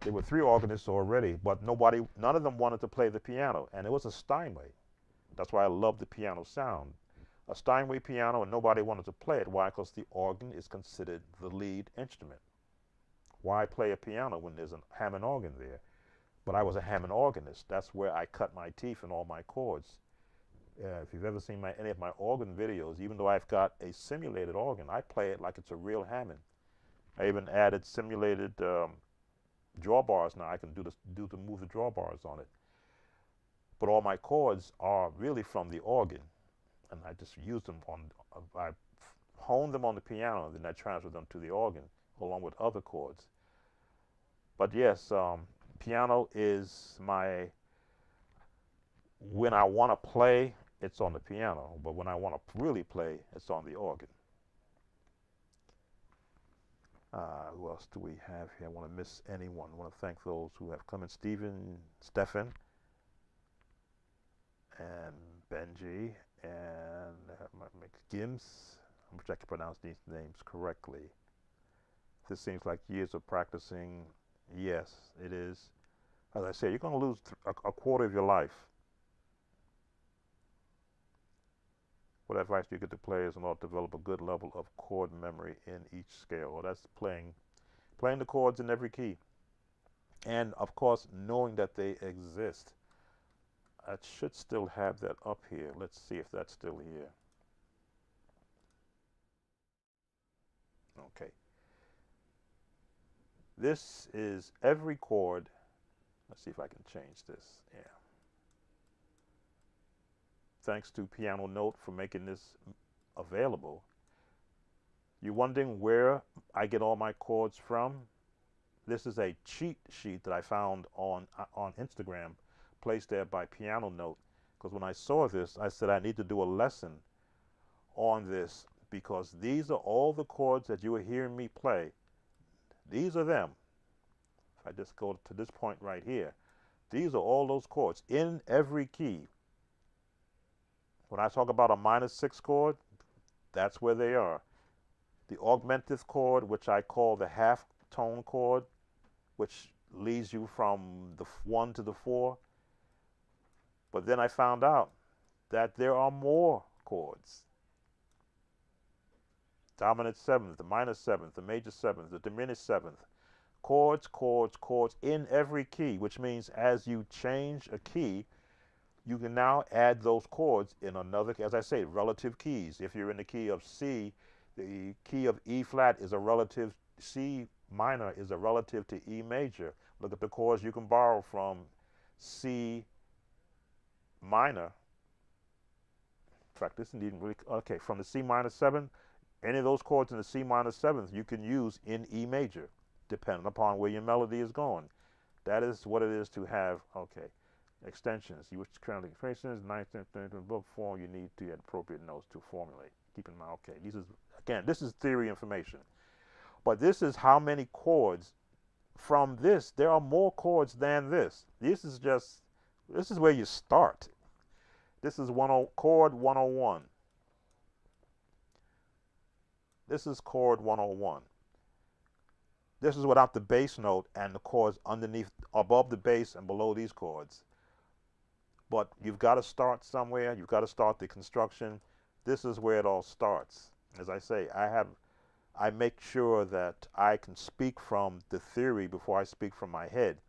There were 3 organists already, but none of them wanted to play the piano, and it was a Steinway. That's why I love the piano sound. A Steinway piano, and nobody wanted to play it. Why? Because the organ is considered the lead instrument. Why play a piano when there's a Hammond organ there? But I was a Hammond organist. That's where I cut my teeth in all my chords. If you've ever seen any of my organ videos, even though I've got a simulated organ, I play it like it's a real Hammond. I even added simulated drawbars now. I can move the drawbars on it. But all my chords are really from the organ, and I just use them I hone them on the piano, and then I transfer them to the organ along with other chords. But yes, piano is my, when I want to play, it's on the piano. But when I want to really play, it's on the organ. Who else do we have here? I want to miss anyone. I want to thank those who have come in. Stephen, and Benji, and Gims. I'm sure I can pronounce these names correctly. This seems like years of practicing. Yes, it is. As I say, you're going to lose a quarter of your life. What advice do you give to players in order to develop a good level of chord memory in each scale? Well, that's playing the chords in every key. And of course, knowing that they exist. I should still have that up here. Let's see if that's still here. Okay. This is every chord. Let's see if I can change this. Yeah. Thanks to Piano Note for making this available. You're wondering where I get all my chords from? This is a cheat sheet that I found on Instagram, placed there by Piano Note. Because when I saw this, I said I need to do a lesson on this, because these are all the chords that you are hearing me play. These are them. If I just go to this point right here, these are all those chords in every key. When I talk about a -6 chord, that's where they are. The augmented chord, which I call the half tone chord, which leads you from the 1 to the 4. But then I found out that there are more chords. Dominant 7th, the minor 7th, the major 7th, the diminished 7th. Chords, chords, chords in every key, which means as you change a key, you can now add those chords in another, as I say, relative keys. If you're in the key of C, the key of E flat is a relative, C minor is a relative to E major. Look at the chords you can borrow from C minor. In fact, this isn't even really, okay, from the C minor 7th, any of those chords in the C minor 7th you can use in E major, depending upon where your melody is going. That is what it is to have, okay, extensions. You wish to currently expressions, 9th, 10th, above form, you need to add appropriate notes to formulate. Keep in mind, okay, this is theory information. But this is how many chords. From this, there are more chords than this. This is where you start. This is chord 101. This is chord 101. This is without the bass note and the chords underneath, above the bass and below these chords. But you've got to start somewhere. You've got to start the construction. This is where it all starts. As I say, I make sure that I can speak from the theory before I speak from my head.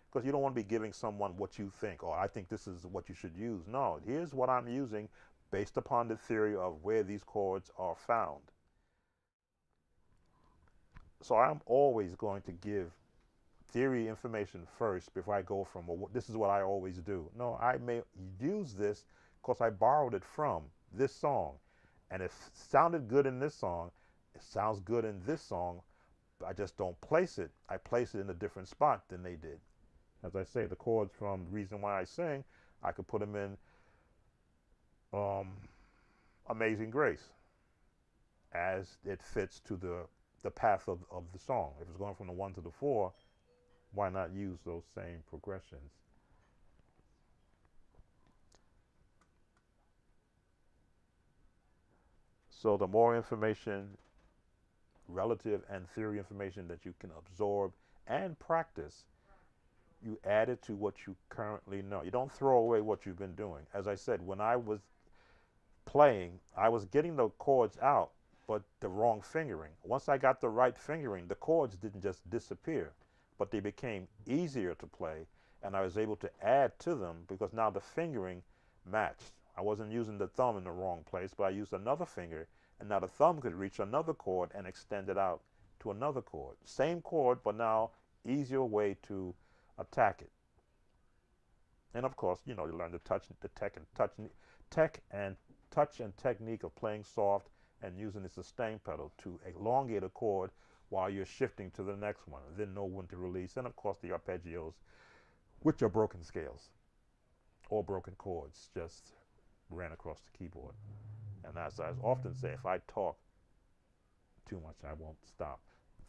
Because you don't want to be giving someone what you think, or I think this is what you should use. No, here's what I'm using based upon the theory of where these chords are found. So I'm always going to give theory information first before I go from, well, this is what I always do. No, I may use this because I borrowed it from this song. And it sounded good in this song. It sounds good in this song. But I just don't place it. I place it in a different spot than they did. As I say, the chords from The Reason Why I Sing, I could put them in Amazing Grace as it fits to the path of the song. If it's going from the 1 to the 4, why not use those same progressions? So the more information, relative and theory information that you can absorb and practice, you add it to what you currently know. You don't throw away what you've been doing. As I said, when I was playing, I was getting the chords out, but the wrong fingering. Once I got the right fingering, the chords didn't just disappear, but they became easier to play, and I was able to add to them because now the fingering matched. I wasn't using the thumb in the wrong place, but I used another finger, and now the thumb could reach another chord and extend it out to another chord. Same chord, but now easier way to attack it. And of course, you learn the touch and technique of playing soft and using the sustain pedal to elongate a chord while you're shifting to the next one, then know when to release. And of course, the arpeggios, which are broken scales or broken chords, just ran across the keyboard. And as I often say, if I talk too much, I won't stop.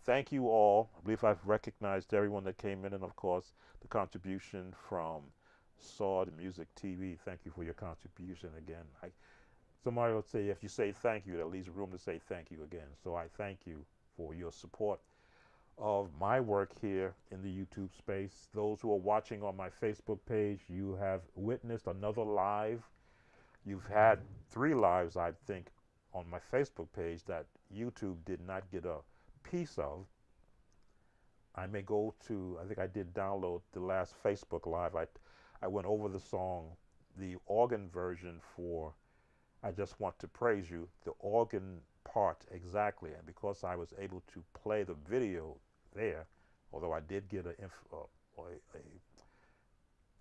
Thank you all. I believe I've recognized everyone that came in, and of course, the contribution from Sword Music TV. Thank you for your contribution again. Somebody would say if you say thank you, that leaves room to say thank you again. So I thank you for your support of my work here in the YouTube space. Those who are watching on my Facebook page, you have witnessed another live. You've had 3 lives, I think, on my Facebook page that YouTube did not get a piece of. I may go to, I think I did download the last Facebook live. I went over the song, the organ version for I Just Want to Praise You, the organ part exactly. And because I was able to play the video there, although I did get a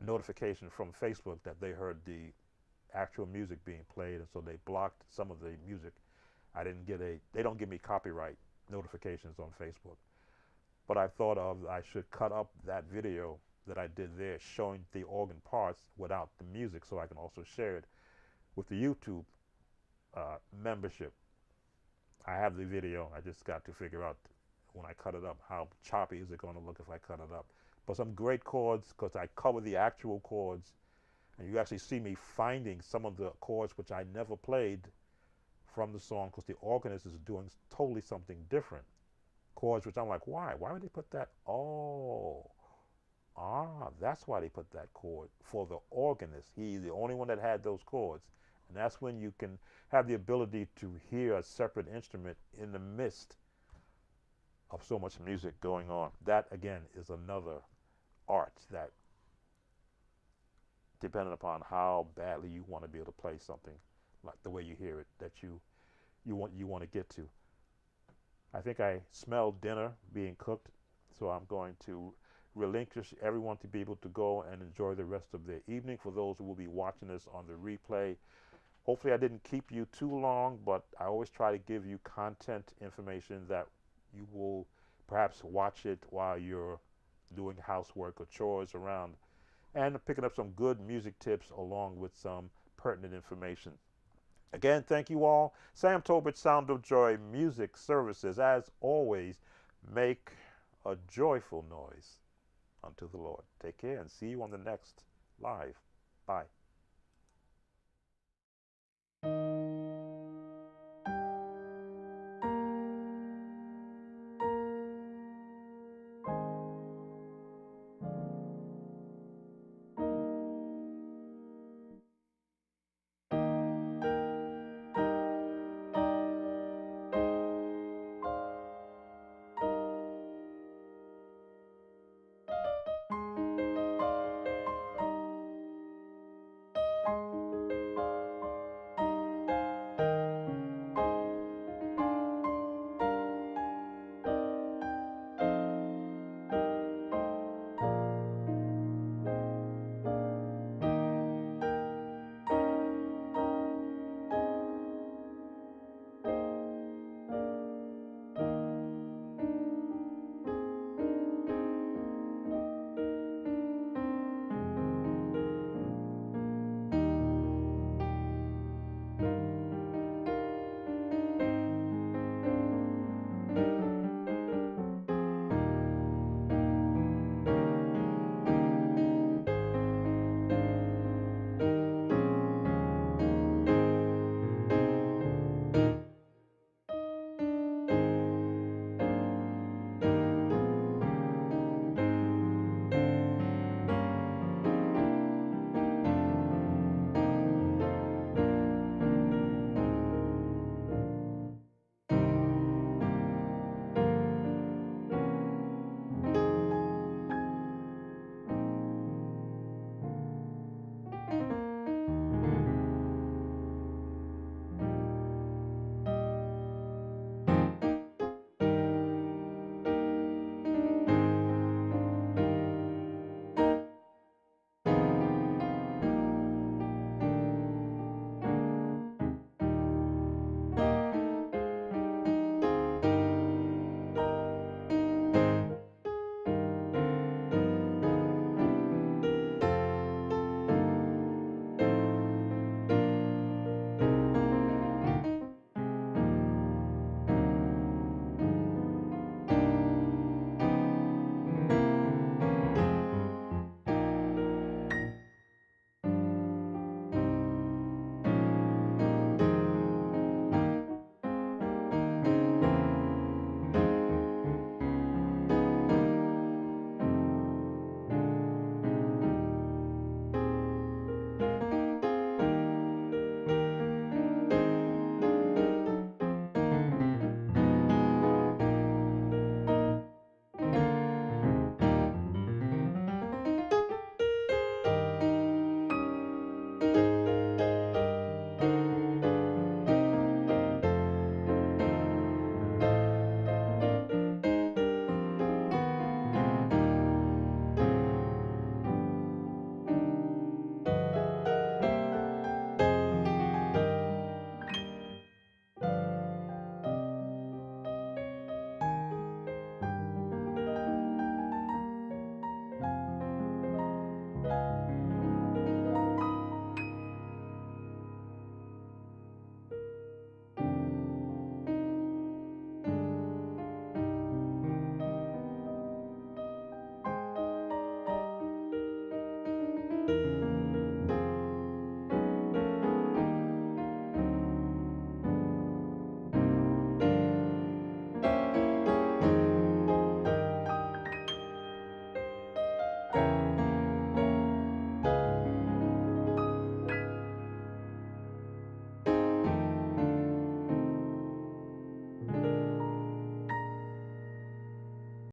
notification from Facebook that they heard the actual music being played, and so they blocked some of the music. They don't give me copyright notifications on Facebook. But I thought I should cut up that video that I did there showing the organ parts without the music so I can also share it with the YouTube membership. I have the video. I just got to figure out when I cut it up how choppy is it going to look if I cut it up. But some great chords, because I cover the actual chords, and you actually see me finding some of the chords which I never played from the song because the organist is doing totally something different. Chords which I'm like, why? Why would they put that? That's why they put that chord for the organist. He's the only one that had those chords. And that's when you can have the ability to hear a separate instrument in the midst of so much music going on. That, again, is another art that, depending upon how badly you want to be able to play something, like the way you hear it, that you want to get to. I think I smell dinner being cooked, so I'm going to relinquish everyone to be able to go and enjoy the rest of their evening. For those who will be watching this on the replay, hopefully I didn't keep you too long, but I always try to give you content information that you will perhaps watch it while you're doing housework or chores around, and picking up some good music tips along with some pertinent information. Again, thank you all. Sam Tolbert, Sound of Joy Music Services. As always, make a joyful noise unto the Lord. Take care and see you on the next live. Bye.